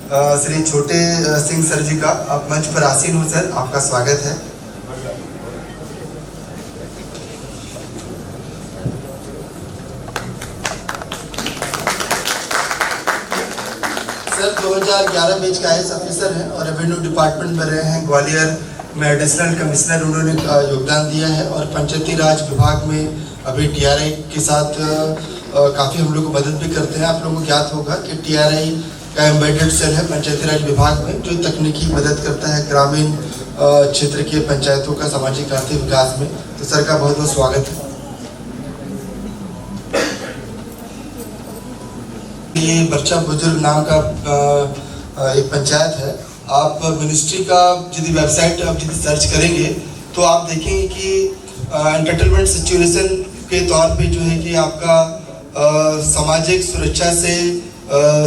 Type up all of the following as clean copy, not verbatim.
श्री छोटे सिंह सर जी का। आप मंच पर आसीन हो सर, आपका स्वागत है। सर 2011 बैच का IAS ऑफिसर हैं और रेवेन्यू डिपार्टमेंट में रहे हैं। ग्वालियर में एडिशनल कमिश्नर उन्होंने योगदान दिया है और पंचायती राज विभाग में अभी TRI के साथ काफ़ी हम लोग को मदद भी करते हैं। आप लोगों को ज्ञात होगा कि TRI का एम्बेडेड सेल है पंचायती राज विभाग में, जो तकनीकी मदद करता है ग्रामीण क्षेत्र के पंचायतों का सामाजिक आर्थिक विकास में। तो सर का बहुत बहुत स्वागत है। ये बच्चा बुजुर्ग नाम का एक पंचायत है। आप मिनिस्ट्री का यदि वेबसाइट आप यदि सर्च करेंगे तो आप देखेंगे कि एंटरटेनमेंट सिचुएशन के तौर पे जो है कि आपका सामाजिक सुरक्षा से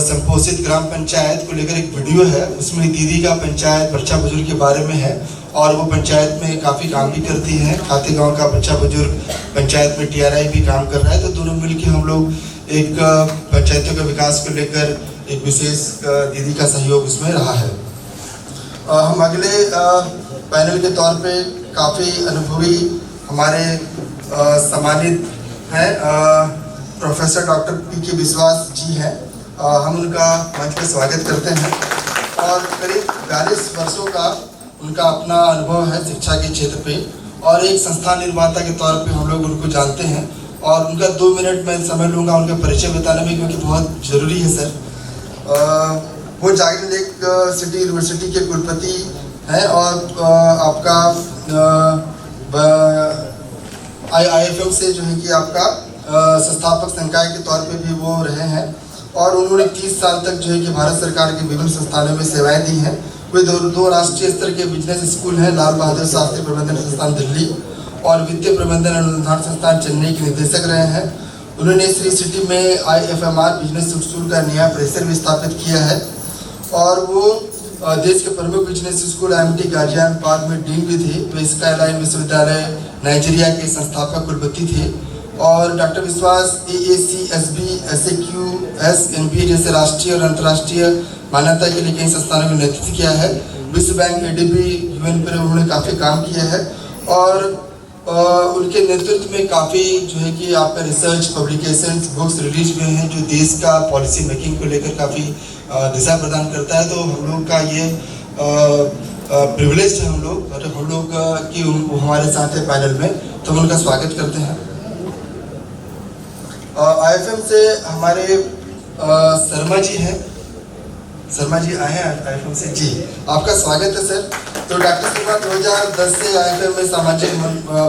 संपोषित ग्राम पंचायत को लेकर एक वीडियो है। उसमें दीदी का पंचायत बच्चा बुजुर्ग के बारे में है और वो पंचायत में काफ़ी काम भी करती हैं। खाते गांव का बच्चा बुजुर्ग पंचायत में TRI भी काम कर रहा है। तो दोनों मिलकर हम लोग एक पंचायतों के विकास को लेकर एक विशेष दीदी का सहयोग उसमें रहा है। हम अगले पैनल के तौर पे काफ़ी अनुभवी हमारे सम्मानित हैं प्रोफेसर डॉक्टर PK विश्वास जी हैं। हम उनका मंच पर स्वागत करते हैं और करीब 42 वर्षों का उनका अपना अनुभव है शिक्षा के क्षेत्र पे और एक संस्थान निर्माता के तौर पे हम लोग उनको जानते हैं। और उनका 2 मिनट मैं समय लूँगा उनका परिचय बताने में, क्योंकि बहुत ज़रूरी है सर। वो जागरण लेक सिटी यूनिवर्सिटी के कुलपति हैं और आपका IFM से जो है कि आपका संस्थापक संकाय के तौर पे भी वो रहे हैं और उन्होंने 30 साल तक जो है कि भारत सरकार के विभिन्न संस्थानों में सेवाएं दी हैं। वे दो राष्ट्रीय स्तर के बिजनेस स्कूल हैं, लाल बहादुर शास्त्री प्रबंधन संस्थान दिल्ली और वित्तीय प्रबंधन अनुसंधान संस्थान चेन्नई के निदेशक रहे हैं। उन्होंने श्री सिटी में IFMR बिजनेस स्कूल का नया परिसर भी स्थापित किया है और वो देश के प्रमुख business school IMT Ghaziabad park में डीन भी थे। वे स्काईलाइन विश्वविद्यालय नाइजीरिया के संस्थापक कुलपति थे और डॉक्टर विश्वास AACSB SAQS MBA जैसे राष्ट्रीय और अंतर्राष्ट्रीय मान्यता के लिए कई संस्थानों का नेतृत्व किया है। विश्व बैंक ADB UN पर उन्होंने काफ़ी काम किया है और उनके नेतृत्व में काफ़ी जो है कि आपका रिसर्च पब्लिकेशंस बुक्स रिलीज हुए हैं जो देश का पॉलिसी मेकिंग को लेकर काफ़ी दिशा प्रदान करता है। तो हम लोग का ये प्रिविलेज है हम लोग की हमारे साथ है पैनल में, तो हम उनका स्वागत करते हैं। IFM से हमारे शर्मा जी हैं। शर्मा जी आए हैं IFM से जी, आपका स्वागत है सर। तो डॉक्टर शर्मा 2010 से IFM में सामाजिक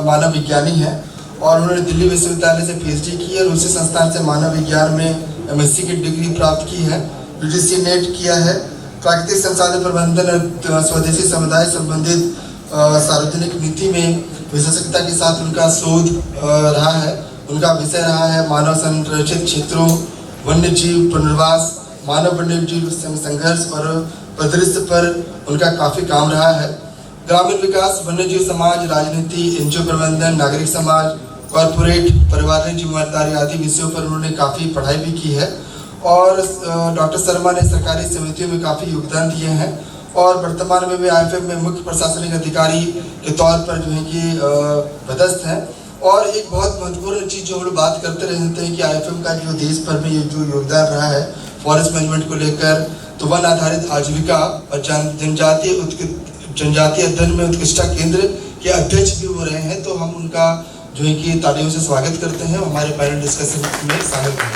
मानव विज्ञानी हैं और उन्होंने दिल्ली विश्वविद्यालय से PhD की और उसी संस्थान से मानव विज्ञान में MSc की डिग्री प्राप्त की है। UGC नेट किया है। प्राकृतिक संसाधन प्रबंधन स्वदेशी समुदाय संबंधित सार्वजनिक नीति में विशेषज्ञता के साथ उनका शोध रहा है। उनका विषय रहा है मानव संरक्षित क्षेत्रों, वन्य जीव पुनर्वास, मानव वन्य जीव संघर्ष और परिदृश्य पर उनका काफ़ी काम रहा है। ग्रामीण विकास, वन्य जीव समाज, राजनीति, NGO प्रबंधन, नागरिक समाज, कॉरपोरेट, परिवार जिम्मेदारी आदि विषयों पर उन्होंने काफ़ी पढ़ाई भी की है और डॉक्टर शर्मा ने सरकारी समितियों में काफ़ी योगदान दिए हैं और वर्तमान में वे IFM में मुख्य प्रशासनिक अधिकारी के तौर पर जो है कि पदस्थ हैं। और एक बहुत महत्वपूर्ण चीज़ जो हम लोग बात करते रहते हैं कि IFM का जो देश भर में जो योगदान रहा है फॉरेस्ट मैनेजमेंट को लेकर, तो वन आधारित आजीविका और जनजातीय अध्ययन में उत्कृष्टता केंद्र के अध्यक्ष भी हो रहे हैं। तो हम उनका जो है कि तालियों से स्वागत करते हैं, हमारे पैनल डिस्कशन में शामिल हैं।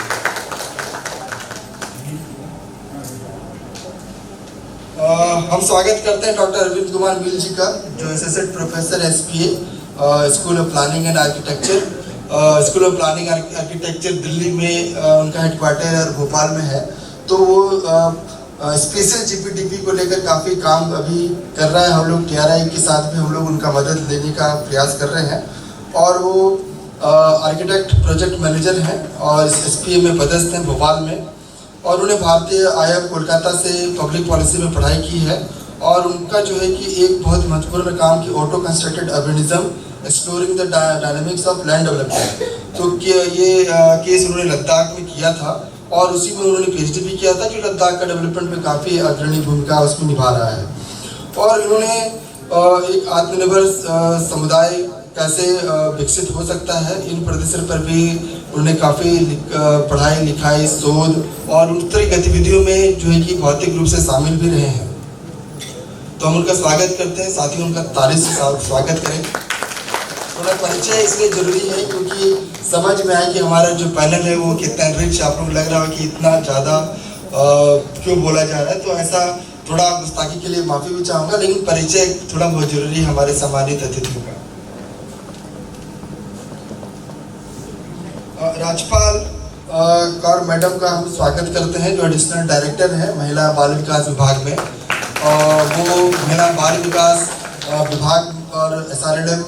हम स्वागत करते हैं डॉक्टर अरविंद कुमार मील जी का, जो assistant professor SPA school of planning and architecture, school of planning architecture Delhi में उनका हेडक्वार्टर और भोपाल में है। तो वो स्पेशल GPTP को लेकर काफ़ी काम अभी कर रहा है। हम लोग TRI के साथ भी हम लोग उनका मदद लेने का प्रयास कर रहे हैं और वो आर्किटेक्ट प्रोजेक्ट मैनेजर हैं और SPA में पदस्थ हैं भोपाल में और उन्हें भारतीय IIM कोलकाता से पब्लिक पॉलिसी में पढ़ाई की है और उनका जो है कि एक बहुत महत्वपूर्ण काम की auto constructed urbanism exploring the dynamics of land development. तो ये केस उन्होंने लद्दाख में किया था और उसी में उन्होंने PhD भी किया था, जो लद्दाख का डेवलपमेंट में काफ़ी अग्रणी भूमिका उसमें निभा रहा है। और इन्होंने एक आत्मनिर्भर समुदाय कैसे विकसित हो सकता है, इन प्रदर्शन पर भी उन्होंने काफ़ी पढ़ाई लिखाई शोध और उन तरह गतिविधियों में जो है कि भौतिक रूप से शामिल भी रहे हैं। तो हम उनका स्वागत करते हैं, साथ ही उनका तारीफ से स्वागत करें। थोड़ा परिचय इसलिए जरूरी है क्योंकि समझ में आए कि हमारा जो पैनल है वो कितना रिच, आप लोग लग रहा हो कि इतना ज़्यादा क्यों बोला जा रहा है, तो ऐसा थोड़ा गुस्ताखी के लिए माफ़ी भी चाहूँगा, लेकिन परिचय थोड़ा बहुत जरूरी है हमारे सम्मानित अतिथियों का। राज्यपाल कौर मैडम का हम स्वागत करते हैं, जो एडिशनल डायरेक्टर हैं महिला बाल विकास विभाग में। वो महिला बाल विकास विभाग और SRNM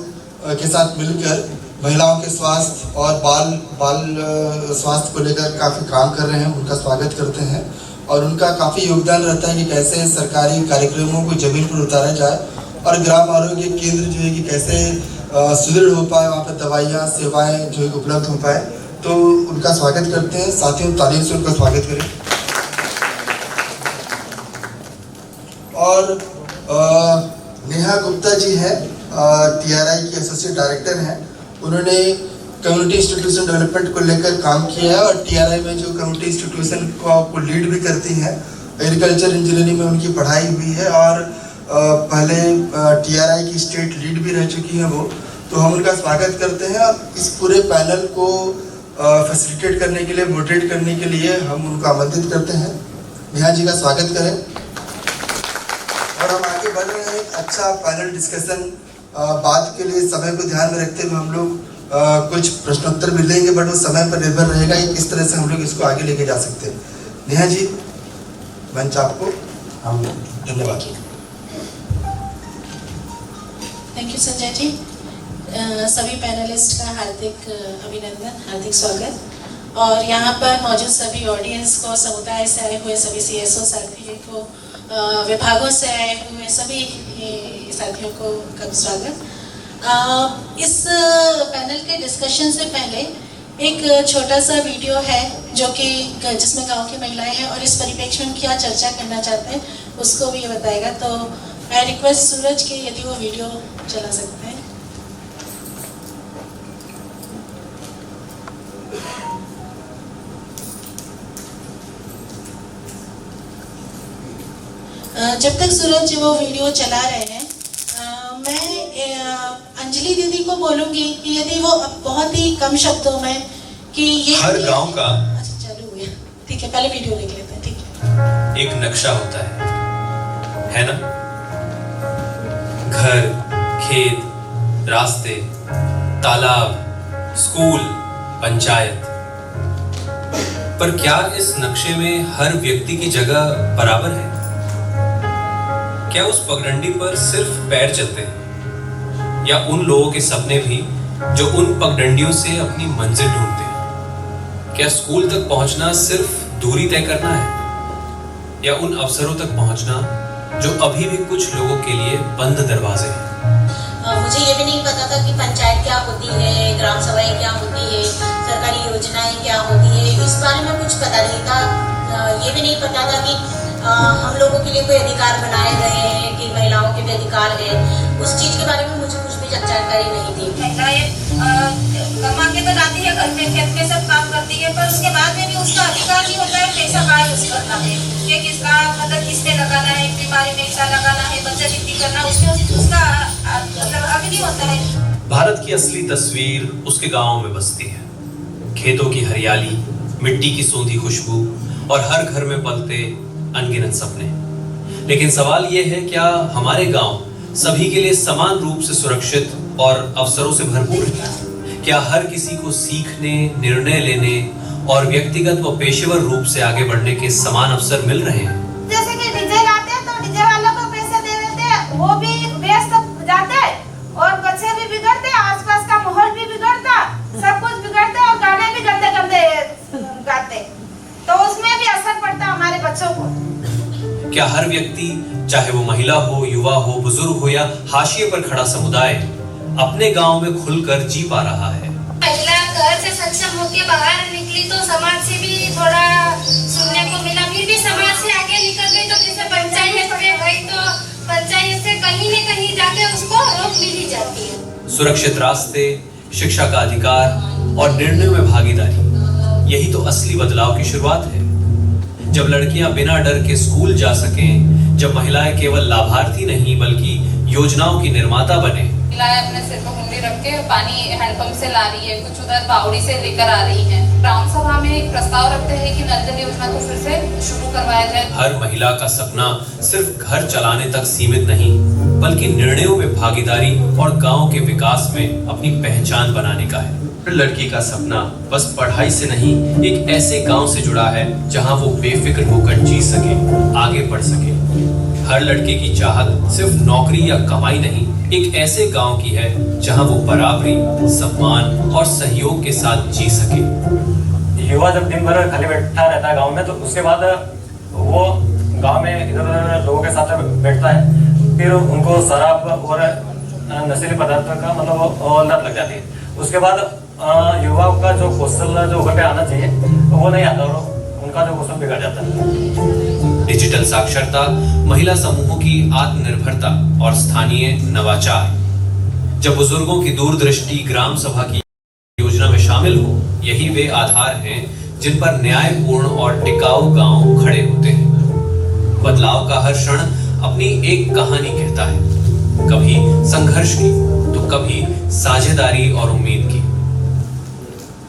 के साथ मिलकर महिलाओं के स्वास्थ्य और बाल स्वास्थ्य को लेकर काफ़ी काम कर रहे हैं, उनका स्वागत करते हैं। और उनका काफ़ी योगदान रहता है कि कैसे सरकारी कार्यक्रमों को जमीन पर उतारा जाए और ग्राम आरोग्य केंद्र जो है कि कैसे सुदृढ़ हो पाए, वहाँ पर दवाइयाँ सेवाएं जो है उपलब्ध हो पाए। तो उनका स्वागत करते हैं, साथ ही तालीम से उनका स्वागत करें। और नेहा गुप्ता जी हैं, TRI की एसोसिएट डायरेक्टर हैं। उन्होंने कम्युनिटी इंस्टीट्यूशन डेवलपमेंट को लेकर काम किया है और TRI में जो कम्युनिटी इंस्टीट्यूशन को लीड भी करती हैं। एग्रीकल्चर इंजीनियरिंग में उनकी पढ़ाई हुई है और पहले TRI की स्टेट लीड भी रह चुकी हैं वो। तो हम उनका स्वागत करते हैं और इस पूरे पैनल को फैसिलिटेट करने के लिए, मोटिवेट करने के लिए हम उनको आमंत्रित करते हैं। नेहा जी का स्वागत करें। और हम आगे बढ़ रहे हैं, अच्छा पैनल डिस्कशन बात के लिए समय को ध्यान में रखते हुए हम लोग कुछ प्रश्नोत्तर भी लेंगे, बट वो समय पर निर्भर रहेगा कि किस तरह से हम लोग इसको आगे लेके जा सकते हैं। नेहा जी, मंच आपको। हम धन्यवाद। Thank you Sanjay ji. सभी पैनलिस्ट का हार्दिक अभिनंदन, हार्दिक स्वागत। और यहाँ पर मौजूद सभी ऑडियंस को, समुदाय से आए हुए सभी CSO साथियों को, विभागों से आए हुए सभी साथियों को का स्वागत। इस पैनल के डिस्कशन से पहले एक छोटा सा वीडियो है जो कि जिसमें गांव की महिलाएं हैं और इस परिप्रेक्ष्य में क्या चर्चा करना चाहते हैं उसको भी ये बताएगा। तो मैं रिक्वेस्ट सूरज के यदि वो वीडियो चला सकते हैं। जब तक सूरज वो वीडियो चला रहे हैं, मैं अंजलि दीदी को बोलूंगी कि यदि वो बहुत ही कम शब्दों में कि ये हर गांव का अच्छा चालू हुआ, ठीक है, पहले वीडियो देख लेते हैं। ठीक है, एक नक्शा होता है ना? घर, खेत, रास्ते, तालाब, स्कूल, पंचायत। पर क्या इस नक्शे में हर व्यक्ति की जगह बराबर है? क्या उस पगडंडी पर सिर्फ पैर चलते हैं या उन लोगों के सपने भी जो उन पगडंडियों से अपनी मंजिल ढूंढते हैं? क्या स्कूल तक पहुंचना सिर्फ दूरी तय करना है या उन अवसरों तक पहुंचना जो अभी भी कुछ लोगों के लिए बंद दरवाजे हैं? मुझे ये भी नहीं पता था कि पंचायत क्या होती है, ग्राम सभाएं क्या होती है, सरकारी योजनाएं क्या होती है, इस बारे में कुछ पता नहीं था। ये भी नहीं पता था कि हम लोगों के लिए कोई अधिकार बनाए गए हैं, कि महिलाओं के भी अधिकार है। उस चीज के बारे में मुझे कुछ भी जानकारी नहीं थी। महिलाएं कमा के तो लाती है, घर में खेत में सब काम करती है, पर उसके बाद में भी उसका अधिकार नहीं होता है पैसा कहाँ यूज करना है, कि किसका मतलब किसमें लगाना है, बीमारी में पैसा लगाना है, बच्चा गिनती करना, उसमें उसका मतलब अभी नहीं होता है। भारत की असली तस्वीर उसके गांवों में बसती है। खेतों की हरियाली, मिट्टी की सोंधी खुशबू और हर घर में पलते अनगिनत सपने। लेकिन सवाल ये है, क्या हमारे गांव सभी के लिए समान रूप से सुरक्षित और अवसरों से भरपूर है? क्या हर किसी को सीखने, निर्णय लेने और व्यक्तिगत व पेशेवर रूप से आगे बढ़ने के समान अवसर मिल रहे हैं? जैसे कि डीजे लाते हैं तो डीजे वालों को पैसे दे देते हैं, वो भी व्यस्त जाते हैं और बच्चे भी बिगड़ते हैं, आसपास का माहौल भी बिगड़ता, सब कुछ बिगड़ते और गाने भी गंदे गंदे गाते, तो उसमें भी असर पड़ता हमारे बच्चों को। क्या हर व्यक्ति, चाहे वो महिला हो, युवा हो, बुजुर्ग हो या हाशिए पर खड़ा समुदाय, अपने गांव में खुलकर जी पा रहा है? महिला घर से सक्षम होकर बाहर निकली तो समाज से भी थोड़ा सुरक्षित रास्ते, शिक्षा का अधिकार और निर्णयों में भागीदारी, यही तो असली बदलाव की शुरुआत है। जब लड़कियां बिना डर के स्कूल जा सकें, जब महिलाएं केवल लाभार्थी नहीं बल्कि योजनाओं की निर्माता बने। महिलाएं अपने सिर पर मुंडी रख के पानी हैंडपंप से ला रही है, कुछ उधर बावड़ी से लेकर आ रही है। ग्राम सभा में एक प्रस्ताव रखते हैं कि नल जल योजना को फिर से शुरू करवाया जाए। हर महिला का सपना सिर्फ घर चलाने तक सीमित नहीं, बल्कि निर्णयों में भागीदारी और गांव के विकास में अपनी पहचान बनाने का है। हर लड़की का सपना बस पढ़ाई से नहीं, एक ऐसे गांव से जुड़ा है जहां वो बेफिक्र होकर जी सके, आगे बढ़ सके। हर लड़के की चाहत सिर्फ नौकरी या कमाई नहीं, एक ऐसे गांव की है जहां वो बराबरी, सम्मान और सहयोग के साथ जी सके। युवा जब दिन भर खाली बैठा रहता है गांव में, तो उसके बाद वो गांव में इधर उधर लोगों के साथ बैठता है, फिर उनको शराब और नशीले पदार्थों का मतलब लत लग जाती है। उसके बाद युवा का जो कौशल जो घर पे आना चाहिए तो वो नहीं आता और उनका जो कौशल बिगड़ जाता है। डिजिटल साक्षरता, महिला समूहों की आत्मनिर्भरता और स्थानीय नवाचार। जब बुजुर्गों की दूरदृष्टि ग्राम सभा की योजना में शामिल हो, यही वे आधार हैं जिन पर न्यायपूर्ण और टिकाऊ गांव खड़े होते हैं। बदलाव का हर क्षण अपनी एक कहानी कहता है, कभी संघर्ष की तो कभी साझेदारी और उम्मीद की।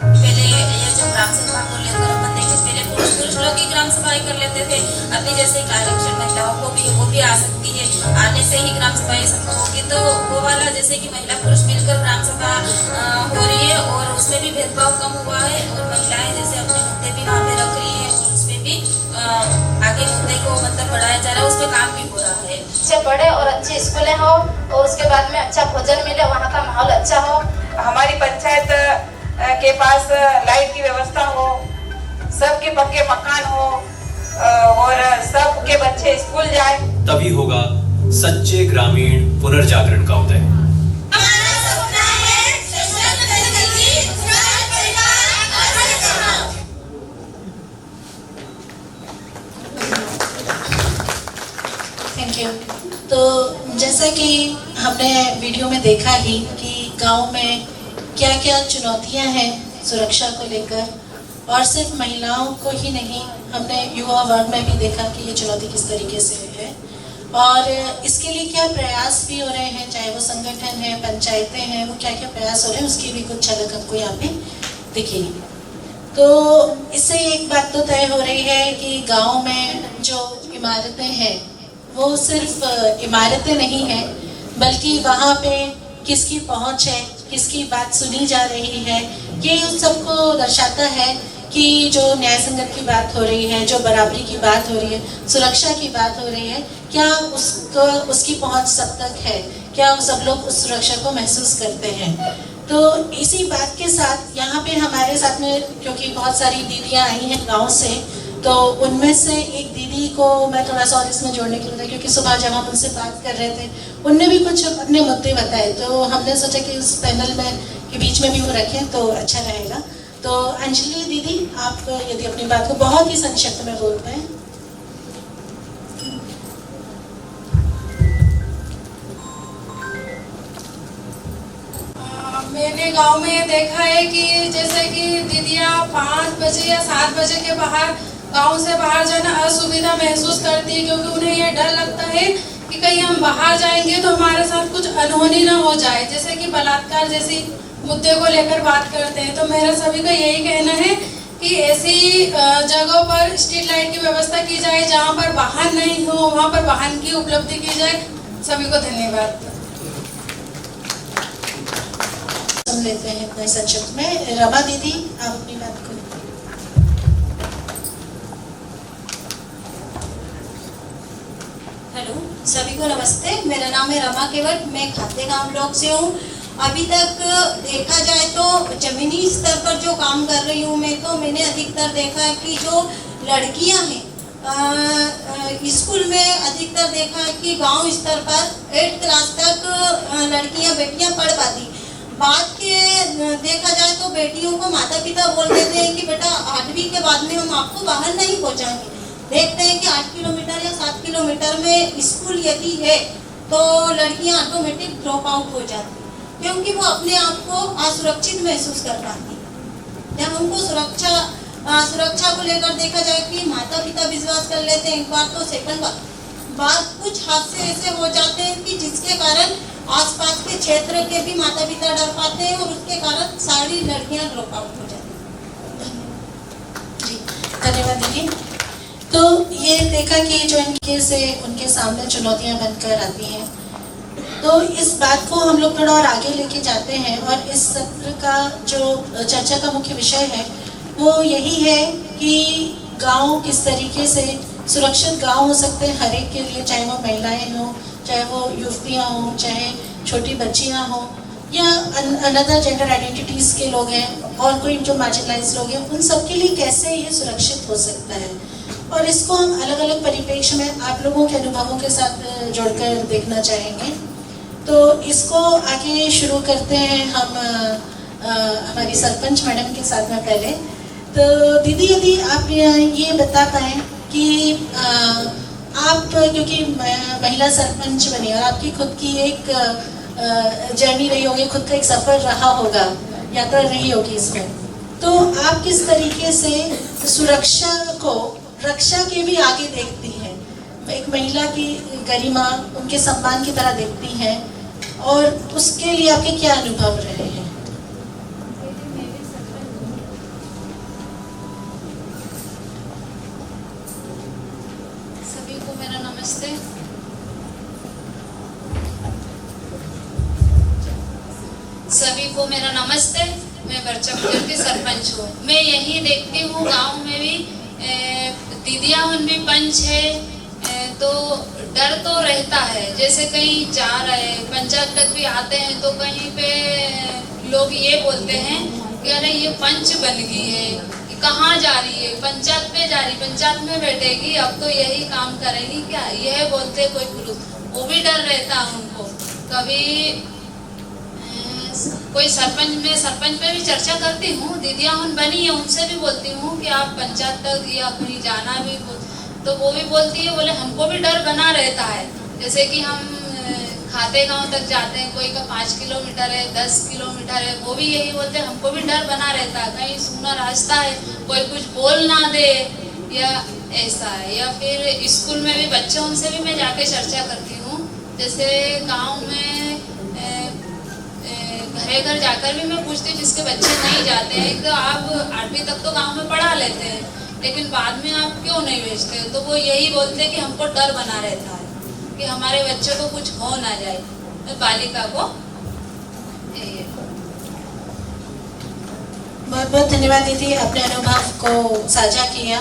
पहले ये जो ग्राम सभा को लेकर अपन देखे, पहले पुरुष लोग ही ग्राम सभाएं कर लेते थे। अभी जैसे आरक्षण महिलाओं को भी वो भी आ सकती है, आने से ही ग्राम सभाएं संभव होगी। तो वो वाला जैसे कि महिला पुरुष मिलकर ग्राम सभा हो रही है और उसमें भी भेदभाव कम हुआ है और महिलाएं जैसे अपने मुद्दे भी वहाँ पे रख रही है और उसमें भी आगे मुद्दे को मतलब बढ़ाया जा रहा है, उसमें काम भी हो रहा है। अच्छे पढ़े और अच्छी स्कूलें हो और उसके बाद में अच्छा भोजन मिले, वहाँ का माहौल अच्छा हो। हमारी पंचायत के पास लाइट की व्यवस्था हो, सबके पक्के मकान हो और सबके बच्चे स्कूल जाए, तभी होगा सच्चे ग्रामीण पुनर्जागरण का उदय। Thank you. तो जैसा कि हमने वीडियो में देखा ही कि गांव में क्या क्या चुनौतियां हैं सुरक्षा को लेकर, और सिर्फ महिलाओं को ही नहीं, हमने युवा वर्ग में भी देखा कि ये चुनौती किस तरीके से है और इसके लिए क्या प्रयास भी हो रहे हैं, चाहे वो संगठन है, पंचायतें हैं, वो क्या क्या प्रयास हो रहे हैं, उसकी भी कुछ झलक हमको यहाँ पे दिखेगी। तो इससे एक बात तो तय हो रही है कि गाँव में जो इमारतें हैं वो सिर्फ इमारतें नहीं हैं, बल्कि वहाँ पे किसकी पहुँच है, किसकी बात सुनी जा रही है, ये उन सबको दर्शाता है कि जो न्याय संगत की बात हो रही है, जो बराबरी की बात हो रही है, सुरक्षा की बात हो रही है, क्या उसकी पहुँच सब तक है, क्या सब लोग उस सुरक्षा को महसूस करते हैं। तो इसी बात के साथ यहाँ पे हमारे साथ में, क्योंकि बहुत सारी दीदियाँ आई हैं गाँव से, तो उनमें से एक दीदी को मैं थोड़ा सा और इसमें जोड़ने के लिए, क्योंकि सुबह जब हम उनसे बात कर रहे थे उनने भी कुछ अपने मुद्दे बताए, तो हमने सोचा कि उस पैनल में के बीच में भी वो रखें तो अच्छा रहेगा। तो अंजलि दीदी, आप यदि अपनी बात को बहुत ही संक्षिप्त में बोल पाए। मैंने गांव में देखा है कि जैसे कि दीदियाँ 5 बजे या 7 बजे के बाहर गांव से बाहर जाना असुविधा महसूस करती है, क्योंकि उन्हें यह डर लगता है कि कहीं हम बाहर जाएंगे तो हमारे साथ कुछ अनहोनी ना हो जाए, जैसे कि बलात्कार जैसी मुद्दे को लेकर बात करते हैं। तो मेरा सभी का यही कहना है कि ऐसी जगहों पर स्ट्रीट लाइट की व्यवस्था की जाए जहां पर वाहन नहीं हो, वहां पर वाहन की उपलब्धि की जाए। सभी को धन्यवाद। सुन लेते हैं इतने संक्षिप्त में। रमा दीदी, आप अपनी बात को। हेलो, सभी को नमस्ते। मेरा नाम है रमा केवट, मैं खाते गांव ब्लॉक से हूँ। अभी तक देखा जाए तो जमीनी स्तर पर जो काम कर रही हूँ मैं, तो मैंने अधिकतर देखा है कि जो लड़कियाँ हैं स्कूल में अधिकतर देखा है कि गांव स्तर पर 8th क्लास तक लड़कियाँ बेटियाँ पढ़ पाती। बात के देखा जाए तो बेटियों को माता पिता बोल देते हैं कि बेटा 8वीं के बाद में हम आपको बाहर नहीं पहुँचाएंगे। देखते हैं कि 8 किलोमीटर या 7 किलोमीटर में स्कूल यदि है तो लड़कियां ऑटोमेटिक ड्रॉप आउट हो जाती। क्योंकि वो अपने आप को असुरक्षित महसूस कर पाती है। जब उनको सुरक्षा को लेकर देखा जाए कि माता पिता विश्वास कर लेते हैं एक बार, तो सेकंड बार कुछ हादसे ऐसे हो जाते हैं कि जिसके कारण आसपास के क्षेत्र के भी माता पिता डर पाते हैं और उसके कारण सारी लड़कियां ड्रॉप आउट हो जाती हैं। जी धन्यवाद दीदी। तो ये देखा कि जो इनके से उनके सामने चुनौतियां बनकर आती हैं, तो इस बात को हम लोग थोड़ा और आगे लेके जाते हैं और इस सत्र का जो चर्चा का मुख्य विषय है वो यही है कि गांव किस तरीके से सुरक्षित गांव हो सकते हैं हर एक के लिए, चाहे वो महिलाएं हों, चाहे वो युवतियां हों, चाहे छोटी बच्चियां हों, या अनदर जेंडर आइडेंटिटीज़ के लोग हैं और कोई जो मार्जिनलाइज लोग हैं, उन सब के लिए कैसे ये सुरक्षित हो सकता है। और इसको हम अलग अलग परिप्रेक्ष्य में आप लोगों के अनुभवों के साथ जोड़कर देखना चाहेंगे। तो इसको आगे शुरू करते हैं हम हमारी सरपंच मैडम के साथ में पहले। तो दीदी यदि आप ये बता पाएँ कि आप क्योंकि महिला सरपंच बनी और आपकी खुद की एक जर्नी रही होगी, खुद का एक सफ़र रहा होगा, यात्रा रही होगी इसमें, तो आप किस तरीके से सुरक्षा को रक्षा के भी आगे देखती हैं, एक महिला की गरिमा उनके सम्मान की तरह देखती हैं, और उसके लिए आपके क्या अनुभव रहे हैं? सभी को मेरा नमस्ते। मैं बरचकपुर की सरपंच हूँ। मैं यही देखती हूँ गांव में भी दीदियाँ भी पंच है, तो डर तो रहता है। जैसे कहीं जा रहे पंचायत तक भी आते हैं तो कहीं पे लोग ये बोलते हैं कि अरे ये पंच बन गई है, कहाँ जा रही है, पंचायत पे जा रही, पंचायत में बैठेगी, अब तो यही काम करेगी क्या, यह बोलते कोई पुरुष, वो भी डर रहता है उनको। कभी कोई सरपंच पे भी चर्चा करती हूँ, दीदियाँ बनी है उनसे भी बोलती हूँ कि आप पंचायत तक या कहीं जाना भी, तो वो भी बोलती है, बोले हमको भी डर बना रहता है। जैसे कि हम खाते गांव तक जाते हैं, कोई का 5 किलोमीटर है, 10 किलोमीटर है, वो भी यही बोलते हैं हमको भी डर बना रहता है, कहीं सूना रास्ता है, कोई कुछ बोल ना दे या ऐसा है। या फिर स्कूल में भी बच्चों उनसे भी मैं जाके चर्चा करती हूँ। जैसे गाँव में घरे घर जाकर भी मैं पूछती हूँ जिसके बच्चे नहीं जाते हैं, तो आप 8वीं तक तो गांव में पढ़ा लेते हैं, लेकिन बाद में आप क्यों नहीं भेजते? तो वो यही बोलते हैं कि हमको डर बना रहता है कि हमारे बच्चे को कुछ हो ना जाए, बालिका को। बहुत बहुत धन्यवाद दीदी, अपने अनुभव को साझा किया।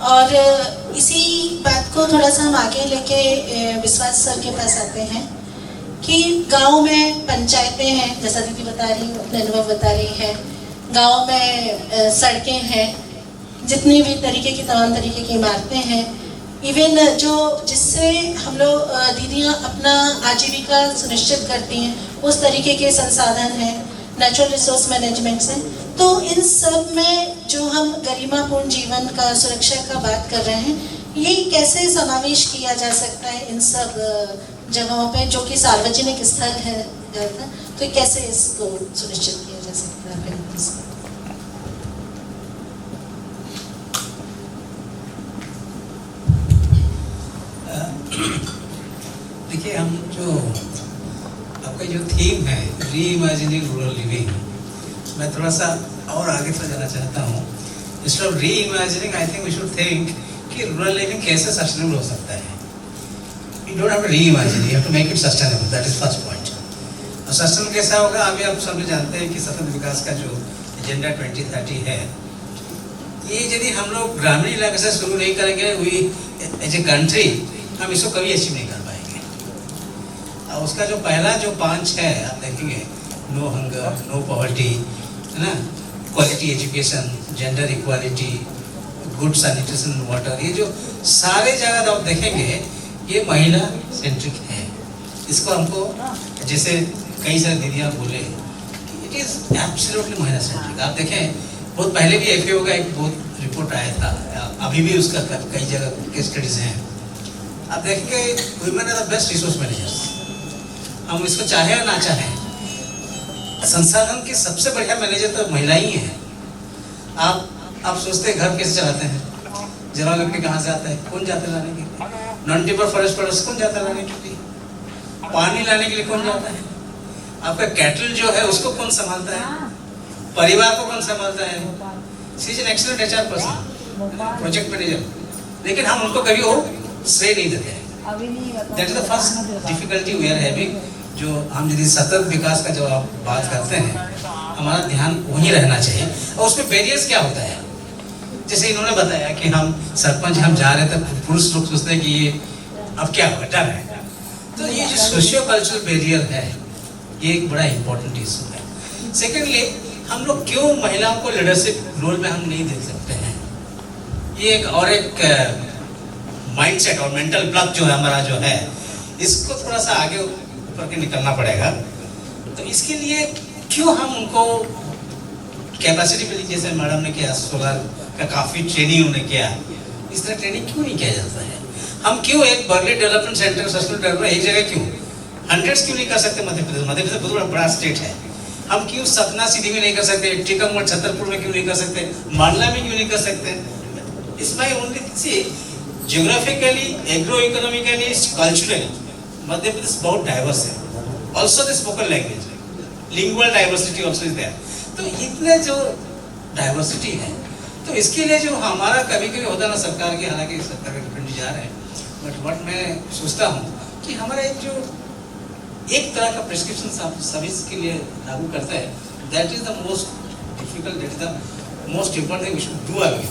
और इसी बात को थोड़ा सा हम आगे लेके विश्वास सर के पास आते हैं कि गांव में पंचायतें हैं, जैसा दीदी बता रही है, अपने अनुभव बता रही है, गांव में सड़कें हैं, जितनी भी तरीके की तमाम तरीके की इमारतें हैं, इवन जो जिससे हम लोग दीदियाँ अपना आजीविका सुनिश्चित करती हैं, उस तरीके के संसाधन हैं, नेचुरल रिसोर्स मैनेजमेंट से। तो इन सब में जो हम गरिमापूर्ण जीवन का, सुरक्षा का बात कर रहे हैं, ये कैसे समावेश किया जा सकता है इन सब जगहों पे जो कि सार्वजनिक स्थल है, तो कैसे इसको सुनिश्चित किया जा सकता है? देखिए, हम जो आपका जो थीम है री इमेजिनिंग रूरल लिविंग, मैं थोड़ा सा और आगे तक जाना चाहता हूँ। Instead of reimagining, I think we should think कि रूरल लिविंग कैसे सस्टेनेबल हो सकता है। You don't have to reimagine, you have to make it sustainable. That is first point. और सस्टेनेबल कैसा होगा? अभी आप सब जानते हैं कि सतत विकास का जो एजेंडा 2030 है, ये यदि हम लोग ग्रामीण इलाके से शुरू नहीं करेंगे, we एज ए कंट्री हम इसको कभी अचीव नहीं कर पाएंगे। और उसका जो पहला जो 5 है, आप देखेंगे, नो हंगर, नो पॉवर्टी, है ना, quality education, gender equality, good sanitation water, ये जो सारे जगह आप देखेंगे ये महिला सेंट्रिक है। इसको हमको, जैसे कई सारे दीदियाँ बोले, इट इज़ एब्सोल्युटली महिला सेंट्रिक। आप देखें, बहुत पहले भी FAO का एक बहुत रिपोर्ट आया था, अभी भी उसका कई जगह केस स्टडीज हैं। आप देखेंगे women are the best resource managers. हम इसको चाहे या ना चाहें, संसाधन की सबसे बढ़िया मैनेजर तो महिला ही है। आप सोचते हैं घर कैसे चलाते हैं, जला लकड़ी कहाँ से आता है, कौन जाता है लाने के लिए, नॉन टिम्बर फॉरेस्ट प्रोडक्ट्स कौन जाता है लाने के लिए, पानी लाने के लिए कौन जाता है, आपका कैटल जो है उसको कौन संभालता है, परिवार को कौन संभालता है। She is an excellent HR person, project manager, लेकिन हम उनको कभी वो श्रेय नहीं देते हैं। That is the first difficulty we are having. जो हम यदि सतत विकास का जब आप बात करते हैं, हमारा ध्यान वहीं रहना चाहिए। और उसमें बैरियर्स क्या होता है, जैसे इन्होंने बताया कि हम सरपंच हम जा रहे थे, पुरुष लोग सोचते हैं कि ये अब क्या होगा, डर है। तो ये जो सोशियो कल्चरल बैरियर है, ये एक बड़ा इंपॉर्टेंट इशू है। सेकेंडली, हम लोग क्यों महिलाओं को लीडरशिप रोल में हम नहीं देख सकते हैं, ये एक माइंडसेट और मेंटल ब्लॉक जो है हमारा जो है, इसको थोड़ा सा आगे ऊपर के निकलना पड़ेगा। तो इसके लिए क्यों हम उनको कैपेसिटी बिल्डिंग, जैसे मैडम ने किया, सोलर का काफी ट्रेनिंग उन्होंने किया, इस तरह ट्रेनिंग क्यों नहीं किया जाता है। हम क्यों एक barley development centre sustainable development एक जगह क्यों 100 क्यों नहीं कर सकते। मध्य प्रदेश बहुत बड़ा स्टेट है, हम क्यों सतना सिटी में नहीं कर सकते, टीकमगढ़ छतरपुर में क्यों नहीं कर सकते, मंडला में क्यों नहीं कर सकते। इसमें only see geographically, agro economically, culturally Madhya Pradesh बहुत डाइवर्स है। Also the spoken language, lingual diversity also is there. तो इतने जो डाइवर्सिटी है, तो इसके लिए जो हमारा कभी कभी होता है ना, सरकार के, हालांकि सरकार के डिफरेंट जा रहे हैं, बट व्हाट मैं सोचता हूँ कि हमारा एक जो एक तरह का प्रिस्क्रिप्शन सर्विस के लिए लागू करता है, that is the most difficult, that is the most important thing we should do away.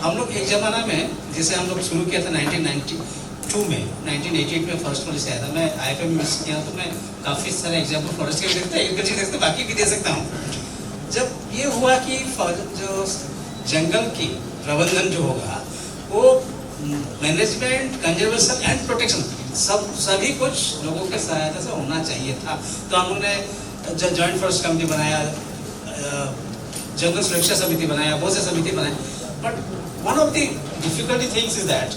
हम लोग एक जमाना में, जैसे हम लोग शुरू किया था 1992 में, 1988 में फर्स्ट पॉलिसी आया था, मैं IFM में किया, तो मैं काफ़ी सारे एग्जाम्पल फॉरेस्ट के देखते हैं, एग्रीकल्चर देखते, बाकी भी दे सकता हूँ। जब ये हुआ कि जो जंगल की प्रबंधन जो होगा, वो मैनेजमेंट, कंजर्वेशन एंड प्रोटेक्शन सभी कुछ लोगों के सहायता से होना चाहिए था। तो हम लोगों ने जॉइंट फॉरेस्ट कमेटी बनाया, जंगल सुरक्षा समिति बनाया, बहुत से समिति बनाए, but one of the difficulty things is that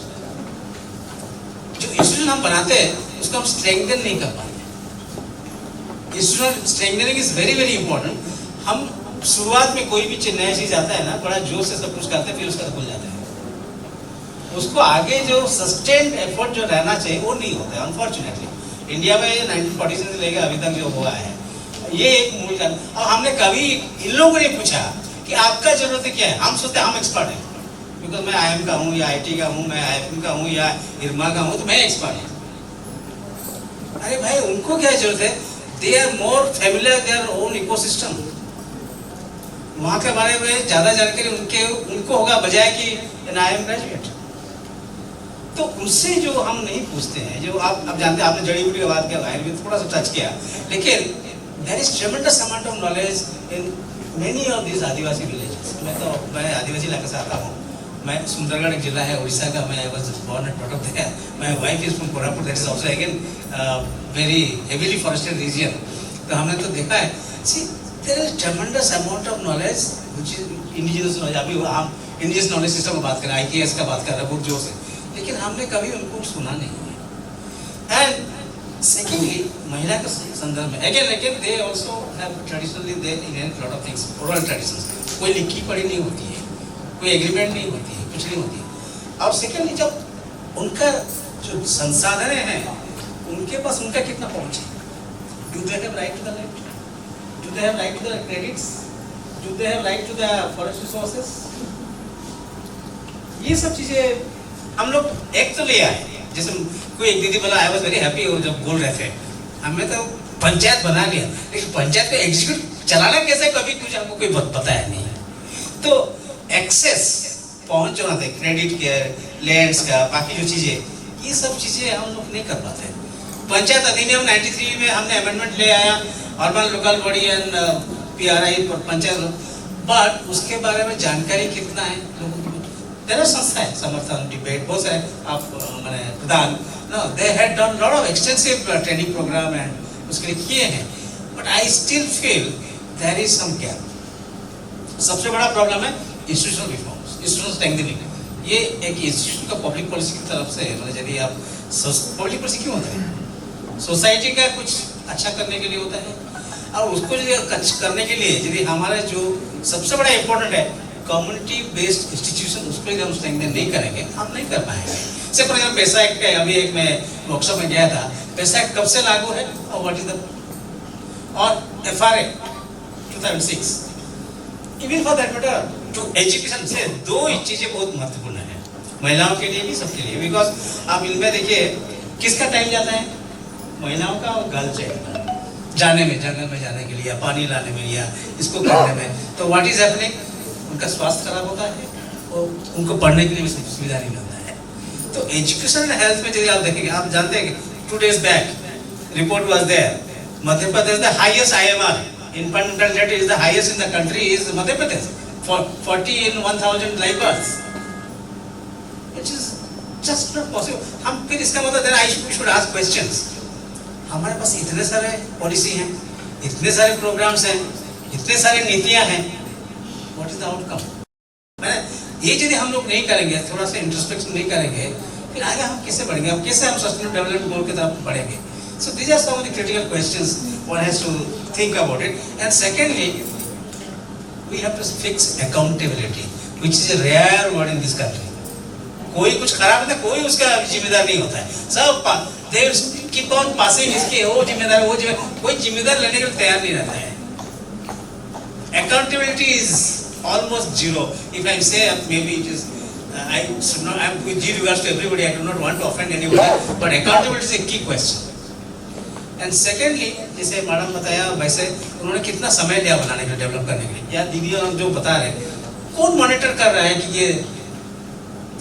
जो इंस्टीट्यूशन हम बनाते हैं उसको हम स्ट्रेंथन नहीं कर पाते। Institution strengthening is very very important. हम शुरुआत में कोई भी नया चीज आता है ना, बड़ा जोर से सब कुछ करते हैं, फिर उसका भूल जाते हैं। उसको आगे जो सस्टेन्ड एफर्ट जो रहना चाहिए वो नहीं होता है अनफॉर्चुनेटली। इंडिया में 1940 से लेकर अभी तक जो हुआ है, ये एक मूल कारण। अब हमने कभी इन लोगों को नहीं पूछा कि आपका जरूरत क्या है। हम सोचते हैं हम एक्सपर्ट हैं, बिकॉज मैं IIM का हूँ या IT का हूँ, मैं IFM का हूँ या IRMA का हूँ, तो मैं एक्सपर्ट हूँ। अरे भाई, उनको क्या जरूरत है, they are more familiar their own ecosystem, वहाँ के बारे में ज्यादा जानकारी उनको होगा, बजाय कि IIM ग्रेजुएट। तो उनसे जो हम नहीं पूछते हैं, जो आप जानते हैं, आपने जड़ी बूटी की बात किया, आयुर्वेद थोड़ा सा टच किया, लेकिन there is tremendous amount of knowledge in many of this adivasi villages. मैं आदिवासी इलाके से आता हूँ, मैं सुंदरगढ़ एक जिला है उड़ीसा का, मैं was born and brought up there, my wife is from Koraput, that is also again very heavily forested region. तो हमने तो देखा है, see there is tremendous amount of knowledge which is indigenous knowledge. अभी हम इंडिजिनस नॉलेज सिस्टम की बात कर रहे हैं, IKS का बात कर रहे हैं बहुत जोर से, लेकिन हमने कभी उनको सुना नहीं है। एंड सेकेंडली, महिला के संदर्भ में again they also have traditionally they inherit lot of things, oral traditions. कोई लिखी पढ़ी नहीं होती है, कोई एग्रीमेंट नहीं होती है, कुछ नहीं होती है। और सेकेंडली, जब उनका जो संसाधन है उनके पास उनका कितना पहुंच है, do they have right to the land, do they have right to the credits, do they have right to the forest resources. ये सब चीजें हम लोग एक तो ले आए। जैसे कोई एक दीदी बोला, आई वाज वेरी हैप्पी जब बोल रहे थे, हमें तो पंचायत बना लिया, लेकिन पंचायत को एग्जीक्यूट चलाना कैसे, कभी कुछ हमको कोई पता है नहीं। तो एक्सेस पहुंच जो ना थे, क्रेडिट के, लैंड्स का, बाकी जो चीजें, ये सब चीजें हम लोग नहीं कर पाते। पंचायत अधिनियम 93 में हमने अमेंडमेंट ले आया, urban local body and PRI पर पंचायत, बट उसके बारे में जानकारी कितना है लोगों को। तेरा संस्था है, समर्थन, डिबेट, बहुत सारे आप मैंने Pradhan, no they had done lot of extensive training programme and उसके लिए किए हैं, but I still feel there is some gap. सबसे बड़ा प्रॉब्लम है इंस्टीट्यूशनल रिफॉर्म्स, इंस्टीट्यूशनल स्ट्रेंथनिंग। ये एक इंस्टीट्यूशन का पब्लिक पॉलिसी की तरफ से, मतलब यदि आप पब्लिक पॉलिसी क्यों होता है, सोसाइटी का कुछ अच्छा करने के लिए होता है, और उसको करने के लिए यदि हमारा जो सबसे बड़ा इम्पोर्टेंट है कम्युनिटी बेस्ड इंस्टीट्यूशन, उसको यदि हम स्ट्रेंथन नहीं करेंगे हम नहीं कर पाएंगे। से फॉर एग्जाम्पल पैसा एक्ट है, अभी एक मैं वर्कशॉप में गया था, पैसा एक्ट कब से लागू है और व्हाट इज द, और FRA 2006, even for that matter to education से दो चीजें बहुत महत्वपूर्ण है महिलाओं के लिए भी सबके लिए। बिकॉज आप इनमें देखिए किसका टाइम जाता है, महिलाओं का और गर्ल्स का जाने में, जंगल में जाने के लिए या पानी लाने में या इसको करने में, तो व्हाट इज हैपनिंग, उनका स्वास्थ्य खराब होता है और उनको पढ़ने के लिए भी सुविधा नहीं मिलता है। तो एजुकेशन एंड हेल्थ में यदि आप देखेंगे, आप जानते हैं कि 2 days back report was there, Madhya Pradesh the highest IMR infantile rate is the highest in the country is Madhya Pradesh, for 40 in 1000 live births, which is just not possible। हम फिर इसका मतलब देना we should ask questions। हमारे पास इतने सारे policy हैं, इतने सारे प्रोग्राम्स हैं, इतने सारे नीतियां हैं, व्हाट इज द आउटकम। ये यदि हम लोग नहीं करेंगे, थोड़ा सा इंट्रोस्पेक्शन नहीं करेंगे, फिर आगे हम कैसे बढ़ेंगे, हम कैसे हम सस्टेनेबल डेवलपमेंट गोल की तरफ बढ़ेंगे। So these are some of the critical questions one has to think about it। And secondly, we have to fix accountability, which is a rare word in this country। कोई कुछ खराब होता है, कोई उसका जिम्मेदार नहीं होता है, सब they keep on passing इसके वो जिम्मेदार, वो जिम्मेदार, कोई जिम्मेदार लेने के लिए तैयार नहीं रहता है। Accountability is almost zero। If I say maybe it is I should not, I'm with due regards to everybody, I do not want to offend anybody, but accountability is a key question। And secondly, जैसे madam बताया वैसे उन्होंने कितना समय लिया बनाने के लिए, डेवलप करने के लिए, या दीदी जो बता रहे हैं, कौन मॉनिटर कर रहा है कि ये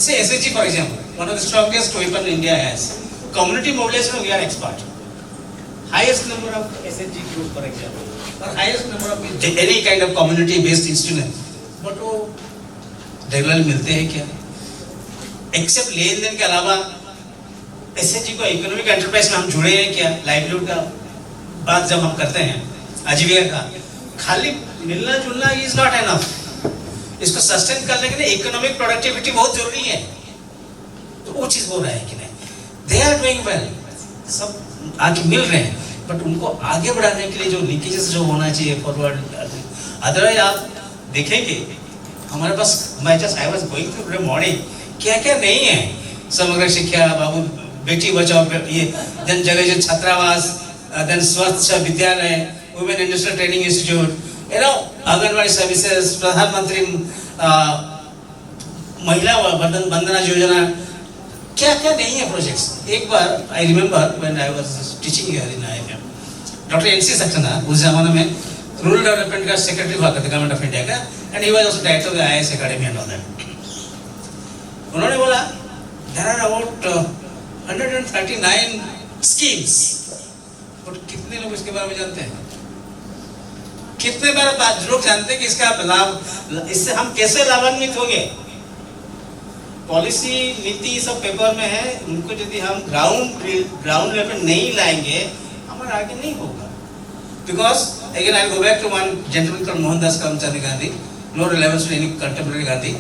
से SHG for example, one of the strongest weapon India has, community mobilisation we are expert, highest number of SHG group for example, और highest number of any kind of community based instrument, but वो regularly मिलते हैं क्या, accept लेन then के अलावा SHG को economic enterprise में हम जुड़े हैं क्या, लाइवलीहुड का बात जब हम करते हैं, आजीविका का, खाली मिलना जुलना इज नॉट एनफ, इसको सस्टेन करने के लिए इकोनॉमिक प्रोडक्टिविटी बहुत जरूरी है। तो वो चीज हो रहा है कि नहीं, दे आर डूइंग वेल, सब आगे मिल रहे हैं, बट उनको आगे बढ़ाने के लिए जो लीकेजेस जो होना चाहिए फॉरवर्ड, अदरवाइज आप देखेंगे हमारे पास, मैं just I was going through today morning, क्या क्या नहीं है, समग्र शिक्षा, बाबू बेटी बचाओ, ये देन जगह जो छात्रावास, देन स्वच्छ विद्यालय, women industrial training institute, you know anganwadi services, प्रधानमंत्री महिला वंदना योजना, क्या क्या नहीं है प्रोजेक्ट्स। एक बार I remember when I was teaching here in IIM, doctor NC Saksena उस जमाने में रूरल डेवलपमेंट का सेक्रेटरी हुआ करते गवर्नमेंट ऑफ इंडिया का, and he was also director of the IAS academy and all that. उन्होंने बोला there are about 139 schemes, but कितने लोग इसके बारे में जानते हैं, कितने बार लोग जानते हैं कि इसका लाभ, इससे हम कैसे लाभान्वित होंगे। पॉलिसी नीति सब पेपर में है, उनको यदि हम ग्राउंड लेवल नहीं लाएंगे हमारा आगे नहीं होगा। Because again I go back to one gentleman called Mohandas Karamchand Gandhi, no relevance to any contemporary Gandhi,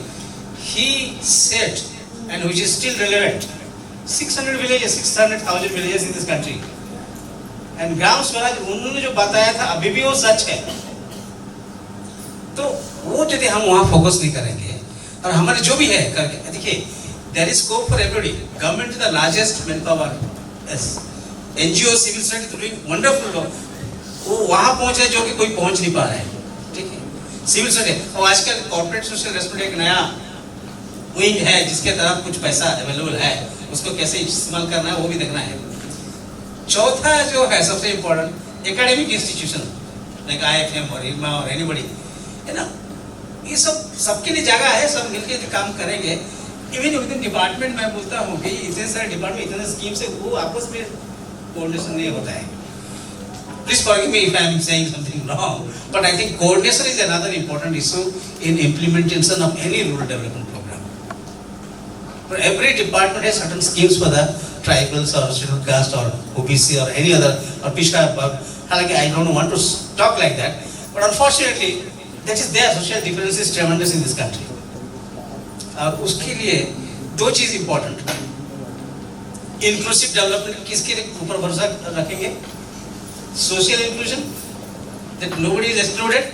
he said and which is still relevant, 600 villages, 600,000 villages in this country, and Gram Swaraj उन्होंने जो बताया था अभी भी वो सच है। तो वो यदि हम वहाँ फोकस नहीं करेंगे और हमारे जो भी है करके, देखिए there is scope for everybody, government is the largest manpower, yes, NGO civil society doing wonderful work, वो वहाँ पहुँचे जो कि कोई पहुँच नहीं पा रहा है, ठीक है, सिविल सोसाइटी। और आजकल कॉर्पोरेट सोशल रेस्पॉन्सिबिलिटी एक नया विंग है जिसके तरफ कुछ पैसा अवेलेबल है, उसको कैसे इस्तेमाल करना है वो भी देखना है। चौथा जो है सबसे important, academic institution like IIM और IRMA और एनीबडी, है ना, ये सब सबके लिए जगह है, सब मिलकर काम करेंगे। इवन विद इन डिपार्टमेंट मैं बोलता हूँ कि इतने सारे डिपार्टमेंट, इतने स्कीम से वो आपस में कोऑर्डिनेशन नहीं होता है। Please forgive me if I am saying something wrong, but I think coordination is another important issue in implementation of any rural development program. For every department has certain schemes for the tribals or scheduled caste or OBC or any other or Pishka. Halaki I don't want to talk like that, but unfortunately that is there. Social difference is tremendous in this country. और उसके लिए दो चीज important, inclusive development किसके ऊपर भरोसा रखेंगे, social inclusion that nobody is excluded.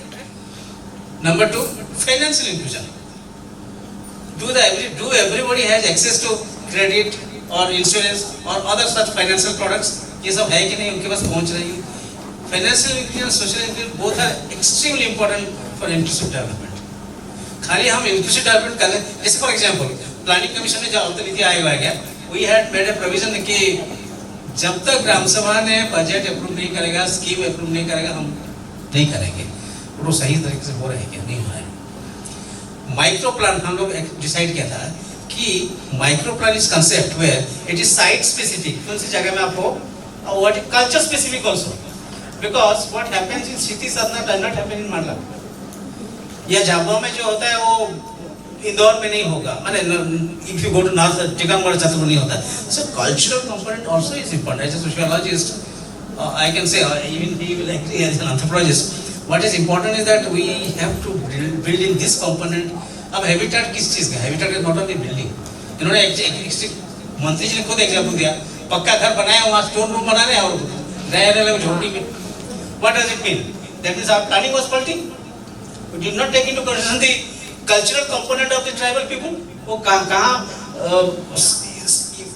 Number 2, financial inclusion. Do everybody has access to credit or insurance or other such financial products? ये सब है कि नहीं उनके पास पहुंच रही है? Financial inclusion, social inclusion both are extremely important for inclusive development. खाली हम inclusive development कर लें, जैसे for example, planning commission में जब नीति आयोग आ गया, we had made a provision कि जब तक ग्राम सभा ने बजट अप्रूव नहीं करेगा, स्कीम अप्रूव नहीं करेगा, हम नहीं करेंगे। वो सही तरीके से हो रहा है क्या? नहीं हो रहा है। माइक्रो प्लान हम लोग डिसाइड किया था कि micro plan is concept where it is site specific, कौन सी जगह में आपको, और culture specific also, because what happens in cities does not happen in Mandla, या झाबुआ में जो होता है वो इंदौर में नहीं होगा, माने if you go to north Tikamgarh Chhatarpur नहीं होता। So cultural component also is important. As a sociologist I can say even he will agree as an anthropologist, what is important is that we have to build in this component। अब habitat किस चीज का? Habitat is not only building. इन्होंने मंत्री जी ने खुद example दिया, पक्का घर बनाया, वहाँ स्टोन रूम बना रहे हैं और रह रहे हैं झोपड़ी में। What does it mean? That means our planning was faulty. We did not take into consideration the cultural component of the tribal people. वो कहाँ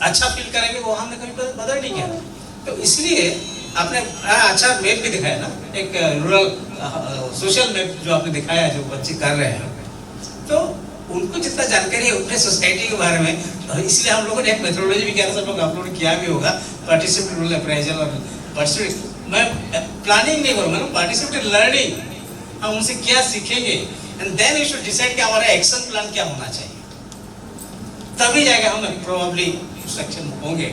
अच्छा फील करेंगे वो हमने कभी बदल नहीं किया। तो इसलिए आपने अच्छा मैप भी दिखाया ना, एक रूरल सोशल मैप जो आपने दिखाया, जो बच्चे कर रहे हैं, तो उनको जितना जानकारी है अपने सोसाइटी के बारे में, इसलिए हम लोगों ने एक मेथोडोलॉजी भी किया था, सब लोग आप लोगों ने किया भी होगा, पार्टिसिपेट रूरल अप्राइजल और पार्टिसिपेट। मैं प्लानिंग नहीं करूँगा, पार्टिसिपेट लर्निंग, हम उनसे क्या सीखेंगे, and then you should decide कि हमारा एक्शन प्लान क्या होना चाहिए, तभी जाएगा हम प्रोबेबली सक्षम होंगे।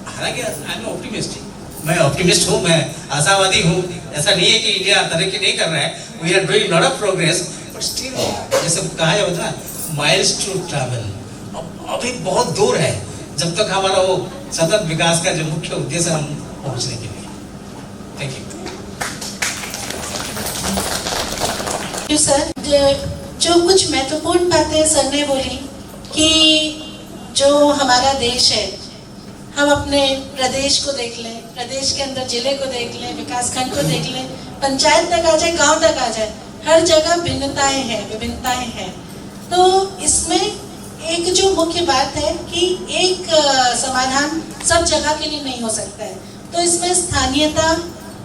हालांकि आई एम ऑप्टिमिस्टिक, मैं ऑप्टिमिस्ट हूँ, मैं आशावादी हूँ। ऐसा नहीं है कि इंडिया तरक्की नहीं कर रहा है, we are doing lot of progress, but still जैसे कहा जाता है माइल्स टू ट्रैवल, अभी बहुत दूर है जब तक हमारा वो सतत विकास का जो मुख्य उद्देश्य हम पहुँचने के लिए। Thank you sir. जो कुछ महत्वपूर्ण बातें सर ने बोली कि जो हमारा देश है, हम अपने प्रदेश को देख लें, प्रदेश के अंदर जिले को देख लें, विकासखंड को देख लें, पंचायत तक आ जाए, गांव तक आ जाए, हर जगह भिन्नताएं हैं, विभिन्नताएं हैं। तो इसमें एक जो मुख्य बात है कि एक समाधान सब जगह के लिए नहीं हो सकता है, तो इसमें स्थानीयता,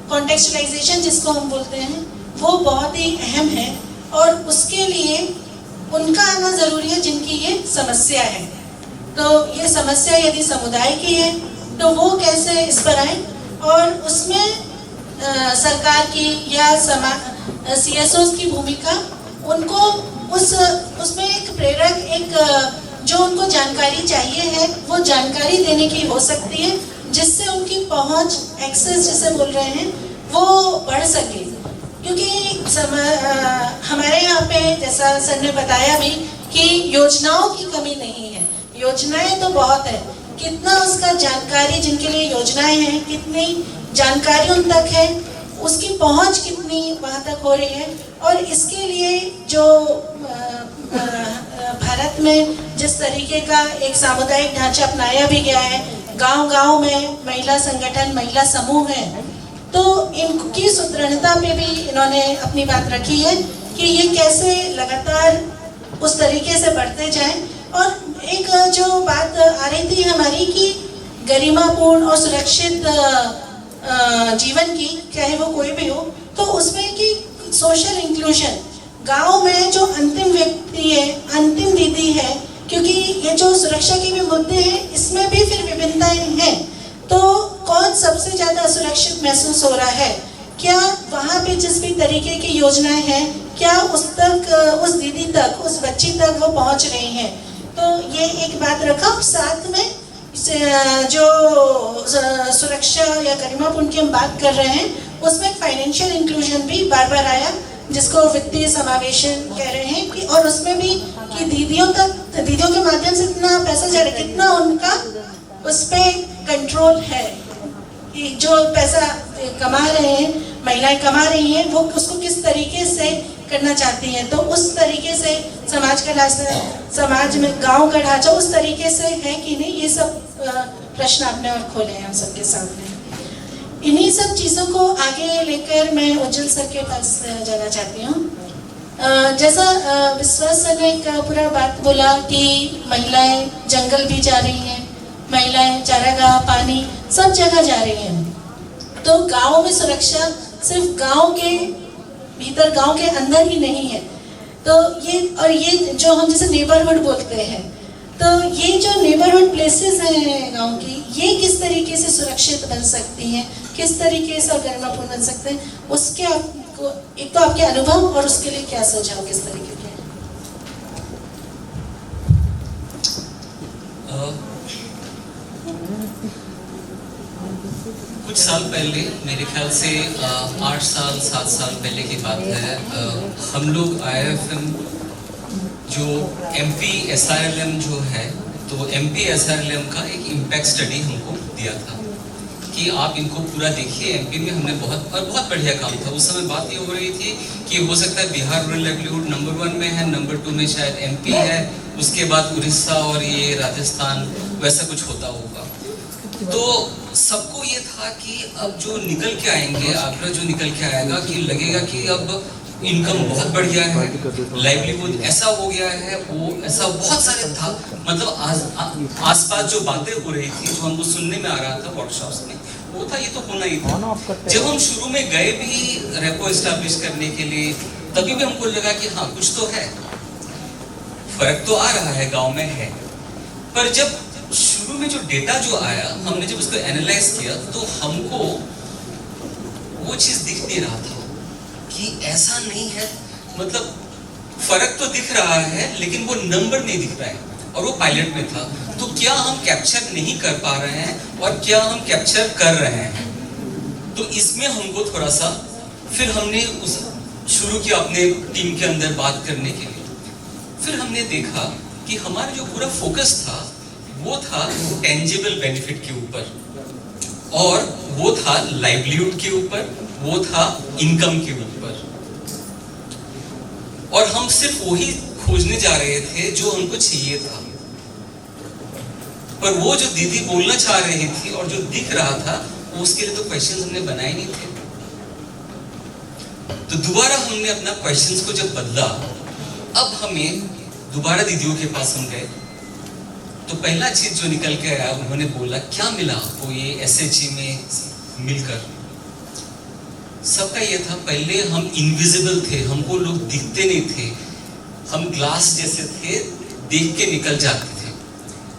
कॉन्टेक्चुअलाइजेशन जिसको हम बोलते हैं, वो बहुत ही अहम है, और उसके लिए उनका आना जरूरी है जिनकी ये समस्या है। तो ये समस्या यदि समुदाय की है तो वो कैसे इस पर आए, और उसमें सरकार की या CSOs की भूमिका, उनको उसमें एक प्रेरक, एक जो उनको जानकारी चाहिए है वो जानकारी देने की हो सकती है, जिससे उनकी पहुंच, एक्सेस जिसे बोल रहे हैं, वो बढ़ सके। क्योंकि हमारे यहाँ पे जैसा सर ने बताया भी कि योजनाओं की कमी नहीं है, योजनाएं तो बहुत है, कितना उसका जानकारी, जिनके लिए योजनाएं हैं, कितनी जानकारी उन तक है, उसकी पहुंच कितनी वहां तक हो रही है। और इसके लिए जो भारत में जिस तरीके का एक सामुदायिक ढांचा अपनाया भी गया है, गांव-गांव में महिला संगठन, महिला समूह है, तो इनकी सुदृढ़ता पे भी इन्होंने अपनी बात रखी है कि ये कैसे लगातार उस तरीके से बढ़ते जाएं। और एक जो बात आ रही थी हमारी कि गरिमापूर्ण और सुरक्षित जीवन की, चाहे वो कोई भी हो, तो उसमें कि सोशल इंक्लूजन, गांव में जो अंतिम व्यक्ति है, अंतिम दीदी है, क्योंकि ये जो सुरक्षा के भी मुद्दे हैं, इसमें भी फिर विभिन्नताएं हैं। तो कौन सबसे ज्यादा सुरक्षित महसूस हो रहा है, क्या वहाँ पे जिस भी तरीके की योजनाएं हैं, क्या उस तक, उस दीदी तक, उस बच्ची तक वो पहुँच रही हैं। तो ये एक बात रखा। साथ में जो सुरक्षा या गरिमापूर्ण की हम बात कर रहे हैं, उसमें फाइनेंशियल इंक्लूजन भी बार बार आया, जिसको वित्तीय समावेशन कह रहे हैं कि, और उसमें भी कि दीदियों तक, दीदियों के माध्यम से इतना पैसा जा रहा है, कितना उनका उस पर कंट्रोल है कि जो पैसा कमा रहे हैं, महिलाएं कमा रही हैं, वो उसको किस तरीके से करना चाहती हैं। तो उस तरीके से समाज का ढांचा, समाज में गांव का ढांचा उस तरीके से है कि नहीं, ये सब प्रश्न आपने और खोले हैं हम सबके सामने। इन्हीं सब चीज़ों को आगे लेकर मैं उज्जवल सर के पास जाना चाहती हूँ। जैसा विश्वास सर ने एक पूरा बात बोला कि महिलाएं जंगल भी जा रही हैं, महिलाएं चारागाह, पानी सब जगह जा रही हैं। तो गाँव में सुरक्षा सिर्फ गाँव के भीतर, गाँव के अंदर ही नहीं है। तो ये जो हम जैसे नेबरहुड बोलते हैं, तो ये जो नेबरहुड प्लेसेस हैं गांव की, ये किस तरीके से सुरक्षित बन सकती हैं, किस तरीके से गरिमापूर्ण बन सकते हैं, उसके आपको एक तो आपके अनुभव और उसके लिए क्या सुझाव किस तरीके के? कुछ साल पहले, मेरे ख्याल से 8 साल 7 साल पहले की बात है, हम लोग IIFM जो MP SRLM जो है, तो MP SRLM का एक इम्पैक्ट स्टडी हमको दिया था कि आप इनको पूरा देखिए। MP में हमने बहुत बढ़िया काम था। उस समय बात ये हो रही थी कि हो सकता है बिहार रूरल लाइवलीहुड नंबर 1 में है, नंबर 2 में शायद MP है, उसके बाद उड़ीसा और ये राजस्थान, वैसा कुछ होता होगा। तो सबको ये था कि अब जो निकल के आएंगे, आगरा जो निकल के आएगा, कि लगेगा कि अब इनकम बहुत बढ़िया है, लाइवलीहुड ऐसा हो गया है, वो ऐसा बहुत सारे था। मतलब आसपास जो बातें हो रही थी, जो हमको सुनने में आ रहा था वर्कशॉप्स में, वो था ये तो होना ही था। जब हम शुरू में गए भी रेपो एस्टैब्लिश करने के लिए, तभी भी हमको लगा कि हाँ कुछ तो है, फर्क तो आ रहा है, गाँव में है। पर जब शुरू में जो डेटा जो आया, हमने जब उसको एनालाइज किया, तो हमको वो चीज दिख नहीं रहा था कि ऐसा नहीं है। मतलब फर्क तो दिख रहा है, लेकिन वो नंबर नहीं दिख रहा है, और वो पायलट में था। तो क्या हम कैप्चर नहीं कर पा रहे हैं और क्या हम कैप्चर कर रहे हैं? तो इसमें हमको थोड़ा सा, फिर हमने उस शुरू किया अपने टीम के अंदर बात करने के लिए। फिर हमने देखा कि हमारा जो पूरा फोकस था वो था टेंजिबल बेनिफिट के ऊपर, और वो था लाइवलीहुड के ऊपर, वो था इनकम के ऊपर। और हम सिर्फ वही खोजने जा रहे थे जो हमको चाहिए था। पर वो जो दीदी बोलना चाह रही थी और जो दिख रहा था, उसके लिए तो क्वेश्चंस हमने बनाए नहीं थे। तो दोबारा हमने अपना क्वेश्चंस को जब बदला, अब हमें दोबारा दीदियों के पास हम गए, तो पहला चीज जो निकल के आया, उन्होंने बोला क्या मिला आपको ये SHG में मिलकर? सबका ये था, पहले हम इनविजिबल थे, हमको लोग दिखते नहीं थे, हम ग्लास जैसे थे, देख के निकल जाते थे।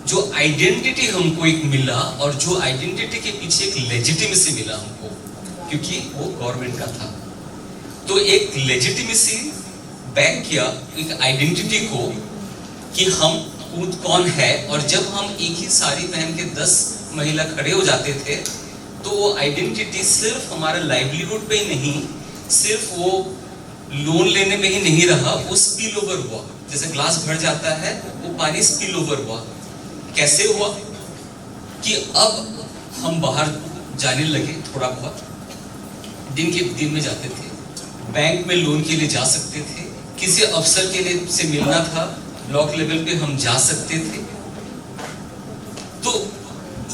जो आइडेंटिटी हमको एक मिला, और जो आइडेंटिटी के पीछे एक लेजिटिमेसी मिला हमको, क्योंकि वो गवर्नमेंट का था। तो एक लेजिटिमेसी बैक किया एक आइडेंटिटी को कि हम कौन है। और जब हम एक ही साड़ी पहन के 10 महिला खड़े हो जाते थे, तो वो आइडेंटिटी सिर्फ हमारा लाइवलीहुड पे ही नहीं, सिर्फ वो लोन लेने में ही नहीं रहा, वो स्पिल ओवर हुआ। जैसे ग्लास भर जाता है, वो पानी स्पिल ओवर हुआ। कैसे हुआ कि अब हम बाहर जाने लगे, थोड़ा बहुत दिन के दिन में जाते थे, बैंक में लोन के लिए जा सकते थे, किसी अफसर के लिए से मिलना था, ब्लॉक लेवल पे हम जा सकते थे। तो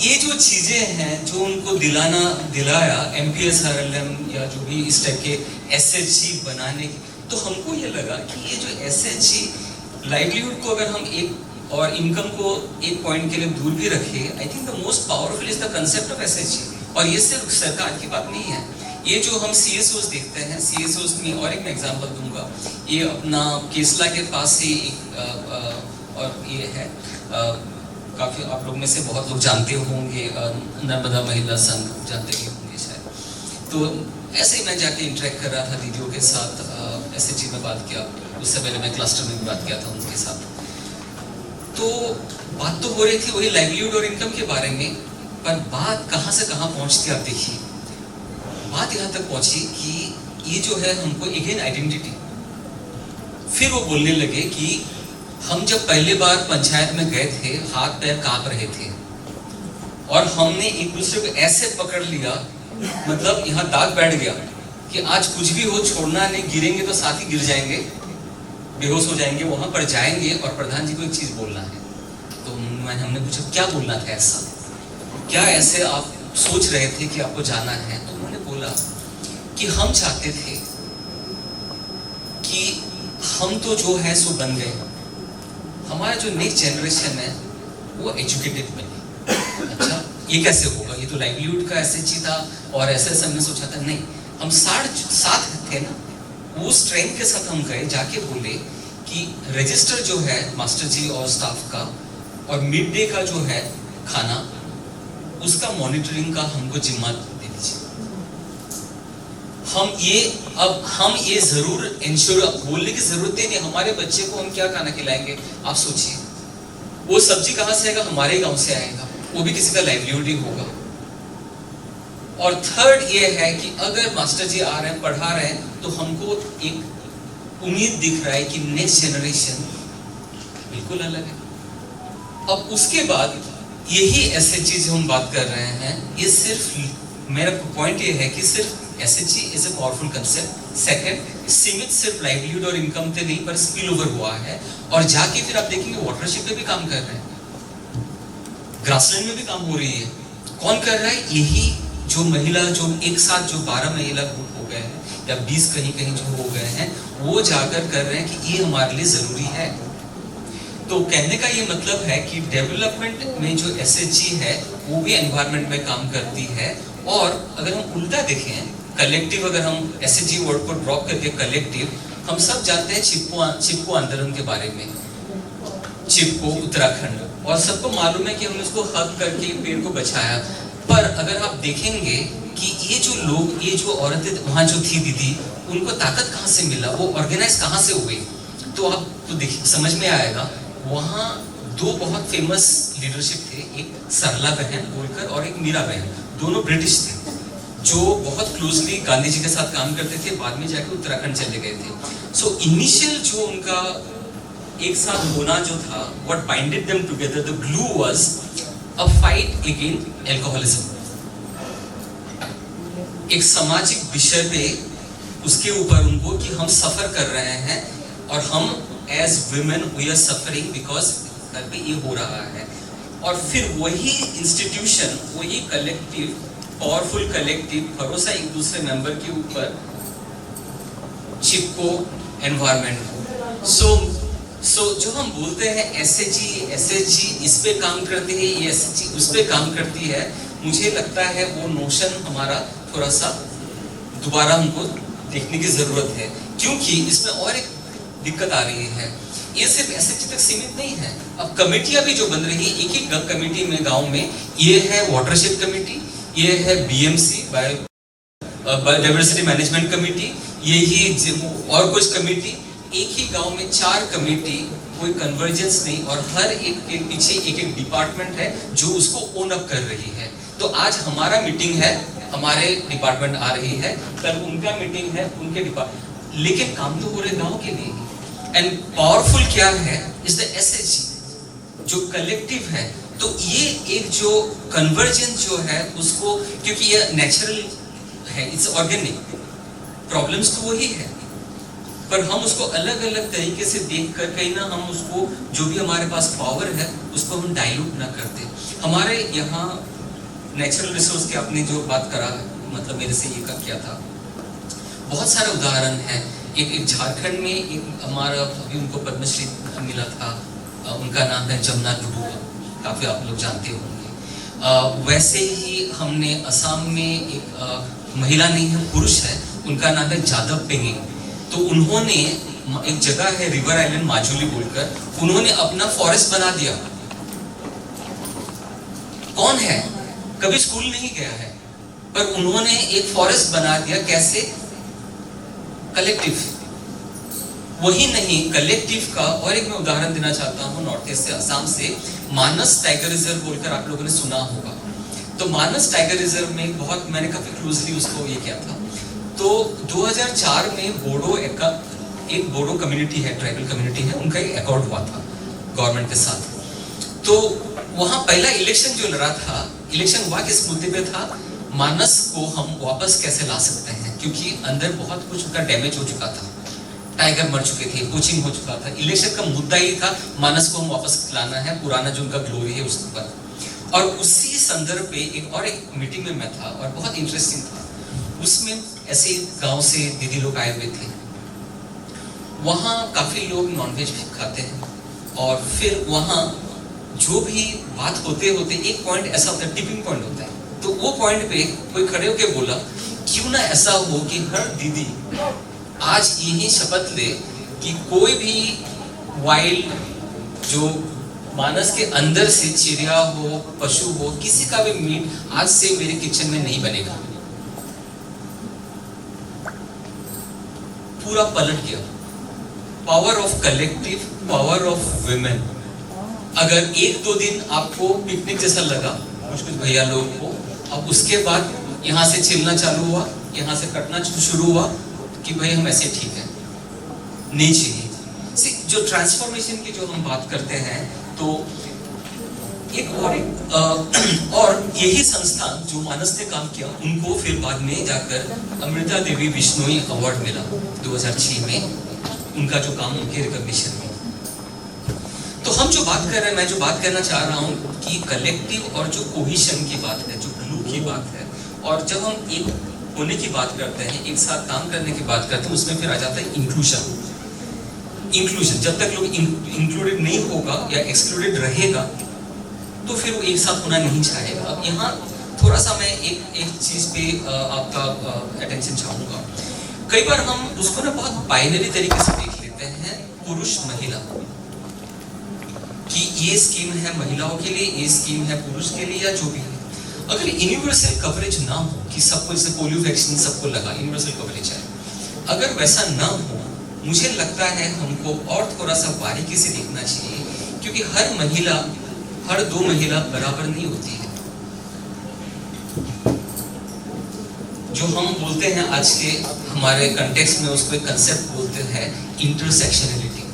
ये जो चीजें हैं जो उनको दिलाया MP SRLM या जो भी इस टाइप के SHG बनाने की, तो हमको ये लगा कि ये जो SHG लाइवलीहुड को अगर हम एक और इनकम को एक पॉइंट के लिए दूर भी रखें, I think the most powerful is the concept of SHG। और ये सिर्फ सरकार की बात नहीं है, ये जो हम CSOs देखते हैं, CSOs में और एक मैं एग्जांपल दूंगा, ये अपना केसला के पास ही और ये है, काफ़ी आप लोग में से बहुत लोग जानते होंगे, नर्मदा महिला संघ जानते ही होंगे शायद। तो ऐसे ही मैं जाके इंटरेक्ट कर रहा था दीदियों के साथ, SHG में बात किया, उससे पहले मैं क्लस्टर में भी बात किया था उनके साथ। तो बात तो हो रही थी वही लाइवलीहुड और इनकम के बारे में, पर बात कहाँ से कहाँ पहुँचती आप देखिए। बात यहाँ तक पहुँची कि ये जो है हमको अगेन आइडेंटिटी। फिर वो बोलने लगे कि हम जब पहले बार पंचायत में गए थे, हाथ पैर कांप रहे थे, और हमने एक दूसरे को ऐसे पकड़ लिया, मतलब यहाँ दाग बैठ गया कि आज कुछ भी हो, छोड़ना नहीं, गिरेंगे तो साथ ही गिर जाएंगे, बेहोश हो जाएंगे, वहां पर जाएंगे और प्रधान जी को एक चीज बोलना है। तो हमने पूछा क्या बोलना था ऐसा, क्या ऐसे आप सोच रहे थे कि आपको जाना है, तो उन्होंने बोला कि हम चाहते थे कि हम तो जो है सो बन गए, हमारा जो नेक्स्ट जनरेशन है वो एजुकेटेड बने। अच्छा, ये कैसे होगा, ये तो लाइवलीहुड का एसएचजी था और ऐसे हमने सोचा था। नहीं, हम साथ थे ना, वो स्ट्रेंथ के साथ हम गए, जाके बोले कि रजिस्टर जो है मास्टर जी और स्टाफ का और मिड डे का जो है खाना, उसका मॉनिटरिंग का हमको जिम्मा दे दीजिए। हम ये जरूर इंश्योर, बोलने की जरूरत ही नहीं, हमारे बच्चे को हम क्या खाना खिलाएंगे। आप सोचिए, वो सब्जी कहाँ से आएगा, हमारे गांव से आएगा, वो भी किसी का लाइवलीहुड ही होगा। और थर्ड ये है कि अगर मास्टर जी आ रहे हैं, पढ़ा रहे हैं, तो हमको एक उम्मीद दिख रहा है कि नेक्स्ट जनरेशन बिल्कुल अलग है। अब उसके बाद यही एसएचजी जो हम बात कर रहे हैं, ये सिर्फ मेरा पॉइंट ये है कि सिर्फ SHG is a powerful concept. Second, सीमित सिर्फ लाइवलीहुड और इनकम पे नहीं, पर स्पिल ओवर हुआ है। और जाके फिर आप देखेंगे वाटरशिप पे भी काम कर रहे हैं, ग्रासलैंड में भी काम हो रही है। कौन कर रहा है? यही जो महिला, जो एक साथ जो 12 महिला ग्रुप हो गए हैं या 20 कहीं कहीं जो हो गए हैं, वो जाकर कर रहे हैं कि ये हमारे लिए जरूरी है। तो कहने का ये मतलब है कि डेवलपमेंट में जो एसएचजी है वो भी एनवायरनमेंट में काम करती है। और अगर हम उल्टा देखें, कलेक्टिव, अगर हम एसएचजी वर्ड को ड्रॉप करके कलेक्टिव, हम सब जानते हैं चिपको आंदोलन के बारे में, चिपको उत्तराखंड, और सबको मालूम है कि हमने उसको हक करके पेड़ को बचाया। पर अगर आप देखेंगे कि ये जो लोग, ये जो औरतें वहाँ जो थी दीदी, उनको ताकत कहाँ से मिला, वो ऑर्गेनाइज कहाँ से हुए, तो आपको देखिए समझ में आएगा। वहाँ दो बहुत फेमस लीडरशिप थे, एक सरला बहन बोलकर और एक मीरा बहन, दोनों ब्रिटिश थे जो बहुत क्लोजली गांधी जी के साथ काम करते थे, बाद में जाके उत्तराखंड चले गए थे। सो इनिशियल जो उनका एक साथ होना जो था, what binded them together, the glue was a fight against alcoholism. एक सामाजिक विषय पे उसके ऊपर उनको कि हम सफर कर रहे हैं और हम as women we are suffering because घर पे ये हो रहा है। और फिर वही इंस्टीट्यूशन, वही कलेक्टिव, पावरफुल कलेक्टिव, भरोसा एक दूसरे मेंबर के ऊपर, चिपको एनवायरनमेंट। सो जो हम बोलते हैं एसएचजी इस पे काम करती है, ये एसएचजी उस पे काम करती है, मुझे लगता है वो नोशन हमारा थोड़ा सा दोबारा हमको देखने की जरूरत है, क्योंकि इसमें और एक दिक्कत आ रही है। ये सिर्फ एसएचजी तक सीमित नहीं है, अब कमेटियां भी जो बन रही है एक ही कमेटी में गांव में, ये है वाटरशेड कमेटी, ये है बीएमसी बायोडाइवर्सिटी मैनेजमेंट कमेटी, यही और कुछ कमेटी, एक ही गांव में 4 कमेटी, कोई कन्वर्जेंस नहीं, और हर एक के पीछे एक एक डिपार्टमेंट है जो उसको ओन अप कर रही है। तो आज हमारा मीटिंग है, हमारे डिपार्टमेंट आ रही है, कल उनका मीटिंग है, उनके डिपार्टमेंट, लेकिन काम तो हो रहे गांव के लिए। एंड पावरफुल क्या है, इज द एसएचजी जो कलेक्टिव है। तो ये एक जो कन्वर्जेंस जो है उसको, क्योंकि ये नेचुरल है, इट्स ऑर्गेनिक, प्रॉब्लम्स तो वही है, पर हम उसको अलग अलग तरीके से देखकर कहीं ना हम उसको, जो भी हमारे पास पावर है उसको हम डाइल्यूट ना करते। हमारे यहाँ नेचुरल रिसोर्स की आपने जो बात करा, मतलब मेरे से ये किया था, बहुत सारे उदाहरण हैं। एक झारखंड में एक हमारा, अभी उनको पद्मश्री मिला था, उनका नाम है जमुना टुडू, काफ़ी आप लोग जानते होंगे। वैसे ही हमने असम में एक महिला नहीं है, पुरुष है, उनका नाम है जादव पेंगिंग। तो उन्होंने एक जगह है रिवर आइलैंड माजुली बोलकर, उन्होंने अपना फॉरेस्ट बना दिया। कौन है, कभी स्कूल नहीं गया है, पर उन्होंने एक फॉरेस्ट बना दिया। कैसे? कलेक्टिव। वही नहीं, कलेक्टिव का और एक मैं उदाहरण देना चाहता हूँ, नॉर्थ ईस्ट से, असम से, मानस टाइगर रिजर्व बोलकर आप लोगों ने सुना होगा। तो मानस टाइगर रिजर्व में बहुत, मैंने काफी क्लोजली उसको ये किया था। तो 2004 में एक बोडो कम्युनिटी है, ट्राइबल कम्युनिटी है, उनका एक अकॉर्ड हुआ था गवर्नमेंट के साथ। तो वहाँ पहला इलेक्शन जो लड़ा था, इलेक्शन हुआ किस मुद्दे पे था, मानस को हम वापस कैसे ला सकते हैं, क्योंकि अंदर बहुत कुछ उनका डैमेज हो चुका था, टाइगर मर चुके थे, पोचिंग हो चुका था। इलेक्शन का मुद्दा ही था मानस को हम वापस लाना है, पुराना जो उनका ग्लोरी है उसके ऊपर। और उसी संदर्भ पे एक मीटिंग में मैं था और बहुत इंटरेस्टिंग था। उसमें ऐसे गांव से दीदी लोग आए हुए थे। वहाँ काफी लोग नॉनवेज भी खाते हैं और फिर वहाँ जो भी बात होते होते एक पॉइंट ऐसा होता है, टिपिंग पॉइंट होता है। तो वो पॉइंट पे कोई खड़े होके बोला, क्यों ना ऐसा हो कि हर दीदी आज यही शपथ ले कि कोई भी वाइल्ड जो मानस के अंदर से चिड़िया हो, पशु हो, किसी का भी मीट आज से मेरे किचन में नहीं बनेगा। पूरा पलट गया। Power of collective, power of women. अगर एक दो दिन आपको पिकनिक जैसा लगा कुछ भैया लोगों को, अब उसके बाद यहाँ से चिल्लना चालू हुआ, यहाँ से कटना शुरू हुआ कि भाई हम ऐसे ठीक है, नहीं चाहिए। जो ट्रांसफॉर्मेशन की जो हम बात करते हैं, तो और यही संस्थान जो मानस ने काम किया, उनको फिर बाद में जाकर अमृता देवी बिश्नोई अवार्ड मिला 2006 में, उनका जो काम उनके रिकॉग्निशन में। तो हम जो बात कर रहे हैं, मैं जो बात करना चाह रहा हूँ कि कलेक्टिव और जो कोहिशन की बात है, जो ग्लू की बात है, और जब हम एक होने की बात करते हैं, एक साथ काम करने की बात करते हैं, उसमें फिर आ जाता है इंक्लूजन। जब तक लोग इंक्लूडेड नहीं होगा या एक्सक्लूडेड रहेगा, तो फिर वो एक साथ होना नहीं चाहेगा। अब यहाँ थोड़ा सा मैं एक चीज पे आपका अटेंशन चाहूंगा। कई बार हम उसको ना बहुत बाइनरी तरीके से देख लेते हैं, पुरुष महिला, कि ये स्कीम है महिलाओं के लिए, ये स्कीम है पुरुष के लिए, या जो भी है। अगर यूनिवर्सल कवरेज ना हो कि सबको, जैसे पोलियो वैक्सीन सबको लगा, यूनिवर्सल कवरेज है, अगर वैसा ना हो, मुझे लगता है हमको और थोड़ा सा बारीकी से देखना चाहिए, क्योंकि हर दो महिला बराबर नहीं होती है। जो हम बोलते हैं आज के हमारे कंटेक्स्ट में, उसको एक कंसेप्ट बोलते हैं इंटरसेक्शनलिटी।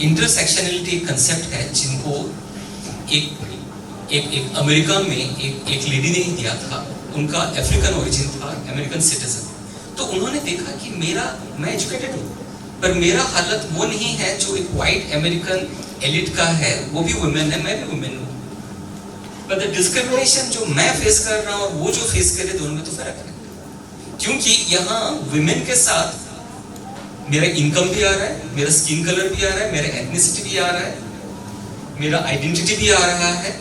इंटरसेक्शनलिटी एक कंसेप्ट है जिनको एक अमेरिका में एक लेडी ने दिया था। उनका अफ्रीकन ओरिजिन था, अमेरिकन सिटीजन। तो उन्होंने देखा कि मैं एजुकेटेड हूँ, पर मेरा हालत वो नहीं है जो एक वाइट अमेरिकन एलिट का है। वो भी वुमेन है, मैं भी वुमेन हूँ, पर द डिस्क्रिमिनेशन जो मैं फेस कर रहा हूँ और वो जो फेस कर रहे, दोनों में तो फर्क है। क्योंकि यहाँ वुमेन के साथ मेरा इनकम भी आ रहा है, मेरा स्किन कलर भी आ रहा है, मेरा एथनिसिटी भी आ रहा है, मेरा आइडेंटिटी भी आ रहा है।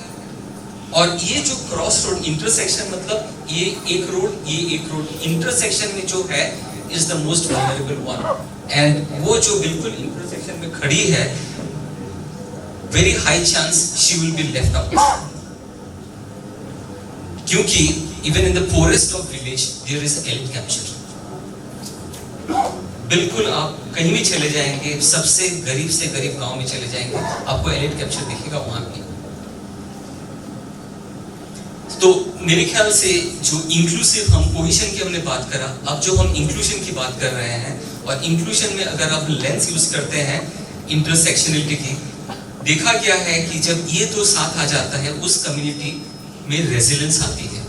और ये जो क्रॉस रोड इंटरसेक्शन, मतलब ये एक रोड इंटरसेक्शन में जो है, is the most vulnerable one. And वो जो बिल्कुल इंटरसेक्शन में खड़ी है, very high chance she will be left out. क्योंकि even in the poorest of village there is elite capture. बिल्कुल आप कहीं भी चले जाएंगे, सबसे गरीब से गरीब गांव में चले जाएंगे, आपको एलिट कैप्चर दिखेगा वहां भी। तो मेरे ख्याल से जो इंक्लूसिव, हम कोहिशन की हमने बात करा, अब जो हम इंक्लूजन की बात कर रहे हैं, और इंक्लूजन में अगर आप लेंस यूज करते हैं इंटरसेक्शनलिटी की, देखा गया है कि जब ये दो साथ आ जाता है, उस कम्युनिटी में रेजिलेंस आती है।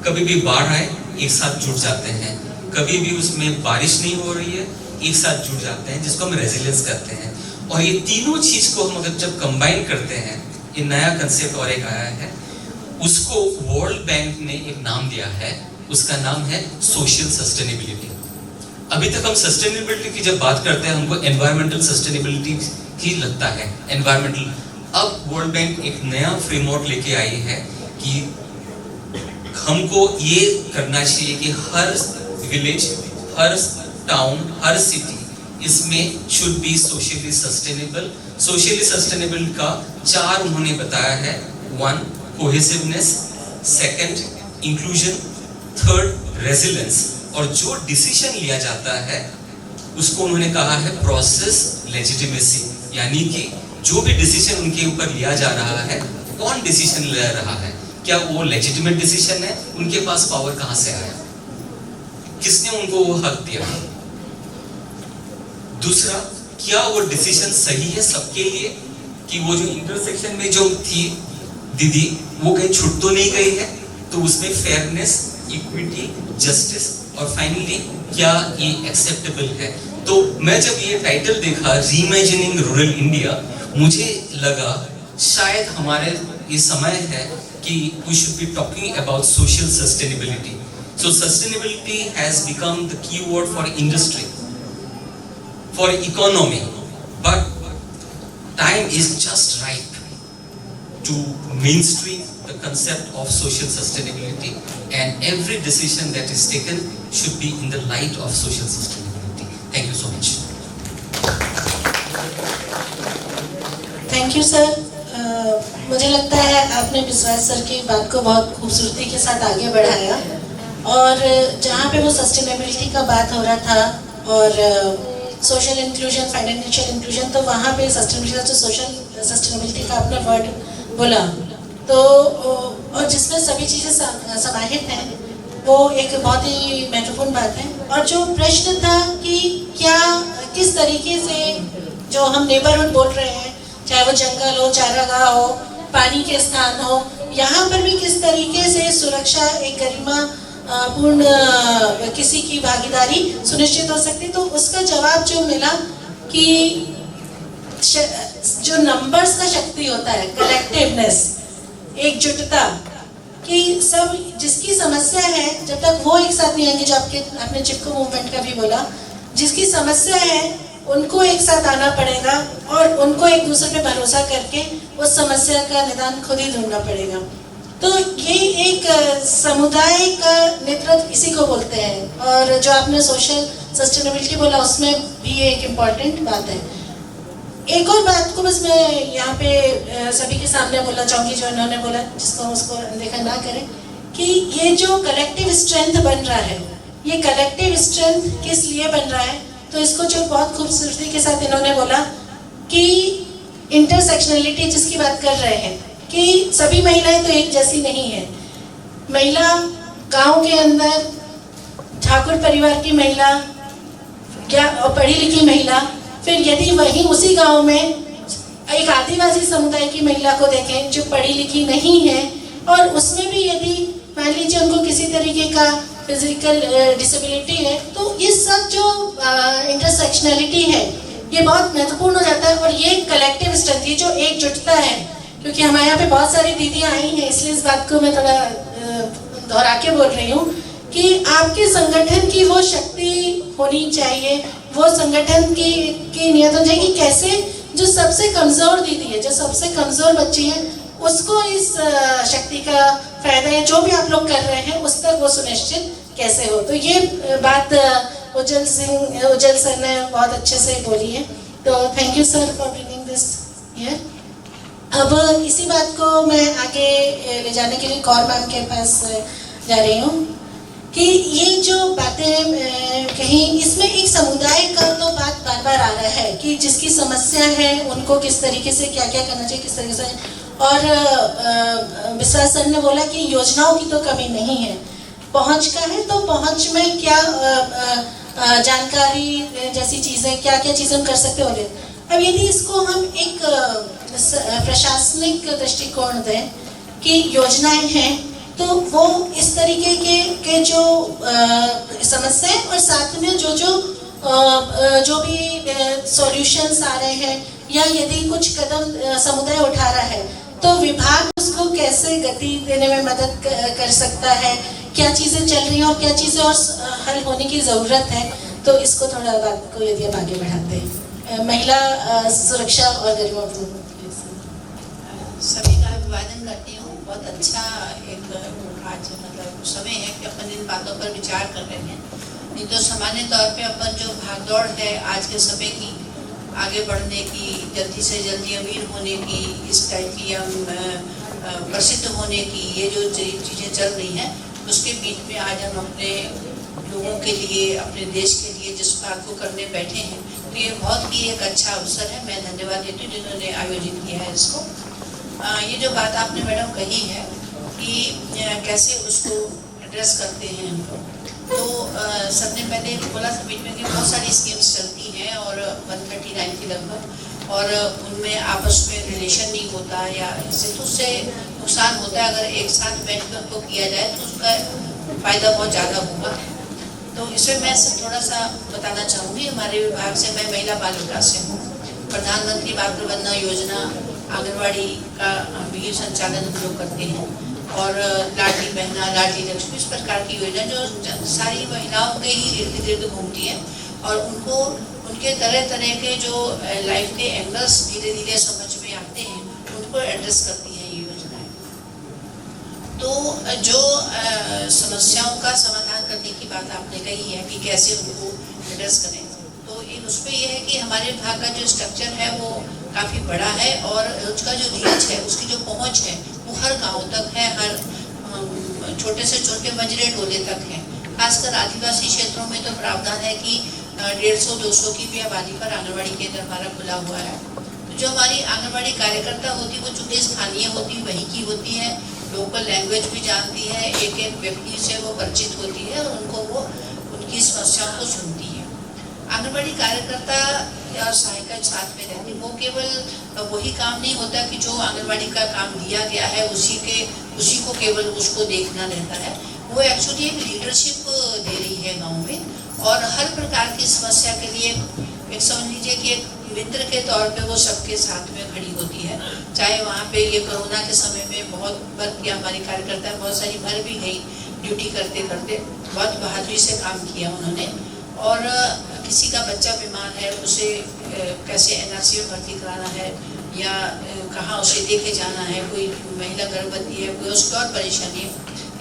कभी भी बाढ़ आए, एक साथ जुड़ जाते हैं, कभी भी उसमें बारिश नहीं हो रही है, एक साथ जुड़ जाते हैं, जिसको हम रेजिलेंस करते हैं। और ये तीनों चीज को हम अगर जब कंबाइन करते हैं, ये नया कंसेप्ट और एक आया है, उसको वर्ल्ड बैंक ने एक नाम दिया है, उसका नाम है सोशल सस्टेनेबिलिटी। अभी तक हम सस्टेनेबिलिटी की जब बात करते हैं, हमको एनवायरमेंटल सस्टेनेबिलिटी ही लगता है, एनवायरमेंटल। अब वर्ल्ड बैंक एक नया फ्रेमवर्क लेके आई है कि हमको ये करना चाहिए कि हर विलेज, हर टाउन, हर सिटी, इसमें should be socially sustainable. Socially sustainable का 4 उन्होंने बताया है। 1 कोहेसिवनेस, 2 इंक्लूजन, 3 रेजिलेंस, और जो डिसीजन लिया जाता है उसको उन्होंने कहा है प्रोसेस लेजिटिमेसी। यानी कि जो भी डिसीजन उनके ऊपर लिया जा रहा है, कौन डिसीजन ले रहा है, क्या वो लेजिटिमेट डिसीजन है, उनके पास पावर कहां से आया, किसने उनको वो हक दिया। दूसरा, क्या वो डिसीजन सही है सबके लिए, कि वो जो इंटरसेक्शन में जो थी दीदी, वो कहीं छूट तो नहीं गई है, तो उसमें फेयरनेस, इक्विटी, जस्टिस, और फाइनली क्या ये एक्सेप्टेबल है। तो मैं जब ये टाइटल देखा, रीइमेजिनिंग रूरल इंडिया, मुझे लगा शायद हमारे ये समय है कि we should be talking about social sustainability. So sustainability has become the key word for industry, for economy, but time is just right to mainstream the concept of social sustainability, and every decision that is taken should be in the light of social sustainability. Thank you so much. Thank you sir. मुझे लगता है आपने विश्वास sir की बात को बहुत खूबसूरती के साथ आगे बढ़ाया, और जहाँ पे वो सस्टेनेबिलिटी का बात हो रहा था और सोशल इंक्लूजन, फाइनेंशियल इंक्लूजन, तो वहाँ पे सस्टेनेबिलिटी जो सोशल सस्टेनेबिलिटी का आपने वर्ड बोला, तो और जिसमें सभी चीज़ें समाहित हैं, वो एक बहुत ही महत्वपूर्ण बात है। और जो प्रश्न था कि क्या किस तरीके से जो हम नेबरहुड बोल रहे हैं, चाहे वो जंगल हो, चारागाह हो, पानी के स्थान हो, यहाँ पर भी किस तरीके से सुरक्षा, एक गरिमा पूर्ण किसी की भागीदारी सुनिश्चित हो सकती है, तो उसका जवाब जो मिला कि जो नंबर्स का शक्ति होता है, कलेक्टिवनेस, एकजुटता, कि सब जिसकी समस्या है, जब तक वो एक साथ नहीं आएंगे, जो आपने चिपको मूवमेंट का भी बोला, जिसकी समस्या है उनको एक साथ आना पड़ेगा और उनको एक दूसरे पे भरोसा करके उस समस्या का निदान खुद ही ढूंढना पड़ेगा। तो ये एक समुदाय का नेतृत्व इसी को बोलते हैं, और जो आपने सोशल सस्टेनेबिलिटी बोला उसमें भी एक इम्पॉर्टेंट बात है। एक और बात को बस मैं यहाँ पे सभी के सामने बोलना चाहूँगी, जो इन्होंने बोला, जिसको उसको अनदेखा ना करें, कि ये जो कलेक्टिव स्ट्रेंथ बन रहा है, ये कलेक्टिव स्ट्रेंथ किस लिए बन रहा है, तो इसको जो बहुत खूबसूरती के साथ इन्होंने बोला कि इंटरसेक्शनलिटी जिसकी बात कर रहे हैं, कि सभी महिलाएं तो एक जैसी नहीं है। महिला गांव के अंदर ठाकुर परिवार की महिला क्या पढ़ी लिखी महिला, फिर यदि वहीं उसी गांव में एक आदिवासी समुदाय की महिला को देखें जो पढ़ी लिखी नहीं है, और उसमें भी यदि मान लीजिए उनको किसी तरीके का फिजिकल डिसेबिलिटी है, तो ये सब जो इंटरसेक्शनलिटी है ये बहुत महत्वपूर्ण हो जाता है। और ये कलेक्टिव स्ट्रेंथ, ये जो एकजुटता है, क्योंकि हमारे यहाँ पे बहुत सारी दीदियाँ आई हैं, इसलिए इस बात को मैं थोड़ा दोहरा के बोल रही हूँ कि आपके संगठन की वो शक्ति होनी चाहिए, वो संगठन की नियत हो जाएगी, कैसे जो सबसे कमज़ोर दीदी है, जो सबसे कमज़ोर बच्ची है, उसको इस शक्ति का फायदा है जो भी आप लोग कर रहे हैं उस तक वो सुनिश्चित कैसे हो। तो ये बात उज्जवल सर ने बहुत अच्छे से बोली है, तो thank you sir for bringing this here. अब इसी बात को मैं आगे ले जाने के लिए कौर मैम के पास जा रही हूँ कि ये जो बातें कहीं, इसमें एक समुदाय का तो बात बार बार आ रहा है कि जिसकी समस्या है उनको किस तरीके से क्या क्या करना चाहिए, किस तरीके से, और विश्वास सर ने बोला कि योजनाओं की तो कमी नहीं है, पहुंच का है, तो पहुंच में क्या जानकारी जैसी चीज़ें, क्या क्या चीज़ें हम कर सकते हो। अब यदि इसको हम एक प्रशासनिक दृष्टिकोण दें कि योजनाएं हैं, तो वो इस तरीके के जो समस्याएं, और साथ में जो भी सॉल्यूशंस आ रहे हैं, या यदि कुछ कदम समुदाय उठा रहा है, तो विभाग उसको कैसे गति देने में मदद कर सकता है, क्या चीज़ें चल रही हैं और क्या चीज़ें और हल होने की ज़रूरत है। तो इसको थोड़ा बात को यदि आप आगे बढ़ाते हैं, महिला सुरक्षा और गरिमापूर्ण। सभी का अभिवादन करती हूँ। बहुत अच्छा एक आज मतलब समय है कि अपन इन बातों पर विचार कर रहे हैं। नहीं तो सामान्य तौर पे अपन जो भागदौड़ है आज के समय की, आगे बढ़ने की, जल्दी से जल्दी अमीर होने की, इस टाइप की प्रसिद्ध होने की, ये जो चीज़ें चल रही हैं, उसके बीच में आज हम अपने लोगों के लिए, अपने देश के लिए जिस बात को करने बैठे हैं, तो ये बहुत ही एक अच्छा अवसर है। मैं धन्यवाद देती हूँ जिन्होंने आयोजित किया है इसको। ये जो बात आपने मैडम कही है कि कैसे उसको एड्रेस करते हैं हम लोग, तो सबने पहले बोला था बीच में कि बहुत सारी स्कीम्स चलती हैं और 139 की लगभग, और उनमें आपस में रिलेशन नहीं होता, या इससे तो उससे नुकसान होता है। अगर एक साथ बैठ कर उनको किया जाए तो उसका फ़ायदा बहुत ज़्यादा होगा। तो इसमें मैं थोड़ा सा बताना चाहूँगी। हमारे विभाग से, मैं महिला बाल विकास से हूँ, प्रधानमंत्री बाल प्रबंधन योजना आंगनवाड़ी का भी संचालन हम लोग करते हैं और लाडली बहना, लाडली लक्ष्मी, इस प्रकार की योजना जो सारी महिलाओं के ही इर्द गिर्द घूमती है और उनको उनके तरह तरह के जो लाइफ के एंगल्स धीरे धीरे समझ में आते हैं उनको एड्रेस करती है ये योजनाएं। तो जो समस्याओं का समाधान करने की बात आपने कही है कि कैसे उनको एड्रेस करें, तो उसमें यह है कि हमारे विभाग का जो स्ट्रक्चर है वो काफ़ी बड़ा है और उसका जो रीच है, उसकी जो पहुंच है वो हर गांव तक है, हर छोटे से छोटे बंजरे टोले तक है। खासकर आदिवासी क्षेत्रों में तो प्रावधान है कि 150-200 की भी आबादी पर आंगनबाड़ी केंद्र हमारा खुला हुआ है। तो जो हमारी आंगनबाड़ी कार्यकर्ता होती वो चूँकि स्थानीय होती, वहीं की होती है, लोकल लैंग्वेज भी जानती है, एक एक व्यक्ति से वो परिचित होती है और उनको वो उनकी समस्याओं को सुनती है। आंगनबाड़ी कार्यकर्ता या सहायिका साथ में रहती, वो केवल वही काम नहीं होता कि जो आंगनबाड़ी का काम दिया गया है उसी को केवल उसको देखना रहता है, वो एक्चुअली एक लीडरशिप दे रही है गांव में और हर प्रकार की समस्या के लिए एक समझ लीजिए कि एक मित्र के तौर पे वो सबके साथ में खड़ी होती है। चाहे वहाँ पे ये कोरोना के समय में बहुत वर्क किया हमारी कार्यकर्ता, बहुत सारी मर भी गई ड्यूटी करते करते, बहुत बहादुरी से काम किया उन्होंने। और किसी का बच्चा बीमार है, उसे कैसे एनआरसी में भर्ती कराना है या कहाँ उसे लेके जाना है, कोई महिला गर्भवती है, कोई उसकी और परेशानी है,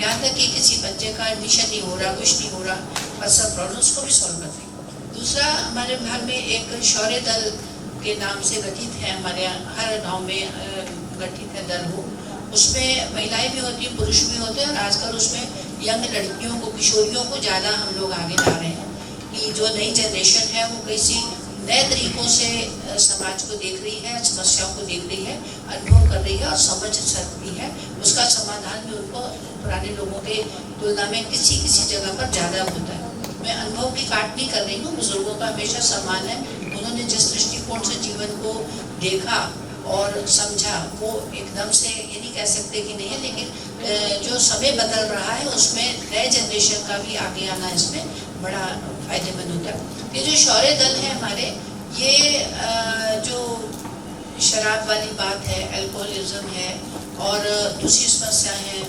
यहाँ तक कि किसी बच्चे का एडमिशन नहीं हो रहा, कुछ नहीं हो रहा, और सब प्रॉब्लम उसको भी सॉल्व करते हैं। दूसरा, हमारे विभाग में एक शौर्य दल के नाम से गठित है, हमारे हर गांव में गठित है दल हो, उसमें महिलाएं भी होती हैं, पुरुष भी होते हैं और आजकल उसमें यंग लड़कियों को, किशोरियों को ज़्यादा हम लोग आगे ला रहे हैं कि जो नई जनरेशन है वो किसी नए तरीकों से समाज को देख रही है, समस्याओं को देख रही है, अनुभव कर रही है और समझ सकती है, उसका समाधान भी उनको पुराने लोगों के तुलना में किसी जगह पर ज़्यादा होता है। मैं अनुभव की काट नहीं कर रही हूँ, बुजुर्गों का हमेशा सम्मान है, उन्होंने जिस दृष्टिकोण से जीवन को देखा और समझा वो एकदम से ये नहीं कह सकते कि नहीं है, लेकिन जो समय बदल रहा है उसमें नए जनरेशन का भी आगे आना इसमें बड़ा फायदेमंद होता है। ये जो शौर्य दल है हमारे, ये जो शराब वाली बात है, अल्कोहलिज्म है और दूसरी समस्या है,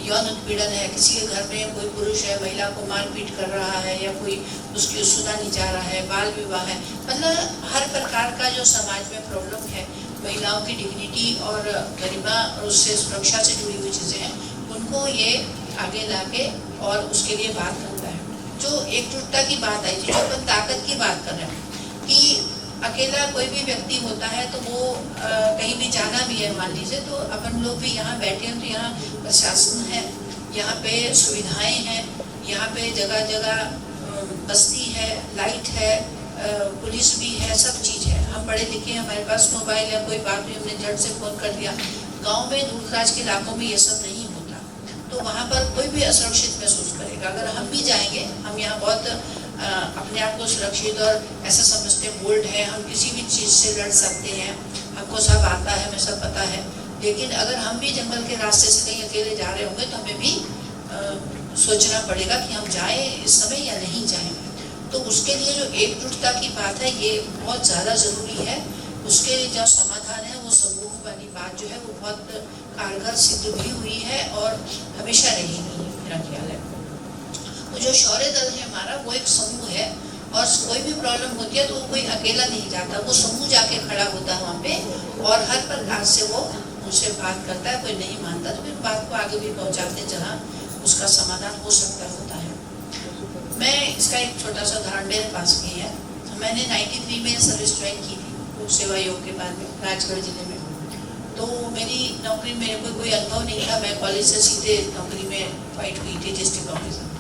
यौन उत्पीड़न है, किसी के घर में कोई पुरुष है महिला को मारपीट कर रहा है या कोई उसकी सुना नहीं जा रहा है, बाल विवाह है, मतलब हर प्रकार का जो समाज में प्रॉब्लम है, महिलाओं की डिग्निटी और गरिमा और उससे सुरक्षा से जुड़ी हुई चीज़ें हैं, उनको ये आगे लाके और उसके लिए बात करता है। जो एकजुटता की बात आई थी, जो अपन ताकत की बात कर रहे हैं कि अकेला कोई भी व्यक्ति होता है तो वो कहीं भी जाना भी है मान लीजिए, तो अपन लोग भी यहाँ बैठे हैं तो यहाँ प्रशासन है, यहाँ पे सुविधाएं हैं, यहाँ पे जगह जगह बस्ती है, लाइट है, पुलिस भी है, सब चीज़ है, हम पढ़े लिखे हैं, हमारे पास मोबाइल है, कोई बात नहीं हमने झट से फ़ोन कर दिया। गाँव में दूर दराज के इलाकों में ये सब नहीं होता, तो वहाँ पर कोई भी असुरक्षित महसूस करेगा। अगर हम भी जाएंगे, हम यहाँ बहुत अपने आप को सुरक्षित और ऐसा समझते बोल्ड है, हम किसी भी चीज़ से लड़ सकते हैं, हमको सब आता है, हमें सब पता है, लेकिन अगर हम भी जंगल के रास्ते से कहीं अकेले जा रहे होंगे तो हमें भी सोचना पड़ेगा कि हम जाएं इस समय या नहीं जाएं। तो उसके लिए जो एकजुटता की बात है ये बहुत ज़्यादा ज़रूरी है। उसके जो समाधान है वो समूह वाली बात जो है वो बहुत कारगर सिद्ध भी हुई है और हमेशा रहेगी, मेरा ख्याल है। तो जो शौर्य दल है हमारा वो एक समूह है और कोई भी प्रॉब्लम होती है तो कोई अकेला नहीं जाता, वो समूह जाके खड़ा होता है वहाँ पे और हर प्रकार से वो उनसे बात करता है। कोई नहीं मानता तो फिर बात को आगे भी पहुँचाते जहाँ उसका समाधान हो सकता होता है। मैं इसका एक छोटा सा उदाहरण मेरे पास की है। मैंने 93 में सर्विस ज्वाइन की थी लोक सेवा आयोग के बाद में राजगढ़ जिले में। तो मेरी नौकरी में कोई अनुभव नहीं था, मैं कॉलेज से सीधे नौकरी में फाइट हुई थी डिस्ट्रिक्ट ऑफिसर।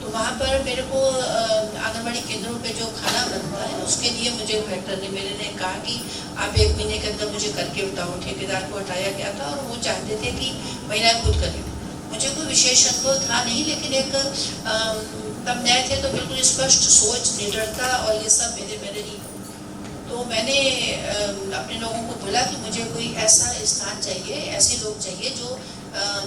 तो वहाँ पर मेरे को आंगनबाड़ी केंद्रों पे जो खाना बनता है उसके लिए मुझे कलेक्टर ने मेरे ने कहा कि आप 1 महीने के अंदर मुझे करके बताओ। ठेकेदार को हटाया गया था और वो चाहते थे कि महिलाएं खुद करें। मुझे कोई विशेष अनुभव था नहीं, लेकिन एक तब नए थे तो बिल्कुल स्पष्ट सोच, निडरता और ये सब मेरे ही। तो मैंने अपने लोगों को बोला कि मुझे कोई ऐसा स्थान चाहिए, ऐसे लोग चाहिए जो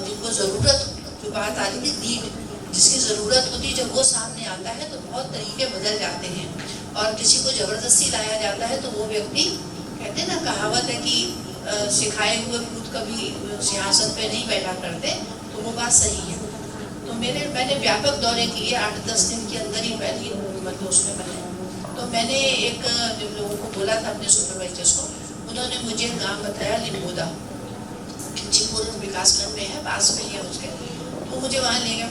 जिनको ज़रूरत, जो बात आ रही थी नीड, जिसकी ज़रूरत होती है, जब वो सामने आता है तो बहुत तरीके बदल जाते हैं और किसी को ज़बरदस्ती लाया जाता है तो वो व्यक्ति, कहते हैं ना कहावत है कि सिखाए हुए भूत कभी सिंहासन पे नहीं बैठा करते, तो वो बात सही है। तो मैंने व्यापक दौरे किए, 8-10 दिन के अंदर ही पहली मतलब उसमें बने। तो मैंने एक जब लोगों को बोला था अपने सुपरवाइजर्स को, उन्होंने मुझे गांव बताया लिम्बोदा, खिंचीपुर विकासखंड में है, पास में ही है उसके। तो मुझे वहाँ ले गया।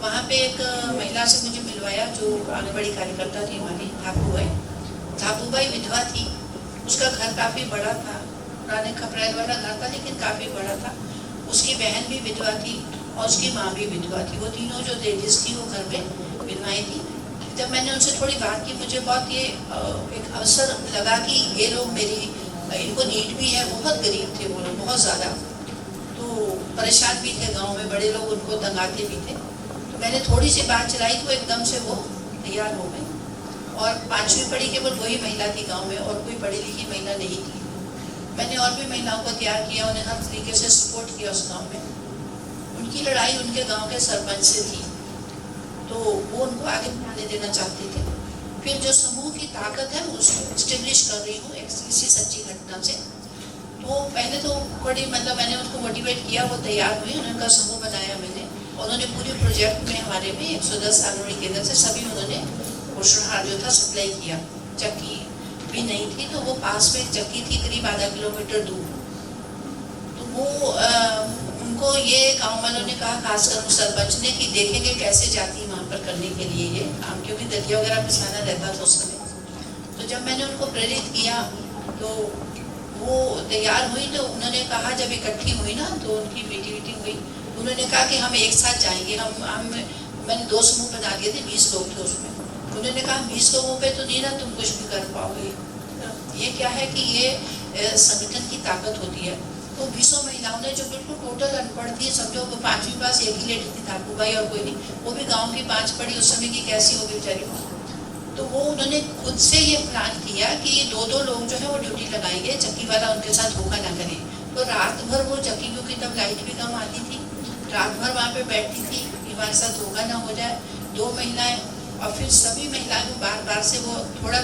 वहाँ पे एक महिला से मुझे मिलवाया जो आंगनबाड़ी कार्यकर्ता थी हमारी, धापूबाई विधवा थी। उसका घर काफ़ी बड़ा था, पुराने खपरेल वाला घर था लेकिन काफ़ी बड़ा था। उसकी बहन भी विधवा थी और उसकी माँ भी विधवा थी। वो तीनों जो लेडीज थी वो घर में विधवाएँ थी। जब मैंने उनसे थोड़ी बात की, मुझे बहुत ये एक अवसर लगा कि ये लोग इनको नीड भी है। बहुत गरीब थे वो लोग, बहुत ज़्यादा, तो परेशान भी थे। गांव में बड़े लोग उनको दंगाते भी थे। तो मैंने थोड़ी सी बात चलाई तो एकदम से वो तैयार हो गई। और 5वीं पढ़ी केवल वही महिला थी गांव में, और कोई पढ़ी लिखी महिला नहीं थी। मैंने और भी महिलाओं को तैयार किया, उन्हें हर तरीके से सपोर्ट किया उस गाँव में। उनकी लड़ाई उनके गाँव के सरपंच से थी, तो वो उनको आगे बढ़ाने देना चाहते थे। फिर जो समूह की ताकत है उसको एस्टेब्लिश कर रही हूँ इसी सच्ची घटना से। तो पहले तो बड़ी मतलब मैंने उनको मोटिवेट किया, वो तैयार हुई, उनका समूह बनाया मैंने। उन्होंने पूरे प्रोजेक्ट में हमारे में 110 आंगनबाड़ी केंद्र से सभी उन्होंने पोषण आहार जो था सप्लाई किया। चक्की भी नहीं थी, तो वो पास में एक चक्की थी करीब आधा किलोमीटर दूर। तो वो उनको ये गाँव वालों ने कहा, खासकर सरपंच ने, कि देखेंगे कैसे जाती वहाँ पर करने के लिए ये काम, क्योंकि दलिया वगैरह पिसाना रहता था उस समय। तो जब मैंने उनको प्रेरित किया तो वो तैयार हुई। तो उन्होंने कहा, जब इकट्ठी हुई ना तो उनकी मीटिंग हुई, उन्होंने कहा कि हम एक साथ जाएंगे। मैंने 2 समूह बना दिए थे, 20 लोग थे उसमें। उन्होंने कहा 20 लोगों पे तो नहीं ना तुम कुछ भी कर पाओगे। ये क्या है कि ये संगठन की ताकत होती है। तो 20 महिलाओं ने, जो बिल्कुल टोटल अनपढ़ थी, समझो 5वीं पास एक ही लेडी थी धापूबाई और कोई नहीं, वो भी गाँव की 5 पढ़ी, उस समय की कैसी होगी बेचारी। तो वो उन्होंने खुद से ये प्लान किया कि 2-2 लोग जो है वो ड्यूटी लगाएंगे, चक्की वाला उनके साथ धोखा ना करे। तो रात भर वो चक्की, क्योंकि तब लाइट भी कम आती थी, रात भर वहाँ पे बैठती थी कि हमारे साथ धोखा ना हो जाए। 2 महिलाएं, और फिर सभी महिलाओं को बार से वो थोड़े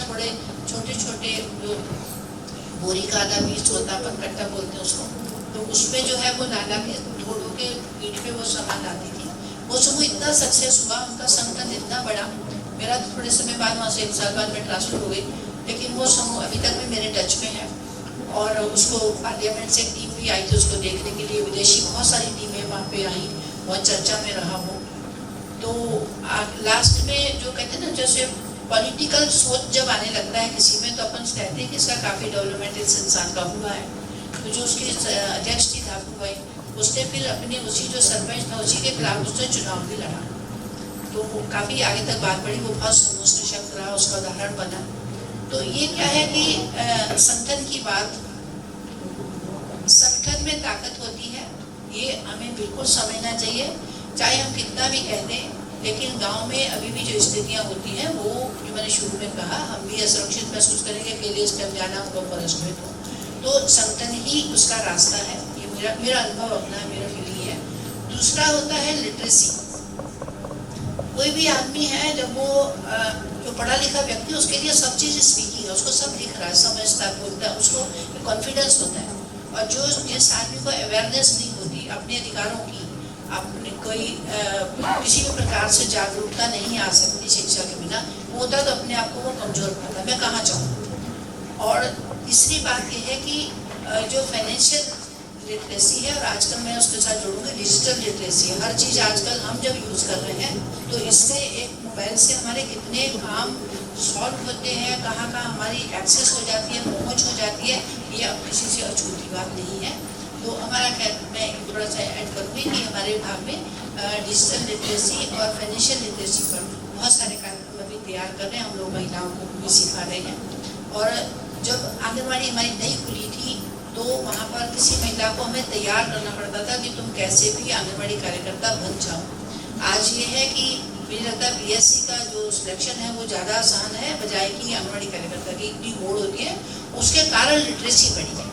छोटे जो बोरी का आधा बीज होता, अपन कट्टा बोलते हैं उसको, तो उसमें जो है वो लाला के ढोड़ों के पीठ पे वो सामान आती थी। वो समूह इतना सक्सेस हुआ, उनका संगठन इतना बड़ा। मेरा थोड़े समय बाद वहाँ से 1 साल बाद में ट्रांसफर हो गई, लेकिन वो समूह अभी तक भी मेरे टच में है। और उसको पार्लियामेंट से एक टीम भी आई थी उसको देखने के लिए, विदेशी बहुत सारी टीमें वहाँ पे आई, बहुत चर्चा में रहा वो। तो लास्ट में जो कहते हैं ना, जैसे पॉलिटिकल सोच जब आने लगता है किसी में, तो अपन कहते हैं कि इसका काफ़ी डेवलपमेंट इस इंसान का हुआ है। तो जो उसकी अध्यक्ष थी धापूबाई, उसने फिर अपने उसी जो सरपंच था उसी के खिलाफ उसने चुनाव भी लड़ा। तो काफ़ी आगे तक बात बढ़ी, वो बहुत सशक्त रहा, उसका उदाहरण बना। तो ये क्या है कि संगठन की बात, संगठन में ताकत होती है, ये हमें बिल्कुल समझना चाहिए। चाहे हम कितना भी कहते हैं, लेकिन गांव में अभी भी जो स्थितियाँ होती हैं, वो जो मैंने शुरू में कहा, हम भी असुरक्षित महसूस करेंगे, अकेले इस टाइम जाना होगा फॉरेस्ट में, तो संगठन ही उसका रास्ता है। ये मेरा अनुभव अपना है, मेरा फीलिंग है। दूसरा होता है लिटरेसी। कोई भी आदमी है, जब वो जो पढ़ा लिखा व्यक्ति, उसके लिए सब चीज़ स्पीकिंग है, उसको सब दिख रहा है, समझता है, बोलता है, उसको कॉन्फिडेंस होता है। और जिस आदमी को अवेयरनेस नहीं होती अपने अधिकारों की, अपने कोई किसी भी प्रकार से जागरूकता नहीं आ सकती शिक्षा के बिना, वो होता तो अपने आप को वो कमजोर पाता, मैं कहाँ चाहूँ। और तीसरी बात यह है कि जो फाइनेंशियल लिटरेसी है, और आजकल मैं उसके साथ जोड़ूंगी डिजिटल लिटरेसी है। हर चीज़ आजकल हम जब यूज़ कर रहे हैं, तो इससे एक मोबाइल से हमारे कितने काम सॉल्व होते हैं, कहाँ हमारी एक्सेस हो जाती है, पहुँच हो जाती है, ये अब किसी से अछूती बात नहीं है। तो हमारा मैं थोड़ा सा ऐड करूँगी कि हमारे विभाग में डिजिटल लिटरेसी और फाइनेंशियल लिटरेसी पर बहुत सारे कार्यक्रम अभी तैयार कर रहे हैं। हम लोग महिलाओं को भी सिखा रहे हैं। और जब आंगनबाड़ी हमारी नई खुली थी, तो वहाँ पर किसी महिला को हमें तैयार करना पड़ता था कि तुम कैसे भी आंगनबाड़ी कार्यकर्ता बन जाओ। आज ये है कि मुझे लगता है BSc का जो सिलेक्शन है वो ज़्यादा आसान है, बजाय कि आंगनबाड़ी कार्यकर्ता की इतनी होड़ होती है। उसके कारण लिटरेसी बढ़ी है।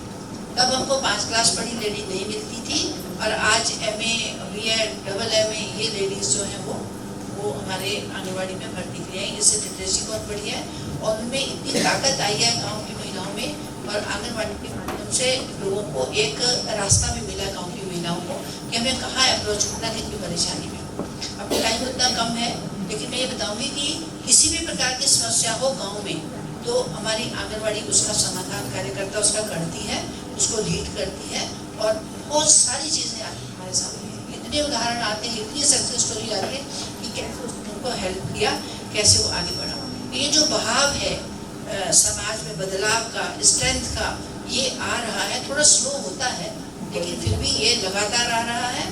तब हमको 5 क्लास पढ़ी लेडी नहीं मिलती थी, और आज MA, BEd, MA ये लेडीज़ जो हैं वो हमारे आंगनबाड़ी में भर्ती की है। इससे लिटरेसी बहुत बढ़ी है, और उनमें इतनी ताकत आई है गाँव की महिलाओं में और आंगनबाड़ी के माध्यम से लोगों को एक रास्ता भी मिला गांव की महिलाओं को कि हमें कहाँ अप्रोच करना कितनी परेशानी में। अब टाइम उतना कम है, लेकिन मैं ये बताऊंगी कि किसी भी प्रकार की समस्या हो गांव में तो हमारी आंगनबाड़ी उसका समाधान कार्यकर्ता उसका करती है, उसको लीड करती है और बहुत सारी चीज़ें आती हैं हमारे सामने। इतने उदाहरण आते हैं, इतनी सक्सेस स्टोरी आती है कि कैसे उसने उनको हेल्प किया, कैसे वो आगे बढ़ा। ये जो बहाव है समाज में बदलाव का, स्ट्रेंथ का, ये आ रहा है, थोड़ा स्लो होता है लेकिन फिर भी ये लगातार आ रहा है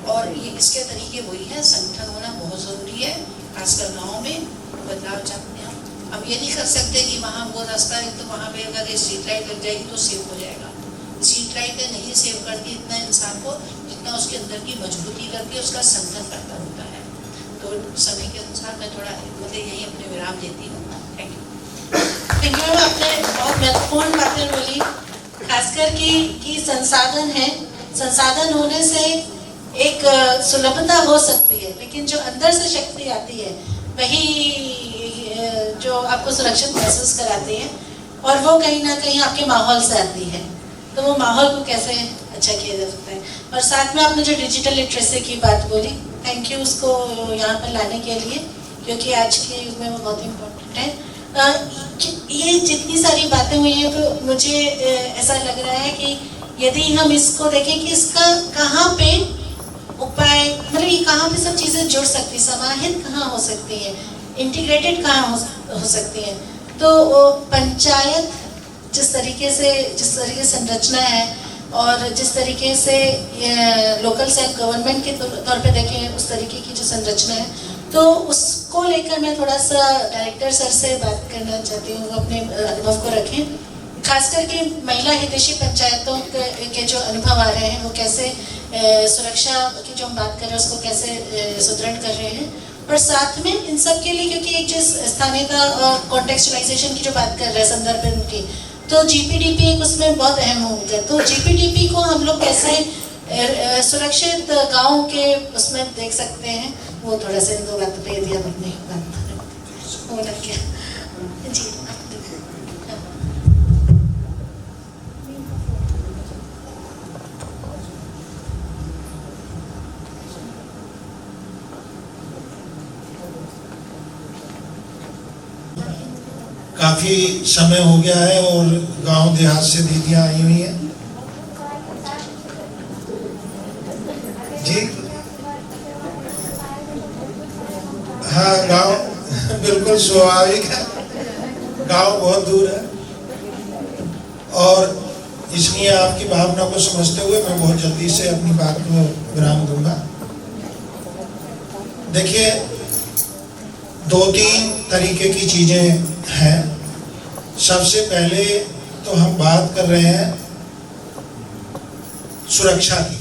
और ये इसके तरीके वही है। संगठन होना बहुत ज़रूरी है, खासकर गाँव में बदलाव चाहते हैं हम ये नहीं कर सकते कि वहाँ वो रास्ता है तो वहाँ पे अगर स्ट्रीट लाइट लग जाएगी तो सेव हो जाएगा। स्ट्रीट लाइट नहीं सेव करती इतना इंसान को जितना उसके अंदर की मजबूती करती है, उसका संगठन करता होता है। तो समय के अनुसार मैं थोड़ा मतलब यही अपने विराम देती हूँ। Thank you. आपने बहुत महत्वपूर्ण बातें बोली, खासकर कि संसाधन है, संसाधन होने से एक सुलभता हो सकती है, लेकिन जो अंदर से शक्ति आती है वही जो आपको सुरक्षित महसूस कराती है और वो कहीं ना कहीं आपके माहौल से आती है। तो वो माहौल को कैसे अच्छा किया जा सकता है। और साथ में आपने जो डिजिटल लिटरेसी की बात बोली, थैंक यू उसको यहाँ पर लाने के लिए, क्योंकि आज के युग में वो बहुत इम्पोर्टेंट है। ये जितनी सारी बातें हुई हैं तो मुझे ऐसा लग रहा है कि यदि हम इसको देखें कि इसका कहाँ पे उपाय, मतलब ये कहाँ पे सब चीज़ें जुड़ सकती, समाहित कहाँ हो सकती हैं, इंटीग्रेटेड कहाँ हो सकती हैं। तो पंचायत जिस तरीके से संरचना है और जिस तरीके से लोकल सेल्फ गवर्नमेंट के तौर पे देखें उस तरीके की जो संरचना है, तो उसको लेकर मैं थोड़ा सा डायरेक्टर सर से बात करना चाहती हूँ, अपने अनुभव को रखें। खास करके महिला हितैषी पंचायतों के जो अनुभव आ रहे हैं वो कैसे सुरक्षा की जो हम बात कर रहे हैं उसको कैसे सुदृढ़ कर रहे हैं, और साथ में इन सब के लिए क्योंकि एक जो स्थानीयता और कॉन्टेक्चुअलाइजेशन की जो बात कर रहे हैं संदर्भ उनकी, तो जीपीडीपी एक उसमें बहुत अहम भूमिका है। तो जीपीडीपी को हम लोग कैसे सुरक्षित गाँव के उसमें देख सकते हैं, वो थोड़ा सा इन दो बातों पे यदि हम अपनी बात जी। काफी समय हो गया है और गांव देहात से दीदियां आई हुई हैं जी। हाँ, गांव बिल्कुल स्वाभाविक है, गांव बहुत दूर है और इसलिए आपकी भावना को समझते हुए मैं बहुत जल्दी से अपनी बात को विराम दूंगा। देखिए, दो तीन तरीके की चीजें हैं। सबसे पहले तो हम बात कर रहे हैं सुरक्षा की,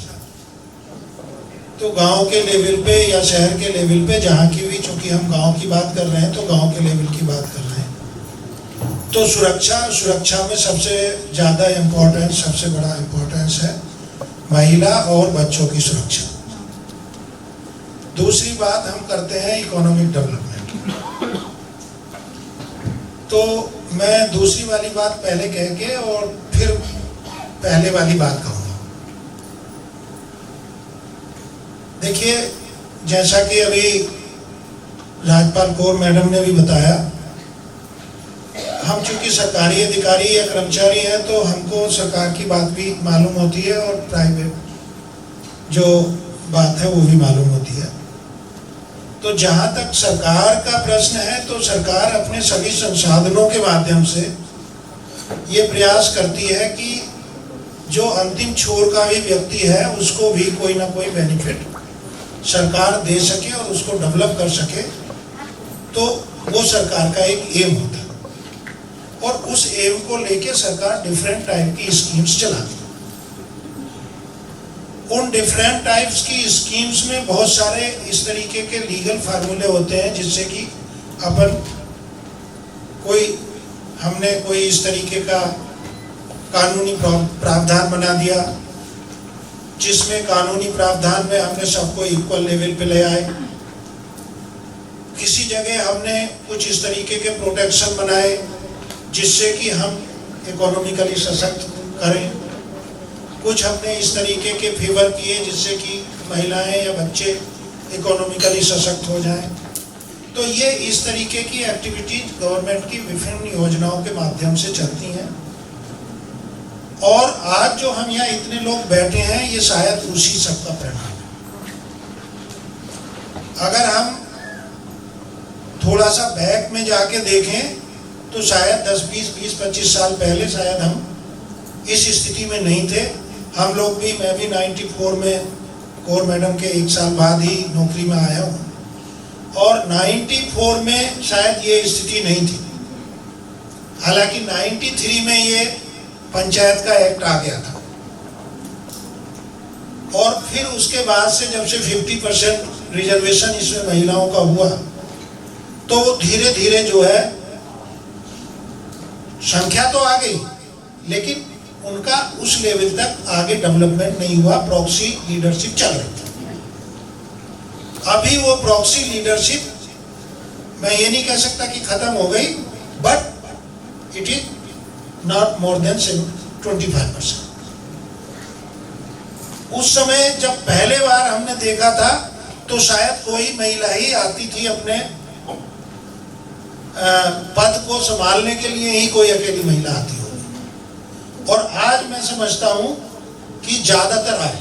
तो गांव के लेवल पे या शहर के लेवल पे जहाँ की भी, चूंकि हम गांव की बात कर रहे हैं तो गांव के लेवल की बात कर रहे हैं। तो सुरक्षा में सबसे ज़्यादा इम्पोर्टेंस, सबसे बड़ा इम्पोर्टेंस है महिला और बच्चों की सुरक्षा। दूसरी बात हम करते हैं इकोनॉमिक डेवलपमेंट। तो मैं दूसरी वाली बात पहले कह के और फिर पहले वाली बात कहूँगा। देखिए, जैसा कि अभी राज्यपाल कौर मैडम ने भी बताया, हम चूंकि सरकारी अधिकारी या कर्मचारी हैं तो हमको सरकार की बात भी मालूम होती है और प्राइवेट जो बात है वो भी मालूम होती है। तो जहाँ तक सरकार का प्रश्न है तो सरकार अपने सभी संसाधनों के माध्यम से ये प्रयास करती है कि जो अंतिम छोर का भी व्यक्ति है उसको भी कोई ना कोई बेनिफिट सरकार दे सके और उसको डेवलप कर सके। तो वो सरकार का एक एम होता है और उस एम को लेके सरकार डिफरेंट टाइप की स्कीम्स चलाती है। उन डिफरेंट टाइप्स की स्कीम्स में बहुत सारे इस तरीके के लीगल फार्मूले होते हैं जिससे कि हमने कोई इस तरीके का कानूनी प्रावधान बना दिया जिसमें कानूनी प्रावधान में हमने सबको इक्वल लेवल पे ले आए। किसी जगह हमने कुछ इस तरीके के प्रोटेक्शन बनाए जिससे कि हम इकोनॉमिकली सशक्त करें, कुछ हमने इस तरीके के फेवर किए जिससे कि महिलाएं या बच्चे इकोनॉमिकली सशक्त हो जाएं। तो ये इस तरीके की एक्टिविटीज गवर्नमेंट की विभिन्न योजनाओं के माध्यम से चलती हैं। और आज जो हम यहाँ इतने लोग बैठे हैं ये शायद उसी सब का परिणाम है। अगर हम थोड़ा सा बैक में जाके देखें तो शायद 10, 20, 25 साल पहले शायद हम इस स्थिति में नहीं थे। हम लोग भी, मैं भी 94 में कौर मैडम के 1 साल बाद ही नौकरी में आया हूँ और 94 में शायद ये स्थिति नहीं थी। हालांकि 93 में ये पंचायत का एक्ट आ गया था और फिर उसके बाद से जब से 50% रिजर्वेशन इसमें महिलाओं का हुआ तो वो धीरे धीरे जो है संख्या तो आ गई लेकिन उनका उस लेवल तक आगे डेवलपमेंट नहीं हुआ। प्रॉक्सी लीडरशिप चल रही थी। अभी वो प्रॉक्सी लीडरशिप मैं ये नहीं कह सकता कि खत्म हो गई, but it is not more than 25%। उस समय जब पहले बार हमने देखा था तो शायद कोई महिला ही आती थी अपने पद को संभालने के लिए ही कोई अकेली महिला आती होगी और आज मैं समझता हूं कि ज्यादातर आई।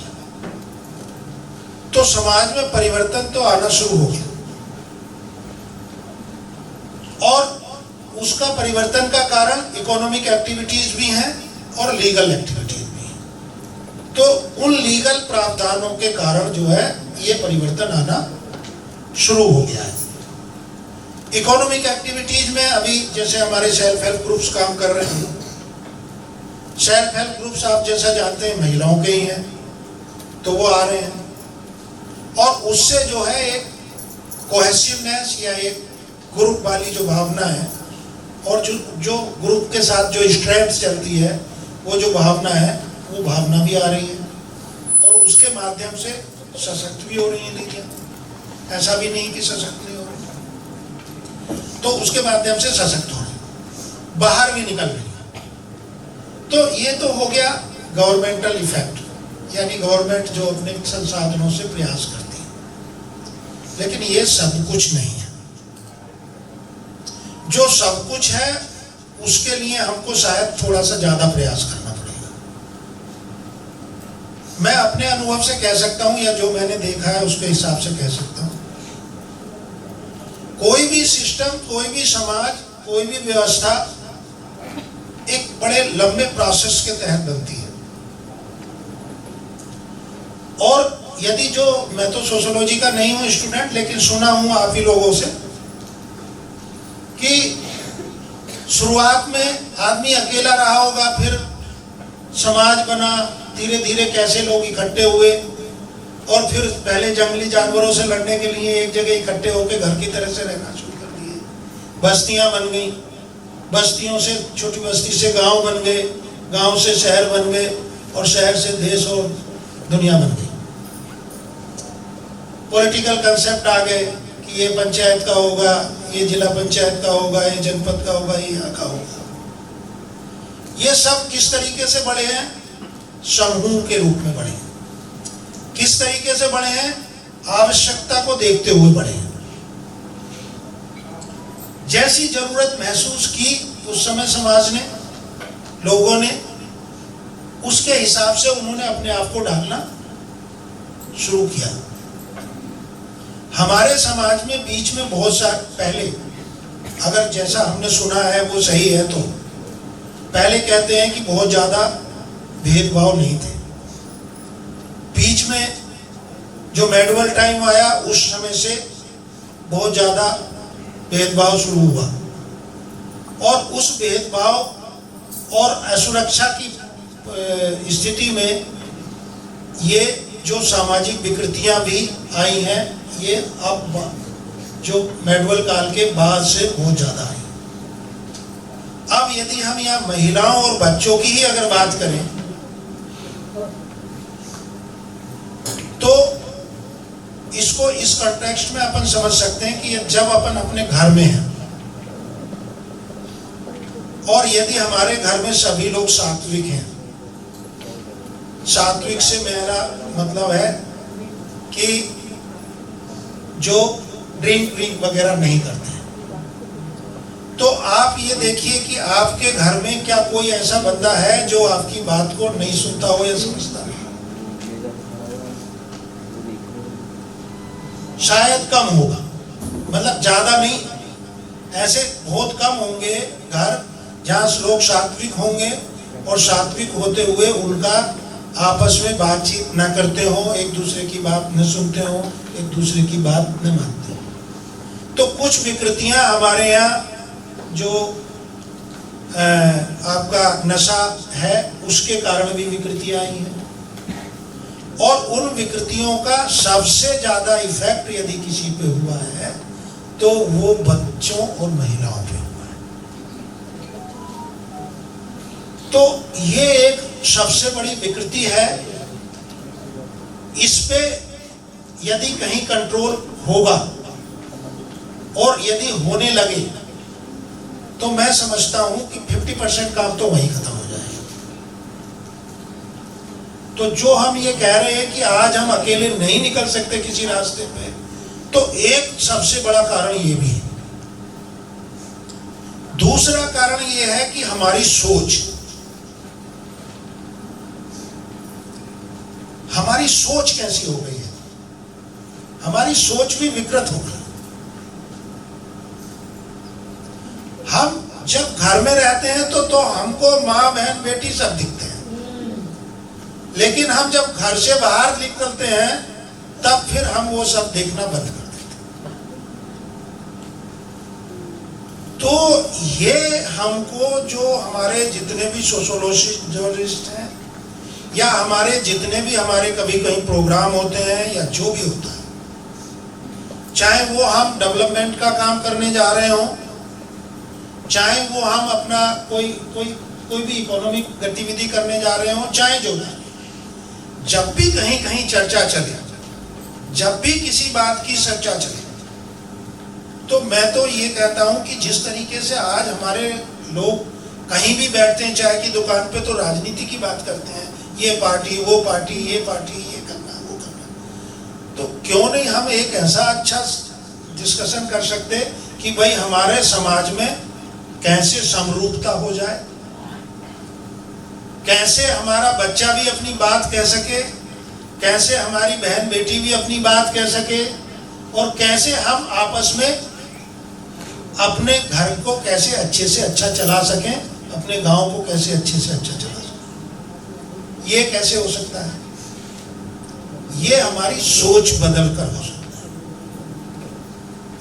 तो समाज में परिवर्तन तो आना शुरू हो गया और उसका परिवर्तन का कारण इकोनॉमिक एक्टिविटीज भी हैं और लीगल एक्टिविटीज भी हैं। तो उन लीगल प्रावधानों के कारण जो है ये परिवर्तन आना शुरू हो गया है। इकोनॉमिक एक्टिविटीज में अभी जैसे हमारे सेल्फ हेल्प ग्रुप्स काम कर रहे हैं। सेल्फ हेल्प ग्रुप्स आप जैसा जानते हैं महिलाओं के ही हैं, तो वो आ रहे हैं और उससे जो है एक कोहेसिवनेस या एक ग्रुप वाली जो भावना है और जो ग्रुप के साथ जो स्ट्रेंथ चलती है वो जो भावना है वो भावना भी आ रही है और उसके माध्यम से सशक्त भी हो रही है दीदियाँ। ऐसा भी नहीं कि सशक्त नहीं हो रही, तो उसके माध्यम से सशक्त हो रही, बाहर भी निकल रही। तो ये तो हो गया गवर्नमेंटल इफेक्ट, यानी गवर्नमेंट जो अपने संसाधनों से प्रयास करती है। लेकिन ये सब कुछ नहीं है। जो सब कुछ है उसके लिए हमको शायद थोड़ा सा ज्यादा प्रयास करना पड़ेगा। मैं अपने अनुभव से कह सकता हूं या जो मैंने देखा है उसके हिसाब से कह सकता हूं, कोई भी सिस्टम, कोई भी समाज, कोई भी व्यवस्था एक बड़े लंबे प्रोसेस के तहत बनती है। और यदि जो, मैं तो सोशियोलॉजी का नहीं हूं स्टूडेंट, लेकिन सुना हूं आप ही लोगों से कि शुरुआत में आदमी अकेला रहा होगा, फिर समाज बना, धीरे धीरे कैसे लोग इकट्ठे हुए और फिर पहले जंगली जानवरों से लड़ने के लिए एक जगह इकट्ठे होकर घर की तरह से रहना शुरू कर दिए। बस्तियां बन गई, बस्तियों से, छोटी बस्ती से गांव बन गए, गांव से शहर बन गए और शहर से देश और दुनिया बन गई। पॉलिटिकल कंसेप्ट आ गए कि ये पंचायत का होगा, ये जिला पंचायत का होगा, ये जनपद का होगा, ये यहाँ का होगा। ये सब किस तरीके से बढ़े हैं? समूह के रूप में बढ़े हैं। किस तरीके से बढ़े हैं? आवश्यकता को देखते हुए बढ़े हैं। जैसी जरूरत महसूस की उस समय समाज ने, लोगों ने, उसके हिसाब से उन्होंने अपने आप को ढालना शुरू किया। हमारे समाज में बीच में बहुत साल पहले, अगर जैसा हमने सुना है वो सही है, तो पहले कहते हैं कि बहुत ज्यादा भेदभाव नहीं थे। बीच में जो मेडवल टाइम आया उस समय से बहुत ज्यादा भेदभाव शुरू हुआ और उस भेदभाव और असुरक्षा की स्थिति में ये जो सामाजिक विकृतियां भी आई हैं, ये अब जो मेडवल काल के बाद से बहुत ज्यादा आई। अब यदि हम यहाँ महिलाओं और बच्चों की ही अगर बात करें तो इसको इस कॉन्टेक्स्ट में अपन समझ सकते हैं कि जब अपन अपने घर में हैं और यदि हमारे घर में सभी लोग सात्विक हैं, सात्विक से मेरा मतलब है कि जो ड्रिंक वगैरह नहीं करते, तो आप ये देखिए कि आपके घर में क्या कोई ऐसा बंदा है जो आपकी बात को नहीं सुनता हो या समझता हो? शायद कम होगा, मतलब ज्यादा नहीं, ऐसे बहुत कम होंगे घर जहाँ लोग सात्विक होंगे और सात्विक होते हुए उनका आपस में बातचीत न करते हो, एक दूसरे की बात न सुनते हो, एक दूसरे की बात न मानते हो। तो कुछ विकृतियां हमारे यहाँ जो आपका नशा है उसके कारण भी विकृतियां आई हैं, और उन विकृतियों का सबसे ज्यादा इफेक्ट यदि किसी पे हुआ है तो वो बच्चों और महिलाओं पे हुआ है। तो ये एक सबसे बड़ी विकृति है। इस पे यदि कहीं कंट्रोल होगा और यदि होने लगे तो मैं समझता हूं कि 50% काम तो वहीं खत्म हो जाएगा। तो जो हम ये कह रहे हैं कि आज हम अकेले नहीं निकल सकते किसी रास्ते पे, तो एक सबसे बड़ा कारण ये भी है। दूसरा कारण ये है कि हमारी सोच, हमारी सोच कैसी हो गई है, हमारी सोच भी विकृत हो गई। हम जब घर में रहते हैं तो हमको माँ बहन बेटी सब दिखते हैं, लेकिन हम जब घर से बाहर निकलते हैं तब फिर हम वो सब देखना बंद कर देते हैं। तो ये हमको जो हमारे जितने भी सोशोलॉजिस्ट हैं या हमारे जितने भी हमारे कभी कहीं प्रोग्राम होते हैं या जो भी होता है, चाहे वो हम डेवलपमेंट का काम करने जा रहे हों, चाहे वो हम अपना कोई भी इकोनॉमिक गतिविधि करने जा रहे हो, चाहे जो भी, जब भी कहीं कहीं चर्चा चले, जब भी किसी बात की चर्चा चले, तो मैं तो ये कहता हूं कि जिस तरीके से आज हमारे लोग कहीं भी बैठते हैं, चाहे की दुकान पे, तो राजनीति की बात करते हैं, ये पार्टी वो पार्टी, ये पार्टी, ये करना वो करना। तो क्यों नहीं हम एक ऐसा अच्छा डिस्कशन कर सकते कि भाई हमारे समाज में कैसे समरूपता हो जाए, कैसे हमारा बच्चा भी अपनी बात कह सके, कैसे हमारी बहन बेटी भी अपनी बात कह सके, और कैसे हम आपस में अपने घर को कैसे अच्छे से अच्छा चला सकें, अपने गांव को कैसे अच्छे से अच्छा चला सकें। ये कैसे हो सकता है? ये हमारी सोच बदल कर हो सकता है।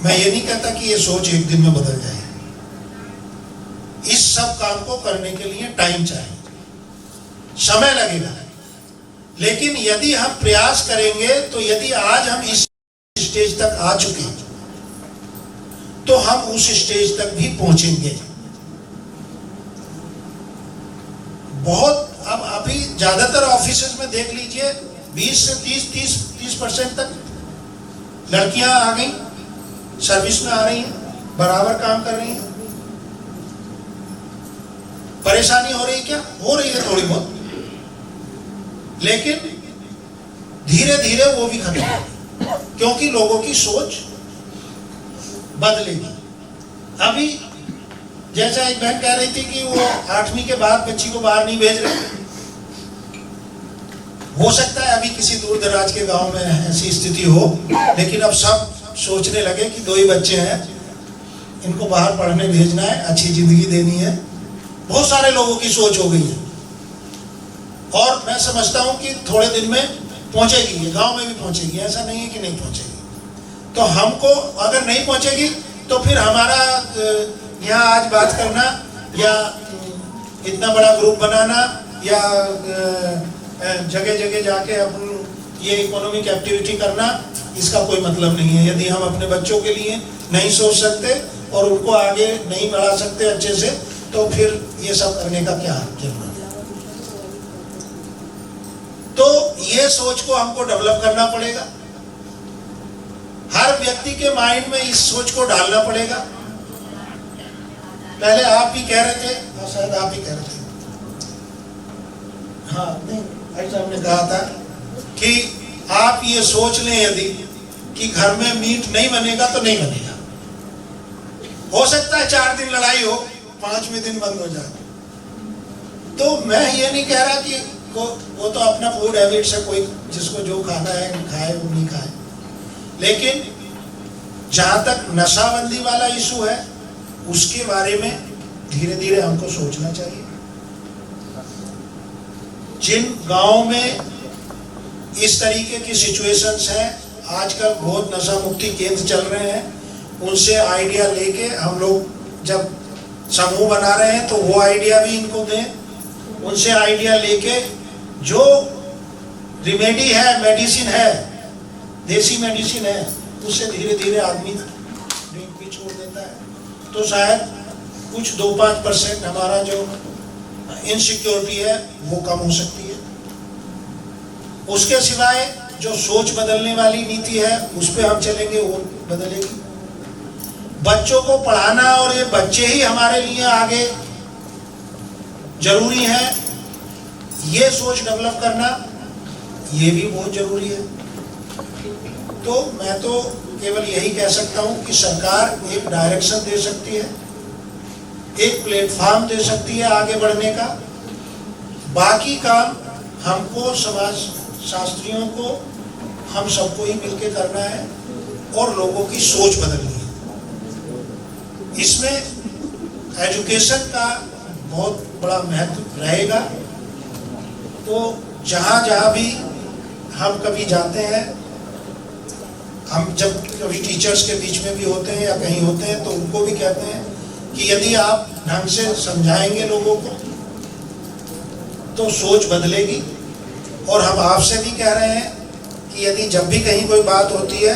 मैं ये नहीं कहता कि ये सोच एक दिन में बदल जाए, इस सब काम को करने के लिए टाइम चाहिए, समय लगेगा, लेकिन यदि हम प्रयास करेंगे, तो यदि आज हम इस स्टेज तक आ चुके हैं तो हम उस स्टेज तक भी पहुंचेंगे। बहुत अब अभी ज्यादातर ऑफिसेज में देख लीजिए 20 से 30% तक लड़कियां आ गई, सर्विस में आ रही हैं, बराबर काम कर रही हैं। परेशानी हो रही क्या? हो रही है थोड़ी बहुत, लेकिन धीरे धीरे वो भी खत्म होगी, क्योंकि लोगों की सोच बदलेगी। अभी जैसा एक बहन कह रही थी कि वो 8वीं के बाद बच्ची को बाहर नहीं भेज रहे, हो सकता है अभी किसी दूर दराज के गांव में ऐसी स्थिति हो, लेकिन अब सब सोचने लगे कि 2 ही बच्चे हैं, इनको बाहर पढ़ने भेजना है, अच्छी जिंदगी देनी है। बहुत सारे लोगों की सोच हो गई है, और मैं समझता हूं कि थोड़े दिन में पहुंचेगी, ये गांव में भी पहुंचेगी, ऐसा नहीं है कि नहीं पहुंचेगी। तो हमको अगर नहीं पहुंचेगी तो फिर हमारा यहाँ आज बात करना या इतना बड़ा ग्रुप बनाना या जगह जगह जाके अपन ये इकोनॉमिक एक्टिविटी करना, इसका कोई मतलब नहीं है। यदि हम अपने बच्चों के लिए नहीं सोच सकते और उनको आगे नहीं बढ़ा सकते अच्छे से, तो फिर ये सब करने का क्या जरूरत है? तो ये सोच को हमको डेवलप करना पड़ेगा, हर व्यक्ति के माइंड में इस सोच को डालना पड़ेगा। पहले आप ही कह रहे थे, और शायद आप ही कह रहे थे, हाँ नहीं भाई साहब ने कहा था कि आप ये सोच लें यदि कि घर में मीट नहीं बनेगा तो नहीं बनेगा। हो सकता है 4 दिन लड़ाई हो, 5वें दिन बंद हो जाए। तो मैं ये नहीं कह रहा कि वो तो अपना फूड हैबिट्स है, कोई जिसको जो खाना है खाए वो नहीं खाए, लेकिन जहां तक नशाबंदी वाला इशू है उसके बारे में धीरे धीरे हमको सोचना चाहिए। जिन गांव में इस तरीके की सिचुएशंस हैं, आजकल बहुत नशा मुक्ति केंद्र चल रहे हैं, उनसे आइडिया लेके हम लोग जब समूह बना रहे हैं तो वो आइडिया भी इनको दें, उनसे आइडिया लेके जो रिमेडी है, मेडिसिन है, देसी मेडिसिन है, उससे धीरे धीरे आदमी ड्रिंक भी छोड़ देता है। तो शायद कुछ 2-5% हमारा जो इनसिक्योरिटी है वो कम हो सकती है। उसके सिवाय जो सोच बदलने वाली नीति है उस पर हम चलेंगे, वो बदलेगी। बच्चों को पढ़ाना, और ये बच्चे ही हमारे लिए आगे जरूरी है, ये सोच डेवलप करना ये भी बहुत जरूरी है। तो मैं तो केवल यही कह सकता हूँ कि सरकार एक डायरेक्शन दे सकती है, एक प्लेटफॉर्म दे सकती है आगे बढ़ने का। बाकी काम हमको, समाज शास्त्रियों को, हम सबको ही मिलके करना है और लोगों की सोच बदलनी है। इसमें एजुकेशन का बहुत बड़ा महत्व रहेगा। तो जहाँ जहाँ भी हम कभी जाते हैं, हम जब कभी टीचर्स के बीच में भी होते हैं या कहीं होते हैं, तो उनको भी कहते हैं कि यदि आप ढंग से समझाएंगे लोगों को तो सोच बदलेगी। और हम आपसे भी कह रहे हैं कि यदि जब भी कहीं कोई बात होती है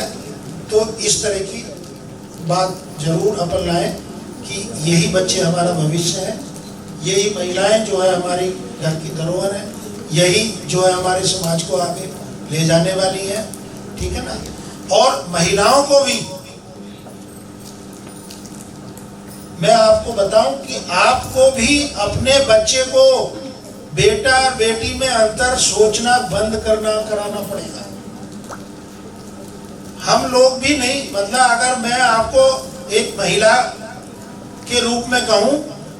तो इस तरह की बात जरूर अपन लाएं कि यही बच्चे हमारा भविष्य है, यही महिलाएं जो है हमारी घर की धरोहर है, यही जो है हमारे समाज को आगे ले जाने वाली है, ठीक है ना। और महिलाओं को भी मैं आपको बताऊं कि आपको भी अपने बच्चे को बेटा और बेटी में अंतर सोचना बंद कराना पड़ेगा। हम लोग भी नहीं, मतलब अगर मैं आपको एक महिला के रूप में कहूं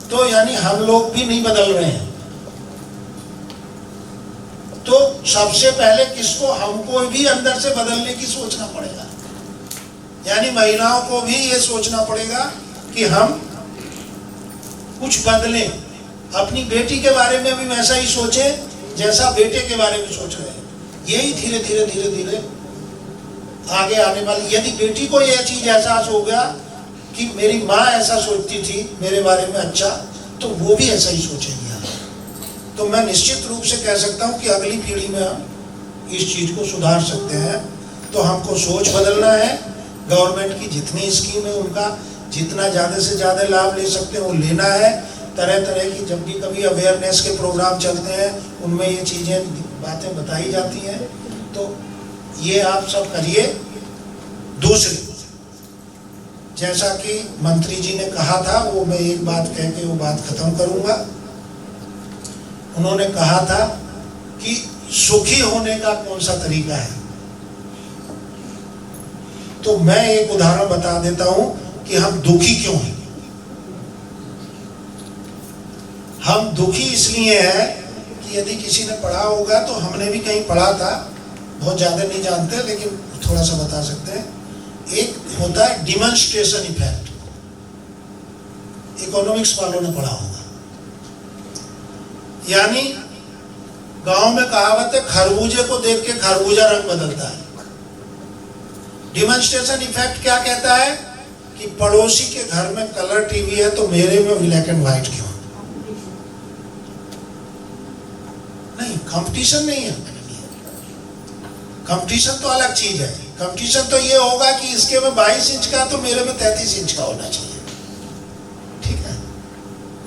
तो यानी हम लोग भी नहीं बदल रहे हैं। तो सबसे पहले किसको, हमको भी अंदर से बदलने की सोचना पड़ेगा। यानी महिलाओं को भी ये सोचना पड़ेगा कि हम कुछ बदलें, अपनी बेटी के बारे में भी वैसा ही सोचें जैसा बेटे के बारे में सोच रहे हैं। यही धीरे धीरे आगे आने वाली, यदि बेटी को यह चीज एहसास हो गया कि मेरी माँ ऐसा सोचती थी मेरे बारे में अच्छा, तो वो भी ऐसा ही सोचेगी। तो मैं निश्चित रूप से कह सकता हूँ कि अगली पीढ़ी में हम इस चीज को सुधार सकते हैं। तो हमको सोच बदलना है, गवर्नमेंट की जितनी स्कीम है उनका जितना ज़्यादा से ज़्यादा लाभ ले सकते हैं वो लेना है। तरह तरह की जब भी कभी अवेयरनेस के प्रोग्राम चलते हैं उनमें ये चीज़ें, बातें बताई जाती हैं, तो ये आप सब करिए। दूसरी, जैसा कि मंत्री जी ने कहा था, वो मैं एक बात कह के वो बात खत्म करूंगा। उन्होंने कहा था कि सुखी होने का कौन सा तरीका है, तो मैं एक उदाहरण बता देता हूं कि हम दुखी क्यों हैं। हम दुखी इसलिए हैं कि यदि किसी ने पढ़ा होगा, तो हमने भी कहीं पढ़ा था, बहुत ज़्यादा नहीं जानते लेकिन थोड़ा सा बता सकते हैं। एक होता है डिमॉन्स्ट्रेशन इफेक्ट, इकोनॉमिक्स वालों ने पढ़ा होगा। यानी गांव में कहावत है, खरबूजे को देख के खरबूजा रंग बदलता है। डिमॉन्स्ट्रेशन इफेक्ट क्या कहता है कि पड़ोसी के घर में कलर टीवी है तो मेरे में ब्लैक एंड व्हाइट क्यों? नहीं, कंपटीशन नहीं है। कंपटीशन तो अलग चीज है। कंपटीशन तो ये होगा कि इसके में 22 इंच का तो मेरे में 33 इंच का होना चाहिए, ठीक है,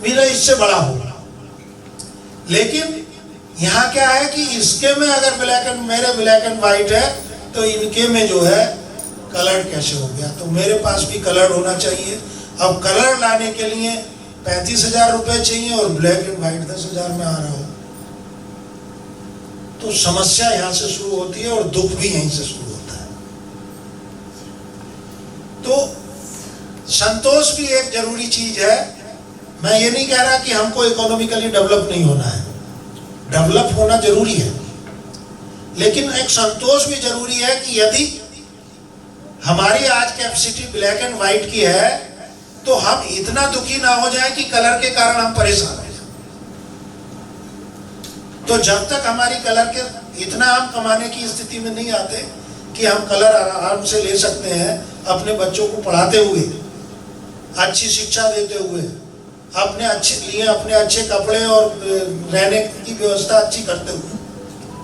मेरा इससे बड़ा होगा। लेकिन यहाँ क्या है कि इसके में अगर मेरे ब्लैक एंड व्हाइट है तो इनके में जो है कलर कैसे हो गया? तो मेरे पास भी कलर होना चाहिए। अब कलर लाने के लिए 35,000 रुपए चाहिए और ब्लैक एंड व्हाइट 10,000 में आ रहा हो, तो समस्या यहां से शुरू होती है और दुख भी यहीं से शुरू होता है। तो संतोष भी एक जरूरी चीज है। मैं ये नहीं कह रहा कि हमको इकोनॉमिकली डेवलप नहीं होना है, डेवलप होना जरूरी है, लेकिन एक संतोष भी जरूरी है कि यदि हमारी आज कैपेसिटी ब्लैक एंड व्हाइट की है तो हम इतना दुखी ना हो जाए कि कलर के कारण हम परेशान हो जाए। तो जब तक हमारी कलर के इतना हम कमाने की स्थिति में नहीं आते कि हम कलर आराम से ले सकते हैं, अपने बच्चों को पढ़ाते हुए, अच्छी शिक्षा देते हुए, अपने अच्छे कपड़े और रहने की व्यवस्था अच्छी करते हुए,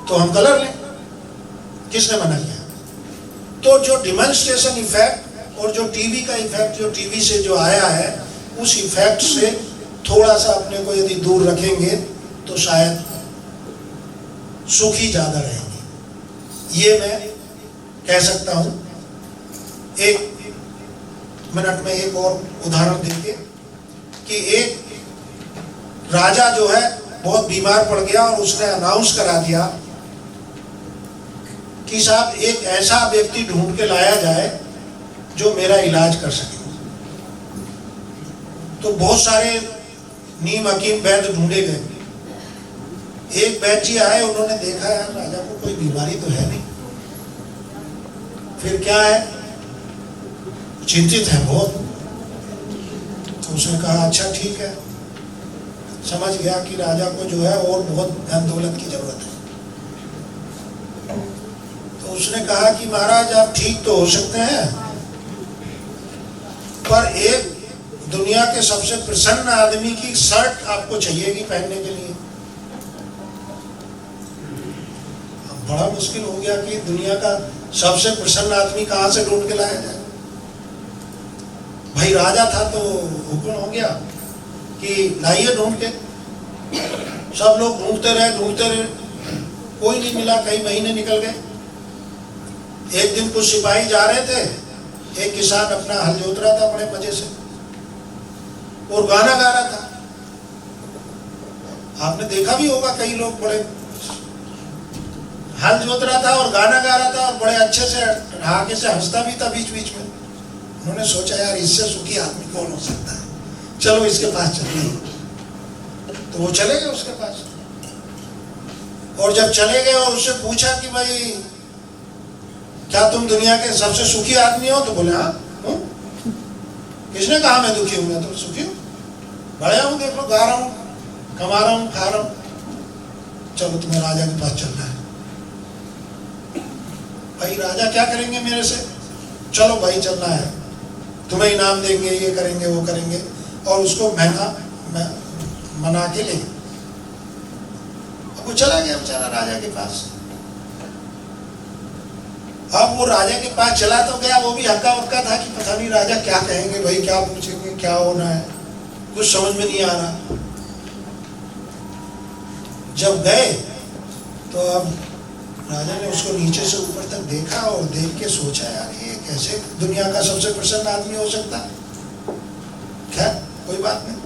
तो हम कलर लें। किसने मना किया? तो जो डिमॉन्स्ट्रेशन इफेक्ट और जो टीवी का इफेक्ट, जो टीवी से जो आया है, उस इफेक्ट से थोड़ा सा अपने को यदि दूर रखेंगे तो शायद सुखी ज्यादा रहेंगे। ये मैं कह सकता हूं। एक मिनट में एक और उदाहरण देंगे कि एक राजा जो है बहुत बीमार पड़ गया और उसने अनाउंस करा दिया कि साहब एक ऐसा व्यक्ति ढूंढ के लाया जाए जो मेरा इलाज कर सके। तो बहुत सारे नीम हकीम वैद्य ढूंढे गए। एक वैद्य जी आए, उन्होंने देखा यार राजा को कोई बीमारी तो है नहीं, फिर क्या है, चिंतित है बहुत। तो उसने कहा अच्छा ठीक है, समझ गया कि राजा को जो है और बहुत धन दौलत की जरूरत है। तो उसने कहा कि महाराज आप ठीक तो हो सकते हैं, पर एक दुनिया के सबसे प्रसन्न आदमी की शर्ट आपको चाहिएगी पहनने के लिए। बड़ा मुश्किल हो गया कि दुनिया का सबसे प्रसन्न आदमी कहां से ढूंढ के लाया जाए। भाई राजा था तो हुक्म हो गया कि लाइए ढूंढ के। सब लोग ढूंढते रहे, कोई नहीं मिला। कई महीने निकल गए। एक दिन कुछ सिपाही जा रहे थे, एक किसान अपना हल जोत रहा था बड़े मजे से और गाना गा रहा था। आपने देखा भी होगा, कई लोग बड़े हल जोत रहा था और गाना गा रहा था और बड़े अच्छे से ढाके से हंसता भी था बीच बीच में। उन्होंने सोचा यार इससे सुखी आदमी कौन हो सकता है, चलो इसके पास चलते हैं। तो वो चले गए उसके पास, और जब चले गए और उससे पूछा कि भाई क्या तुम दुनिया के सबसे सुखी आदमी हो? तो बोले हाँ। किसने कहा मैं दुखी हूं? मैं तो सुखी हूं, बढ़िया हूं, देख लो गा रहा हूं, कमा रहा हूं, खा रहा हूं। चलो तुम्हें राजा के पास चलना है। भाई राजा क्या करेंगे मेरे से? चलो भाई चलना है, तुम्हें इनाम देंगे, ये करेंगे वो करेंगे, और उसको मना के ले। अब वो चला गया बेचारा राजा के पास। अब वो राजा के पास चला तो गया, वो भी हक्का बक्का था कि पता नहीं राजा क्या कहेंगे, भाई क्या पूछेंगे, क्या होना है, कुछ समझ में नहीं आ रहा। जब गए तो अब राजा ने उसको नीचे से ऊपर तक देखा और देख के सोचा यार ये कैसे दुनिया का सबसे प्रसन्न आदमी हो सकता। खैर कोई बात नहीं,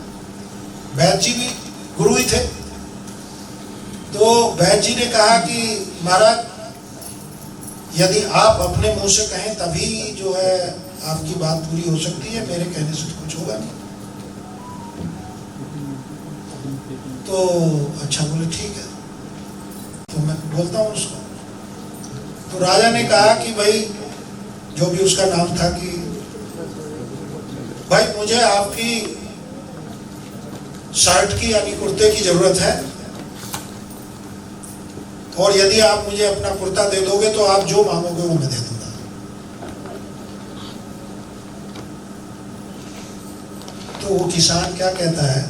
वैद्य जी भी गुरु ही थे। तो वैद्य जी ने कहा कि महाराज यदि आप अपने मुंह से कहें तभी जो है आपकी बात पूरी हो सकती है, मेरे कहने से तो कुछ होगा नहीं। तो अच्छा बोले ठीक है, तो मैं बोलता हूँ उसको। तो राजा ने कहा कि भाई जो भी उसका नाम था कि भाई मुझे आपकी शर्ट की यानी कुर्ते की जरूरत है, और यदि आप मुझे अपना कुर्ता दे दोगे तो आप जो मांगोगे वो मैं दे दूंगा। तो वो किसान क्या कहता है,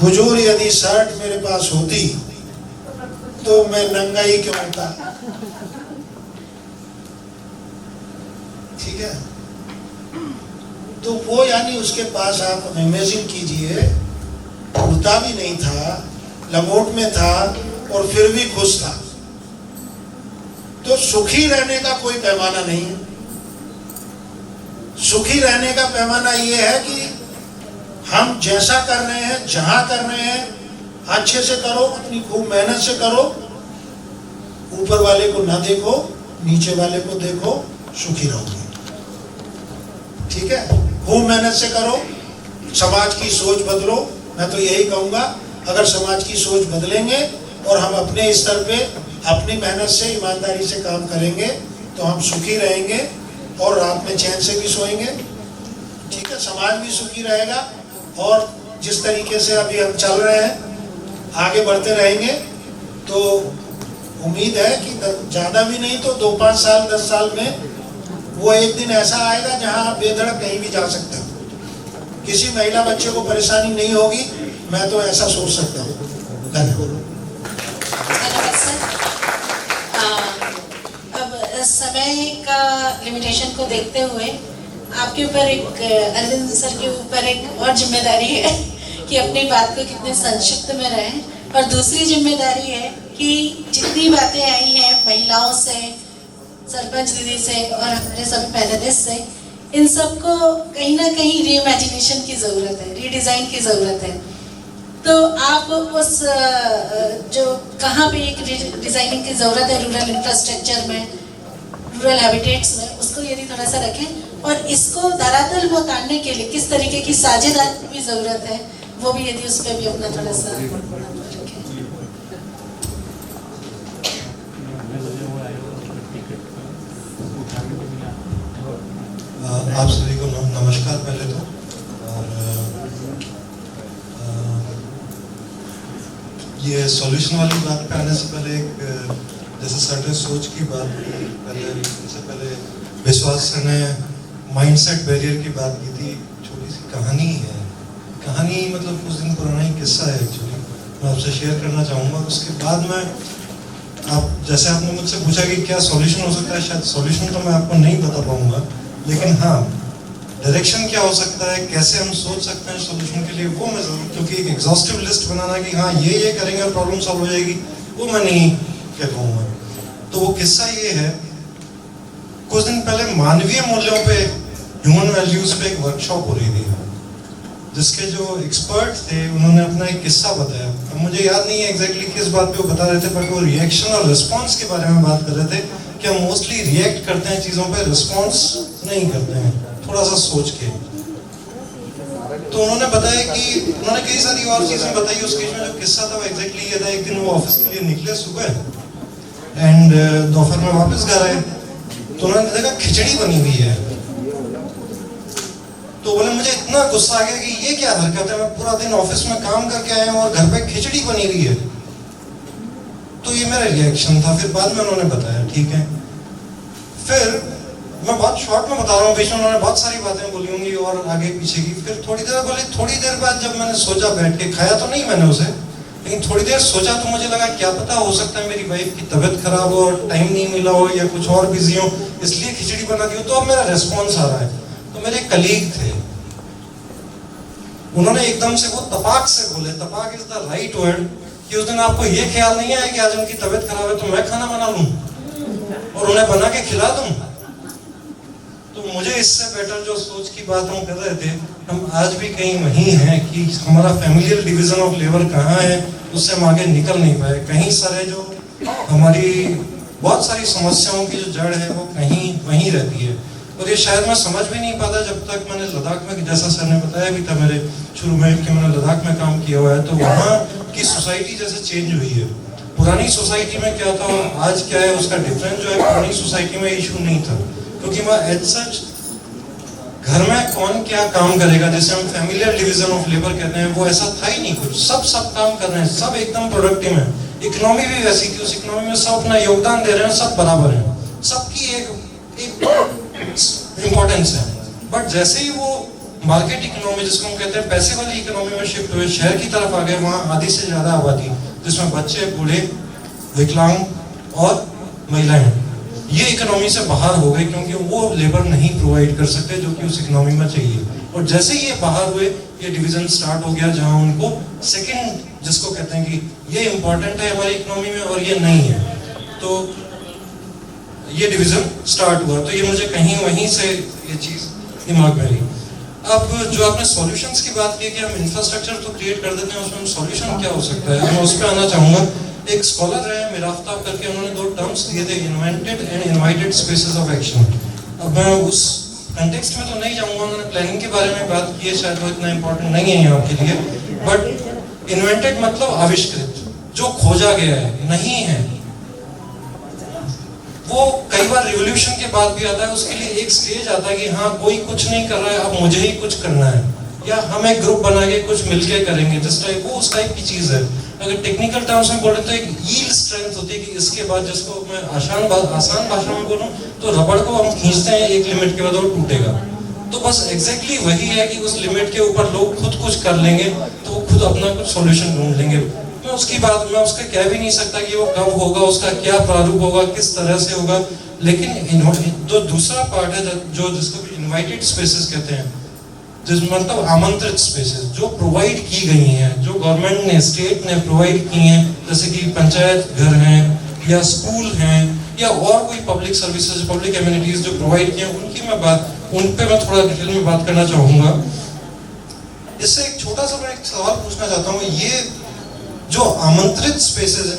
हुजूर यदि शर्ट मेरे पास होती तो मैं नंगा ही क्यों होता। ठीक है, तो वो यानी उसके पास आप इमेजिन कीजिए, कुर्ता भी नहीं था, लंगोट में था और फिर भी खुश था। तो सुखी रहने का कोई पैमाना नहीं है। सुखी रहने का पैमाना ये है कि हम जैसा कर रहे हैं, जहां कर रहे हैं, अच्छे से करो, अपनी खूब मेहनत से करो, ऊपर वाले को ना देखो, नीचे वाले को देखो, सुखी रहोगे। ठीक है, खूब मेहनत से करो, समाज की सोच बदलो। मैं तो यही कहूँगा, अगर समाज की सोच बदलेंगे और हम अपने स्तर पे अपनी मेहनत से, ईमानदारी से काम करेंगे तो हम सुखी रहेंगे और रात में चैन से भी सोएंगे। ठीक है, समाज भी सुखी रहेगा और जिस तरीके से अभी हम चल रहे हैं आगे बढ़ते रहेंगे तो उम्मीद है कि ज़्यादा भी नहीं तो 2-5 साल 10 साल में वो एक दिन ऐसा आएगा जहां आप बेधड़क कहीं भी जा सकते हो, किसी महिला बच्चे को परेशानी नहीं होगी। मैं तो ऐसा सोच सकता हूँ। धन्यवाद। अब समय का लिमिटेशन को देखते हुए आपके ऊपर एक, अरविंद सर के ऊपर एक और जिम्मेदारी है कि अपनी बात को कितने संक्षिप्त में रहें, और दूसरी जिम्मेदारी है कि जितनी बातें आई हैं महिलाओं से, सरपंच दीदी से और हमारे सभी पैनलिस्ट से, इन सबको कहीं ना कहीं रीइमेजिनेशन की ज़रूरत है, रीडिज़ाइन की ज़रूरत है। तो आप उस जो कहाँ पे एक डिज़ाइनिंग की ज़रूरत है रूरल इंफ्रास्ट्रक्चर में, रूरल हैबिटेट्स में, उसको यदि थोड़ा सा रखें और इसको धरातल में उतारने के लिए किस तरीके की साझेदारी की भी ज़रूरत है, वो भी यदि उस पर भी अपना थोड़ा सा रखें। आप सभी को नमस्कार पहले तो, और ये सॉल्यूशन वाली बात पे आने से पहले एक, जैसे सर ने सोच की बात की, इससे पहले विश्वास सर ने माइंडसेट बैरियर की बात की थी। छोटी सी कहानी है, कहानी मतलब कुछ दिन पुराना ही किस्सा है एक्चुअली, मैं आपसे शेयर करना चाहूँगा। उसके बाद में आप, जैसे आपने मुझसे पूछा कि क्या सॉल्यूशन हो सकता है, शायद सॉल्यूशन तो मैं आपको नहीं बता पाऊँगा, लेकिन हाँ डायरेक्शन क्या हो सकता है, कैसे हम सोच सकते हैं सॉल्यूशन के लिए, वो मैं जरूर, क्योंकि एक एग्जॉस्टिव लिस्ट बनाना कि हाँ ये करेंगे और प्रॉब्लम सॉल्व हो जाएगी, वो मैं नहीं कह पाऊँगा। तो वो किस्सा ये है, कुछ दिन पहले मानवीय मूल्यों पे, ह्यूमन वैल्यूज पे एक वर्कशॉप हो रही थी, जिसके जो एक्सपर्ट थे उन्होंने अपना एक किस्सा बताया। अब मुझे याद नहीं है एग्जैक्टली किस बात पे वो बता रहे थे, बट वो रिएक्शन और रिस्पॉन्स के बारे में बात कर रहे थे कि हम मोस्टली रिएक्ट करते हैं चीज़ों पे, रिस्पॉन्स नहीं करते हैं, थोड़ा सा सोच के। तो उन्होंने बताया कि उन्होंने कई सारी और चीज़ें बताई। उस केस में जो किस्सा था वो एग्जैक्टली ये था, एक दिन वो ऑफिस के लिए निकले सुबह एंड दोपहर में वापस घर आए तो उन्होंने देखा खिचड़ी बनी हुई है। तो बोले मुझे इतना गुस्सा आ गया कि ये क्या हरकत है, मैं पूरा दिन ऑफिस में काम करके आया हूँ और घर पे खिचड़ी बनी हुई है। तो ये मेरा रिएक्शन था। फिर बाद में उन्होंने बताया, ठीक है। फिर मैं बहुत शॉर्ट में बता रहा हूँ, बीच में उन्होंने बहुत सारी बातें बोली होंगी और आगे पीछे की। फिर थोड़ी देर बाद जब मैंने सोचा, बैठ के खाया तो नहीं मैंने उसे, लेकिन थोड़ी देर सोचा तो मुझे लगा क्या पता हो सकता है मेरी वाइफ की तबीयत खराब हो और टाइम नहीं मिला हो या कुछ और बिजी हो, इसलिए खिचड़ी बना दी हो। तो अब मेरा रेस्पॉन्स आ रहा है। तो मेरे कलीग थे, उन्होंने एकदम से वो तपाक से बोले, तपाक इज द राइट वर्ड, कि उस दिन आपको ये ख्याल नहीं आया कि आज उनकी तबीयत खराब है तो मैं खाना बना लूं और उन्हें बना के खिला दूं। तो मुझे इससे बेटर जो सोच की बात हम कर रहे थे, हम आज भी कहीं वहीं हैं कि हमारा फैमिलियल डिवीजन ऑफ लेबर कहाँ है, उससे हम आगे निकल नहीं पाए। कहीं सारे जो हमारी बहुत सारी समस्याओं की जो जड़ है वो कहीं वहीं रहती है। और ये शायद मैं समझ भी नहीं पाता जब तक मैंने लद्दाख में, जैसा सर ने बताया भी था मेरे शुरू में कि मैंने लद्दाख में काम किया हुआ है, तो वहाँ की सोसाइटी जैसे चेंज हुई है। पुरानी सोसाइटी में क्या था और आज क्या है, उसका डिफरेंस जो है, पुरानी सोसाइटी में इशू नहीं था, क्योंकि मैं एज सच घर में कौन क्या काम करेगा, जैसे हम फैमिलियल डिवीजन ऑफ लेबर कहते हैं, वो ऐसा था ही नहीं कुछ। सब काम कर रहे हैं, सब एकदम प्रोडक्टिव है। इकोनॉमी भी वैसी थी, उस इकोनॉमी में सब अपना योगदान दे रहे हैं, सब बराबर है, सबकी एक इम्पोर्टेंस है। बट जैसे ही वो मार्केट इकोनॉमी, जिसको हम कहते हैं पैसे वाली इकोनॉमी में शिफ्ट हुए, शहर की तरफ आ गए, वहाँ आधी से ज्यादा आबादी, जिसमें बच्चे, बूढ़े, विकलांग और महिलाएं, ये इकोनॉमी से बाहर हो गए, क्योंकि वो लेबर नहीं प्रोवाइड कर सकते जो कि उस इकोनॉमी में चाहिए। और जैसे ही ये बाहर हुए, ये डिवीजन स्टार्ट हो गया, जहाँ उनको सेकेंड, जिसको कहते हैं कि ये इम्पोर्टेंट है हमारी इकोनॉमी में और ये नहीं है, तो ये डिवीजन स्टार्ट हुआ। तो ये मुझे कहीं वहीं से ये चीज़ दिमाग में आई। अब जो आपने सॉल्यूशंस की बात की कि हम इंफ्रास्ट्रक्चर तो क्रिएट कर देते हैं, उसमें सॉल्यूशन क्या हो सकता है, मैं उस पर आना चाहूँगा। एक स्कॉलर है मिराफ्ताब करके, उन्होंने 2 टर्म्स दिए थे, invented and invited spaces of action. अब मैं उस कंटेक्स्ट में तो नहीं जाऊँगा, उन्होंने प्लानिंग के बारे में बात की है, शायद वो इतना इम्पोर्टेंट नहीं है यहाँ के लिए, बट इन्वेंटेड मतलब आविष्कृत, जो खोजा गया है, नहीं है। वो कई बार रिवॉल्यूशन के बाद भी आता है, उसके लिए एक स्टेज आता है कि हाँ कोई कुछ नहीं कर रहा है, अब मुझे ही कुछ करना है, या हम एक ग्रुप बना के कुछ मिलके करेंगे, जिस टाइप वो उस टाइप की चीज है। अगर टेक्निकल टर्म्स में बोले तो एक यील्ड स्ट्रेंथ होती है कि इसके बाद, जिसको मैं आसान भाषा में बोलूं तो रबड़ को हम खींचते हैं एक लिमिट के बाद और टूटेगा, तो बस एग्जैक्टली वही है कि उस लिमिट के ऊपर लोग खुद कुछ कर लेंगे तो वो खुद अपना कुछ सॉल्यूशन ढूंढ लेंगे। मैं उसकी बात मैं उसका कह भी नहीं सकता कि वो कब होगा, उसका क्या प्रारूप होगा, किस तरह से होगा, लेकिन जो दूसरा पार्ट है जो जिसको इनवाइटेड स्पेसेस कहते हैं, जिस मतलब आमंत्रित स्पेसेस जो प्रोवाइड की गई हैं, जो गवर्नमेंट ने, स्टेट ने प्रोवाइड की हैं, जैसे कि पंचायत घर हैं या स्कूल हैं या और कोई पब्लिक सर्विसेज, पब्लिक एमिनिटीज जो प्रोवाइड किए हैं, उन पे मैं थोड़ा डिटेल में बात करना चाहूँगा। इससे एक छोटा सा मैं एक सवाल पूछना चाहता हूँ, ये जो आमंत्रित स्पेसेस हैं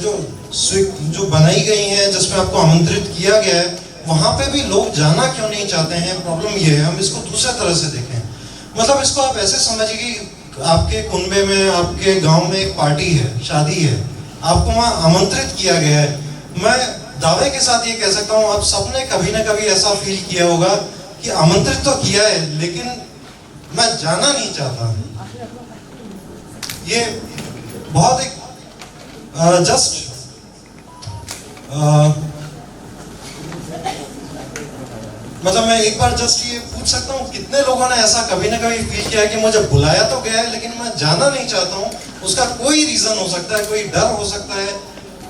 जो बनाई गई हैं, जिसमें आपको आमंत्रित किया गया है, वहाँ पे भी लोग जाना क्यों नहीं चाहते हैं? प्रॉब्लम ये है। हम इसको दूसरे तरह से देखें, मतलब इसको आप ऐसे समझिए कि आपके कुनबे में, आपके गांव में एक पार्टी है, शादी है, आपको वहाँ आमंत्रित किया गया है। मैं दावे के साथ ये कह सकता हूँ, आप सबने कभी ना कभी ऐसा फील किया होगा कि आमंत्रित तो किया है लेकिन मैं जाना नहीं चाहता। ये बहुत एक जस्ट मतलब मैं एक बार जस्ट ये पूछ सकता हूँ, कितने लोगों ने ऐसा कभी ना कभी फील किया है कि मुझे बुलाया तो गया है लेकिन मैं जाना नहीं चाहता हूँ। उसका कोई रीजन हो सकता है, कोई डर हो सकता है,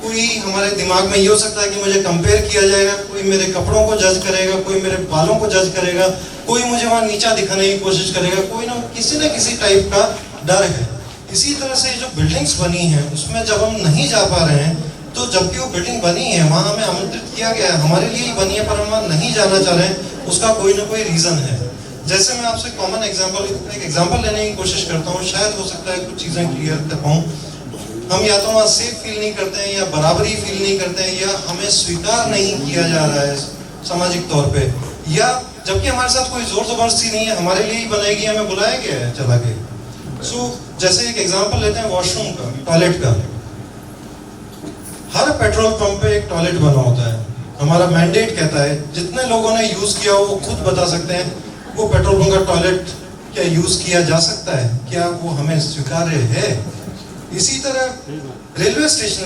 कोई हमारे दिमाग में ये हो सकता है कि मुझे कंपेयर किया जाएगा, कोई मेरे कपड़ों को जज करेगा, कोई मेरे बालों को जज करेगा, कोई मुझे वहाँ नीचा दिखाने की कोशिश करेगा, कोई ना किसी टाइप का डर है। इसी तरह से जो बिल्डिंग्स बनी हैं उसमें जब हम नहीं जा पा रहे हैं, तो जबकि वो बिल्डिंग बनी है, वहाँ हमें आमंत्रित किया गया है, हमारे लिए ही बनी है, पर हम वहाँ नहीं जाना चाह रहे हैं, उसका कोई ना कोई रीजन है। जैसे मैं आपसे कॉमन एक एग्जांपल लेने की कोशिश करता हूँ, शायद हो सकता है कुछ चीज़ें क्लियर कर पाऊँ। हम या तो वहाँ सेफ फील नहीं करते हैं, या बराबरी फील नहीं करते हैं, या हमें स्वीकार नहीं किया जा रहा है सामाजिक तौर पे, या जबकि हमारे साथ कोई जोर जबरदस्ती नहीं है, हमारे लिए ही बनाई गई, हमें बुलाया गया है चला के। जैसे एक एग्जांपल लेते हैं वॉशरूम का, टॉयलेट का। हर पेट्रोल पंप पे एक टॉयलेट बना होता है, हमारा मैंडेट कहता है, जितने लोगों ने यूज किया वो खुद बता सकते हैं वो पेट्रोल पंप का टॉयलेट क्या यूज किया जा सकता है, क्या वो हमें स्वीकार्य है। इसी तरह रेलवे स्टेशन,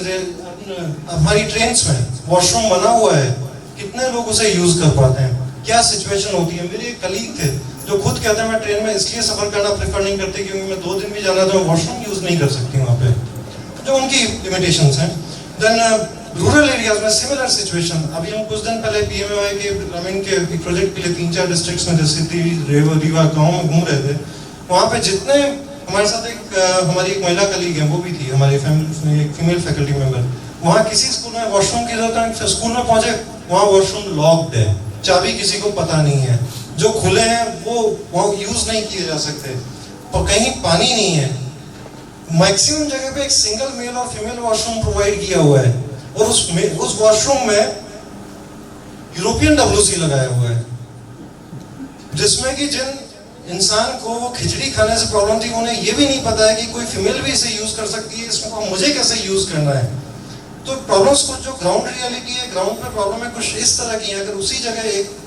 हमारी ट्रेन में वॉशरूम बना हुआ है, कितने लोग उसे यूज कर पाते हैं, क्या सिचुएशन होती है। मेरे एक कलीग थे जो खुद कहते हैं मैं ट्रेन में इसलिए सफर करना प्रेफर नहीं करती क्योंकि मैं 2 दिन भी जाना तो मैं वॉशरूम यूज नहीं कर सकती वहाँ पे, जो उनकी लिमिटेशंस हैं। देन रूरल एरियाज में सिमिलर सिचुएशन। अभी हम कुछ दिन पहले पीएमओआई के ग्रामीण के एक प्रोजेक्ट के लिए 3-4 डिस्ट्रिक्ट्स में, जैसे रीवा गाँव में घूम रहे थे, वहाँ पे जितने हमारे साथ हमारी एक महिला कलीग है, वो भी थी हमारी एक फीमेल फैकल्टी मेंबर। वहाँ किसी स्कूल में वॉशरूम की जरूरत है, स्कूल में पहुंचे वहाँ वॉशरूम लॉक्ड है, चाबी किसी को पता नहीं है, जो खुले हैं वो वहाँ यूज नहीं किए जा सकते, और कहीं पानी नहीं है। मैक्सिमम जगह पे एक सिंगल मेल और फीमेल वॉशरूम प्रोवाइड किया हुआ है, और उस वॉशरूम में यूरोपियन WC लगाया हुआ है, जिसमें कि जिन इंसान को वो खिचड़ी खाने से प्रॉब्लम थी, उन्हें ये भी नहीं पता है कि कोई फीमेल भी इसे यूज कर सकती है, इसको मुझे कैसे यूज करना है। तो प्रॉब्लम्स कुछ जो ग्राउंड रियलिटी है, ग्राउंड पे प्रॉब्लम है कुछ इस तरह की है। अगर उसी जगह एक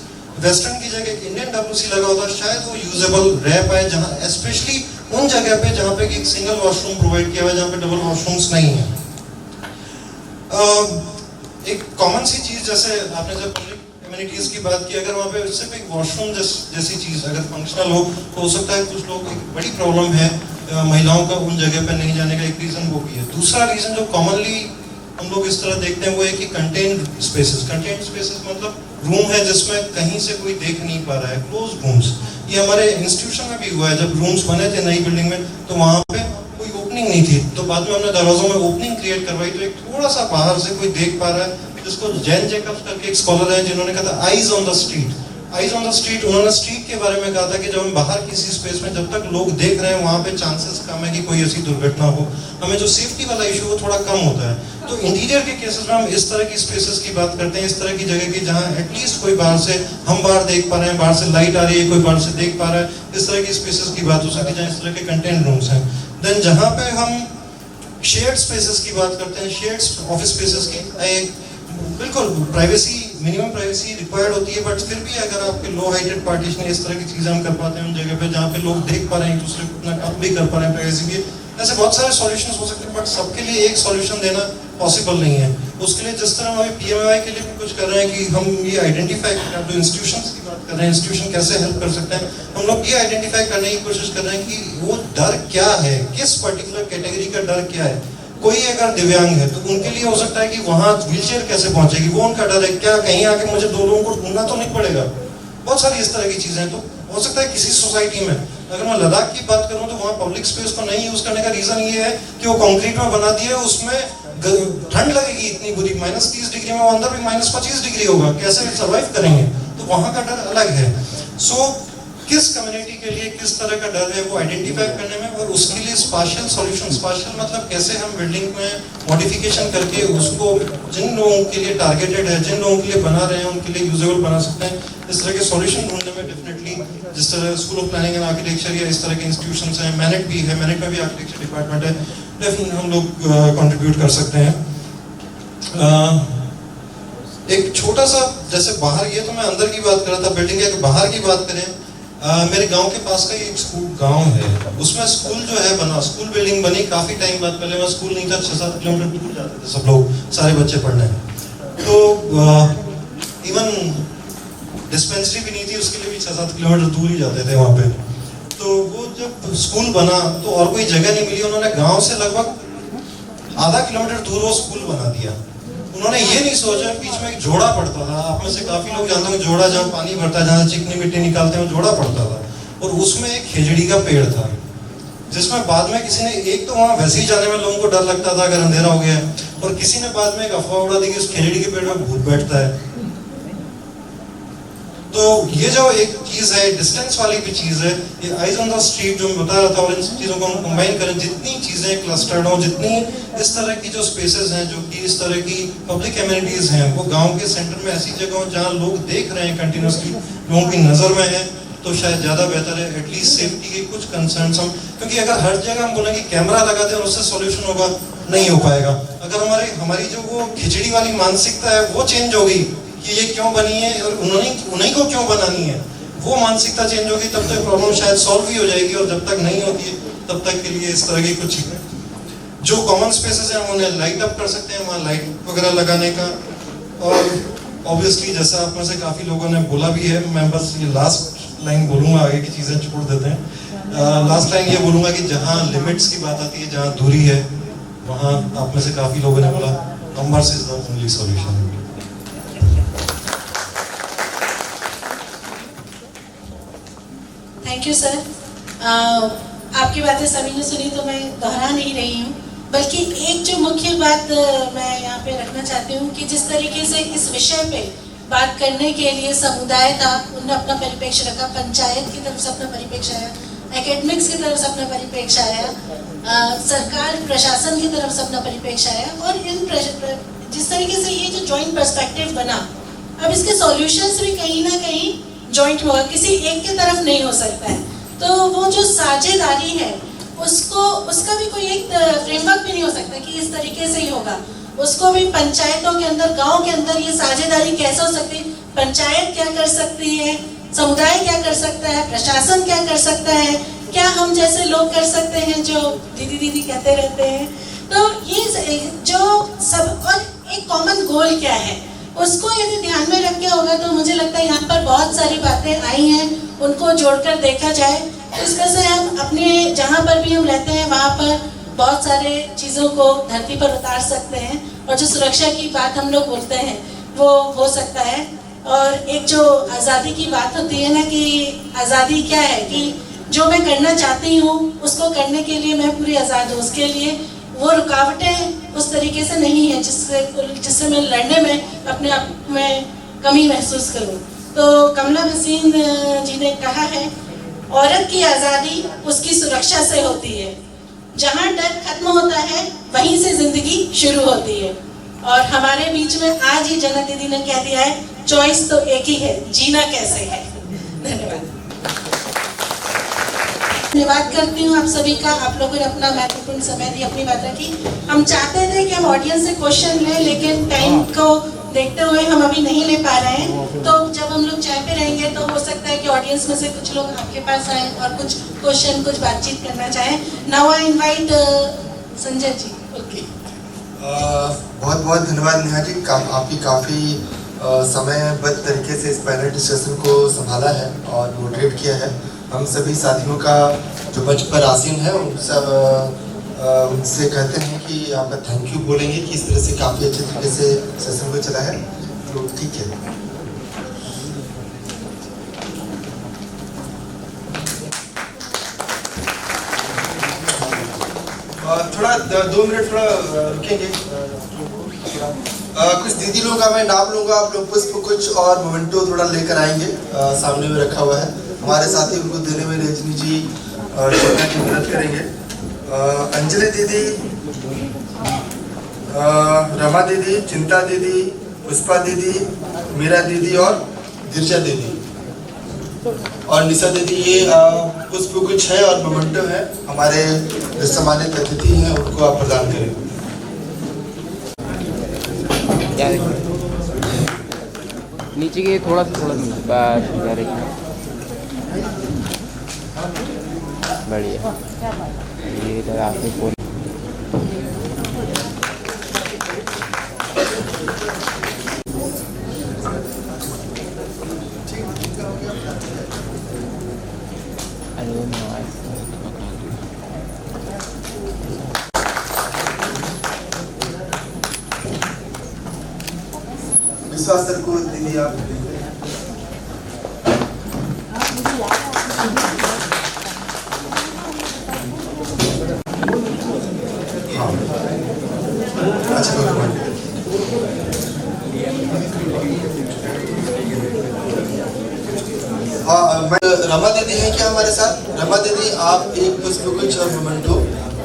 वेस्टर्न की जगह एक इंडियन WC लगा होता शायद वो यूजेबल रह पाए, जहाँ स्पेशली उन जगह पे जहाँ पे एक सिंगल वॉशरूम प्रोवाइड किया हुआ है, जहाँ पे डबल वॉशरूम्स नहीं है। एक कॉमन सी चीज, जैसे आपने जब पब्लिक एमिनिटीज की बात की, अगर वहाँ पे सिर्फ एक वॉशरूम जैसी चीज अगर फंक्शनल तो हो सकता है कुछ लोग, एक बड़ी प्रॉब्लम है महिलाओं का उन जगह पे नहीं जाने का, एक रीजन वो भी है। दूसरा रीजन जो कॉमनली हम लोग इस तरह देखते हैं वो है कि कंटेन्ड स्पेसेस मतलब रूम है जिसमें कहीं से कोई देख नहीं पा रहा है, क्लोज रूम्स। ये हमारे इंस्टीट्यूशन में भी हुआ है, जब रूम्स बने थे नई बिल्डिंग में तो वहाँ पे कोई ओपनिंग नहीं थी, तो बाद में हमने दरवाजों में ओपनिंग क्रिएट करवाई, तो एक थोड़ा सा बाहर से कोई देख पा रहा है, जिसको जैन जेकब्स करके एक स्कॉलर है जिन्होंने कहा था eyes on the street, eyes on the street, उन्होंने स्ट्रीट के बारे में कहा था कि जब हम बाहर किसी स्पेस में जब तक लोग देख रहे हैं वहाँ पे चांसेस कम है कि कोई ऐसी दुर्घटना हो, हमें जो सेफ्टी वाला इशू वो थोड़ा कम होता है। तो इंटीरियर के केसेस में हम इस तरह की स्पेसेस की बात करते हैं, इस तरह की जगह की जहाँ एटलीस्ट कोई बाहर से, हम बाहर देख पा रहे हैं, बाहर से लाइट आ रही है, कोई बाहर से देख पा रहा है, इस तरह की स्पेसेस की बात हो सकती है जहाँ इस तरह के कंटेंट रूम्स हैं। देन जहाँ पे हम शेयर्ड स्पेसेस की बात करते हैं, शेयर्ड ऑफिस स्पेसेस की, बिल्कुल प्राइवेसी, मिनिमम प्राइवेसी रिक्वायर्ड होती है, बट फिर भी अगर आपके लो हाइटेड पार्टीशन इस तरह की चीजें हम कर पाते हैं उन जगह पे जहाँ पे लोग देख पा रहे हैं, एक दूसरे को अपना काम भी कर पा रहे हैं, प्राइवेसी भी, ऐसे बहुत सारे सॉल्यूशंस हो सकते हैं, बट सबके लिए एक सॉल्यूशन देना पॉसिबल नहीं है। उसके लिए जिस तरह हम अभी PMAY के लिए भी कुछ कर रहे हैं कि हम ये आइडेंटिफाई करें, आप जो इंस्टीट्यूशंस की बात कर रहे हैं, इंस्टीट्यूशन कैसे हेल्प कर सकते हैं, हम लोग ये आइडेंटिफाई करने की कोशिश कर रहे हैं कि वो डर क्या है, किस पर्टिकुलर कैटेगरी का डर क्या है। कोई अगर दिव्यांग है तो उनके लिए हो सकता है कि वहाँ व्हीलचेयर कैसे पहुंचेगी, वो उनका डर है, क्या कहीं आके मुझे 2 लोगों को ढूंढना तो नहीं पड़ेगा। बहुत सारी इस तरह की चीजें हैं। तो हो सकता है किसी सोसाइटी में, अगर मैं लद्दाख की बात करूं तो वहाँ पब्लिक स्पेस को नहीं यूज करने का रीजन ये है कि वो कंक्रीट में बना दिया है, उसमें ठंड लगेगी इतनी बुरी, -30 डिग्री में, वो अंदर भी -25 डिग्री होगा, कैसे सर्वाइव करेंगे, तो वहाँ का डर अलग है। सो किस कम्युनिटी के लिए किस तरह का डर है वो आइडेंटिफाई करने में, और उसके लिए स्पाशियल सॉल्यूशन, स्पाशियल मतलब कैसे हम बिल्डिंग में मॉडिफिकेशन करके उसको जिन लोगों के लिए टारगेटेड है, जिन लोगों के लिए बना रहे हैं उनके लिए यूजेबल बना सकते हैं, इस तरह के सॉल्यूशन ढूंढने में डेफिनेटली, जिस तरह school of planning and architecture या इस तरह के इंस्टीट्यूशंस हैं, मैनेट भी है, मैनेट में भी आर्किटेक्चर डिपार्टमेंट है, डेफिनेटली हम लोग कंट्रीब्यूट कर सकते हैं। एक छोटा सा, जैसे बाहर, ये तो मैं अंदर की बात कर रहा था, बिल्डिंग के बाहर की बात करें, मेरे गांव के पास का एक स्कूल गांव है, उसमें स्कूल जो है बना, स्कूल बिल्डिंग बनी काफी टाइम बाद, पहले वहाँ स्कूल नहीं था, 6-7 किलोमीटर दूर जाते थे सब लोग, सारे बच्चे पढ़ने। तो इवन डिस्पेंसरी भी नहीं थी, उसके लिए भी 6-7 किलोमीटर दूर ही जाते थे वहाँ पे। तो वो जब स्कूल बना तो और कोई जगह नहीं मिली, उन्होंने गाँव से लगभग आधा किलोमीटर दूर वो स्कूल बना दिया। उन्होंने ये नहीं सोचा, बीच में एक जोड़ा पड़ता था, आप में से काफी लोग जानते हैं जोड़ा, जहाँ पानी भरता है, जहाँ चिकनी मिट्टी निकालते हैं, वो जोड़ा पड़ता था, और उसमें एक खेजड़ी का पेड़ था, जिसमें बाद में किसी ने, एक तो वहाँ वैसे ही जाने में लोगों को डर लगता था अगर अंधेरा हो गया, और किसी ने बाद में एक अफवाह उड़ा दी कि उस खेजड़ी के पेड़ में भूत बैठता है। तो ये जो एक चीज है, डिस्टेंस वाली भी चीज है, ये आइज ऑन द स्ट्रीट जो मैं बता रहा था, और इन चीजों को हम कंबाइन करें, जितनी चीजें क्लस्टर्ड हो, जितनी इस तरह की जो स्पेसेस हैं, जो कि इस तरह की पब्लिक एमिनिटीज हैं, वो गांव के सेंटर में ऐसी जगह हो जहां लोग देख रहे हैं कंटिन्यूसली, लोगों की नजर में है, तो शायद ज्यादा बेहतर है। एटलीस्ट सेफ्टी के कुछ कंसर्न्स हम, क्योंकि अगर हर जगह हम बोलेंगे कैमरा लगा दें और उससे सॉल्यूशन होगा, नहीं हो पाएगा। अगर हमारी जो वो खिचड़ी वाली मानसिकता है वो चेंज होगी कि ये क्यों बनी है और उन्हीं को क्यों बनानी है, वो मानसिकता चेंज होगी, तब तक प्रॉब्लम शायद सॉल्व भी हो जाएगी। और जब तक नहीं होती है तब तक के लिए इस तरह की कुछ चीजें, जो कॉमन स्पेसेस हैं हम उन्हें लाइट अप कर सकते हैं, वहाँ लाइट वगैरह लगाने का। और ऑब्वियसली जैसा आप में से काफी लोगों ने बोला भी है, मैं बस ये लास्ट लाइन बोलूंगा, आगे की चीजें छोड़ देते हैं। लास्ट लाइन ये बोलूंगा कि जहाँ लिमिट्स की बात आती है, जहाँ दूरी है, वहाँ आप में से काफी लोगों ने बोला numbers is the only solution. Thank you sir. आपकी बातें सभी ने सुनी तो मैं दोहरा नहीं रही हूँ, बल्कि एक जो मुख्य बात मैं यहाँ पे रखना चाहती हूँ कि जिस तरीके से इस विषय पे बात करने के लिए समुदाय था, उन्होंने अपना परिप्रेक्ष्य रखा, पंचायत की तरफ से अपना परिप्रेक्ष्य आया, एकेडमिक्स की तरफ से अपना परिप्रेक्ष्य आया, सरकार प्रशासन की तरफ से अपना परिप्रेक्ष्य आया, और जिस तरीके से ये जो जॉइंट पर्सपेक्टिव बना, अब इसके सॉल्यूशंस भी कहीं ना कहीं जॉइंट होगा, किसी एक की तरफ नहीं हो सकता है। तो वो जो साझेदारी है उसका भी कोई एक फ्रेमवर्क भी नहीं हो सकता कि इस तरीके से ही होगा। उसको भी पंचायतों के अंदर, गांव के अंदर ये साझेदारी कैसे हो सकती है, पंचायत क्या कर सकती है, समुदाय क्या कर सकता है, प्रशासन क्या कर सकता है, क्या हम जैसे लोग कर सकते हैं जो दीदी दीदी कहते रहते हैं। तो ये जो सब, और एक कॉमन गोल क्या है, उसको यदि ध्यान में रख के होगा तो मुझे लगता है यहाँ पर बहुत सारी बातें आई हैं, उनको जोड़कर देखा जाए तो इसमें से हम अपने जहाँ पर भी हम रहते हैं वहाँ पर बहुत सारे चीज़ों को धरती पर उतार सकते हैं, और जो सुरक्षा की बात हम लोग बोलते हैं वो हो सकता है। और एक जो आज़ादी की बात होती है ना, कि आज़ादी क्या है, कि जो मैं करना चाहती हूँ उसको करने के लिए मैं पूरी आज़ाद हूँ, उसके लिए वो रुकावटें उस तरीके से नहीं है जिससे मैं लड़ने में अपने आप में कमी महसूस करूँ। तो कमला भसीन जी ने कहा है, औरत की आज़ादी उसकी सुरक्षा से होती है। जहाँ डर खत्म होता है वहीं से जिंदगी शुरू होती है। और हमारे बीच में आज ही जन्नत दीदी ने कह दिया है, चॉइस तो एक ही है, जीना कैसे है। धन्यवाद। धन्यवाद करती हूँ आप सभी का। आप लोगों ने अपना महत्वपूर्ण समय दिया, अपनी बात रखी। हम चाहते थे कि हम ऑडियंस से क्वेश्चन लें, लेकिन टाइम को देखते हुए हम अभी नहीं ले पा रहे हैं। तो जब हम लोग चाय पे रहेंगे तो हो सकता है कि ऑडियंस में से कुछ लोग आपके पास आए और कुछ क्वेश्चन, कुछ बातचीत करना चाहें। Now I invite Sanjay ji. Okay. बहुत बहुत धन्यवाद नेहा जी, आपकी काफ़ी समयबद्ध तरीके से इस पैनल डिस्कशन को संभाला है और मोटिवेट किया है। हम सभी साथियों का जो मंच पर आसीन है उनसे कहते हैं कि आप थैंक यू बोलेंगे कि इस तरह से काफ़ी अच्छे तरीके से सेशन को चला है। तो ठीक है। थोड़ा 2 मिनट थोड़ा रुकेंगे। कुछ दीदी लोग का मैं नाम लूंगा, आप लोग पुष्प कुछ और मोमेंटो थोड़ा लेकर आएंगे। सामने में रखा हुआ है, हमारे साथी उनको देने में रजनी जी छोटा की मदद करेंगे। अंजलि दीदी, रमा दीदी, चिंता दीदी, पुष्पा दीदी, मीरा दीदी और गिरजा दीदी और निशा दीदी। ये पुष्प कुछ है और मोमेंटो है। हमारे जो सम्मानित अतिथि हैं उनको आप प्रदान करें। नीचे के थोड़ा बस बढ़िया। ये इधर आपने फोन विश्वास सर को दीदी आप रमा दीदी हैं क्या हमारे साथ? रमा दीदी आप एक पुष्प कुछ और मोमेंटो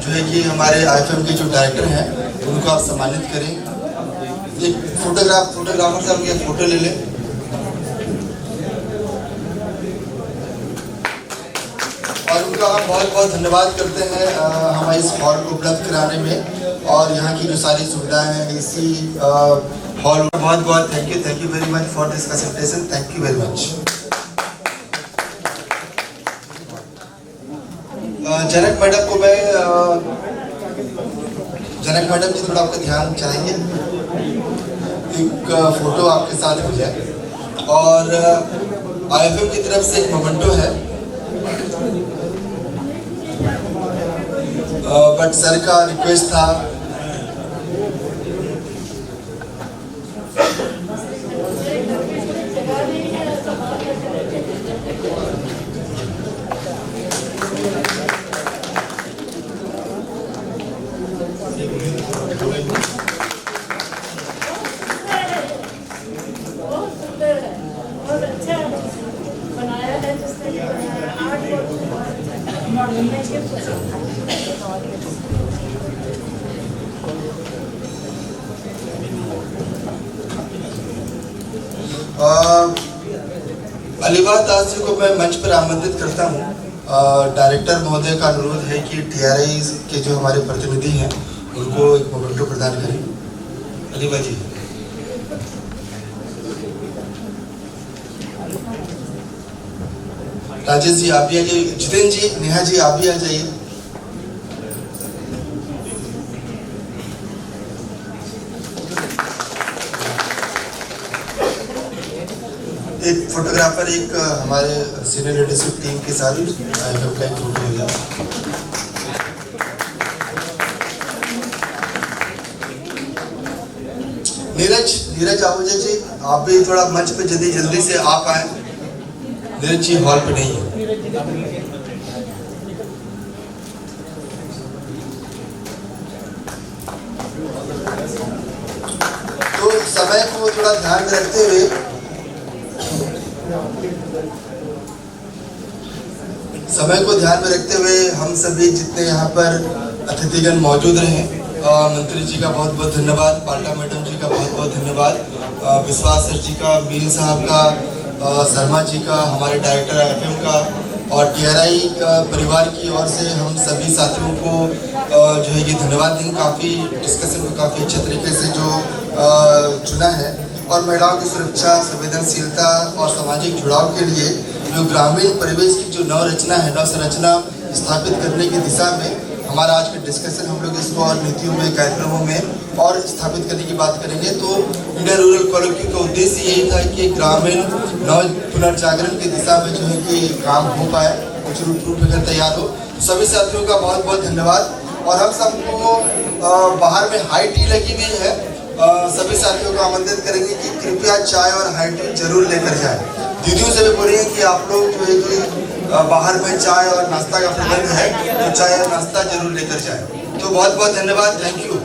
जो है कि हमारे IFM के जो डायरेक्टर हैं उनको आप सम्मानित करें। एक फोटोग्राफर साहब की फोटो ले लें। और उनका हम बहुत बहुत धन्यवाद करते हैं हमारे इस हॉल को उपलब्ध कराने में और यहाँ की जो सारी सुविधाएं हैं AC हॉल। बहुत बहुत thank you very much for this presentation. Thank you very much. Janak madam को मैं जनक मैडम जी थोड़ा आपका ध्यान चाहेंगे। एक फोटो आपके साथ हो जाए और IFM की तरफ से एक मोमेंटो है। बट सर का रिक्वेस्ट था अलीबाग दास जी को मैं मंच पर आमंत्रित करता हूँ। डायरेक्टर महोदय का अनुरोध है कि TRI के जो हमारे प्रतिनिधि हैं उनको एक मोमेंटो प्रदान करें। अलीबाग जी। राजेश जी आप भी आ जाइए। जितेंद्र जी, नेहा जी आप भी आ जाइए। एक फोटोग्राफर एक हमारे सीनियर लीडरशिप टीम के साथ IFM का एक फोटो लिया। नीरज आहूजा जी आप भी थोड़ा मंच पे जल्दी से आप आए। नीरज जी हॉल पे नहीं है। तो समय को थोड़ा ध्यान में रखते हुए समय को ध्यान में रखते हुए हम सभी जितने यहाँ पर अतिथिगण मौजूद रहे, मंत्री जी का बहुत बहुत धन्यवाद, पाल्टा मैडम जी का बहुत बहुत धन्यवाद, विश्वास सर जी का, मीर साहब का, शर्मा जी का, हमारे डायरेक्टर एफएम का और टीआरआई परिवार की ओर से हम सभी साथियों को जो है ये धन्यवाद देंगे। काफ़ी डिस्कशन को काफ़ी अच्छे तरीके से जो चुना है और महिलाओं की सुरक्षा, संवेदनशीलता और सामाजिक जुड़ाव के लिए जो ग्रामीण परिवेश की जो नवसंरचना स्थापित करने की दिशा में हमारा आज का डिस्कशन, हम लोग इसको और नीतियों में, कार्यक्रमों में और स्थापित करने की बात करेंगे। तो इंडिया रूरल कोऑपरेटिव का उद्देश्य यही था कि ग्रामीण नव पुनर्जागरण की दिशा में जो है कि काम हो पाए, कुछ रूपरेखा तैयार हो। तो सभी साथियों का बहुत बहुत धन्यवाद और हम सबको बाहर में हाई टी लगी हुई है, सभी साथियों को आमंत्रित करेंगे कि कृपया चाय और हाई टी जरूर लेकर जाएं। दीदियों से भी बोलिए कि आप लोग जो है कि बाहर में चाय और नाश्ता का प्रबंध है, तो चाय और नाश्ता जरूर लेकर जाएं। तो बहुत बहुत धन्यवाद, थैंक यू।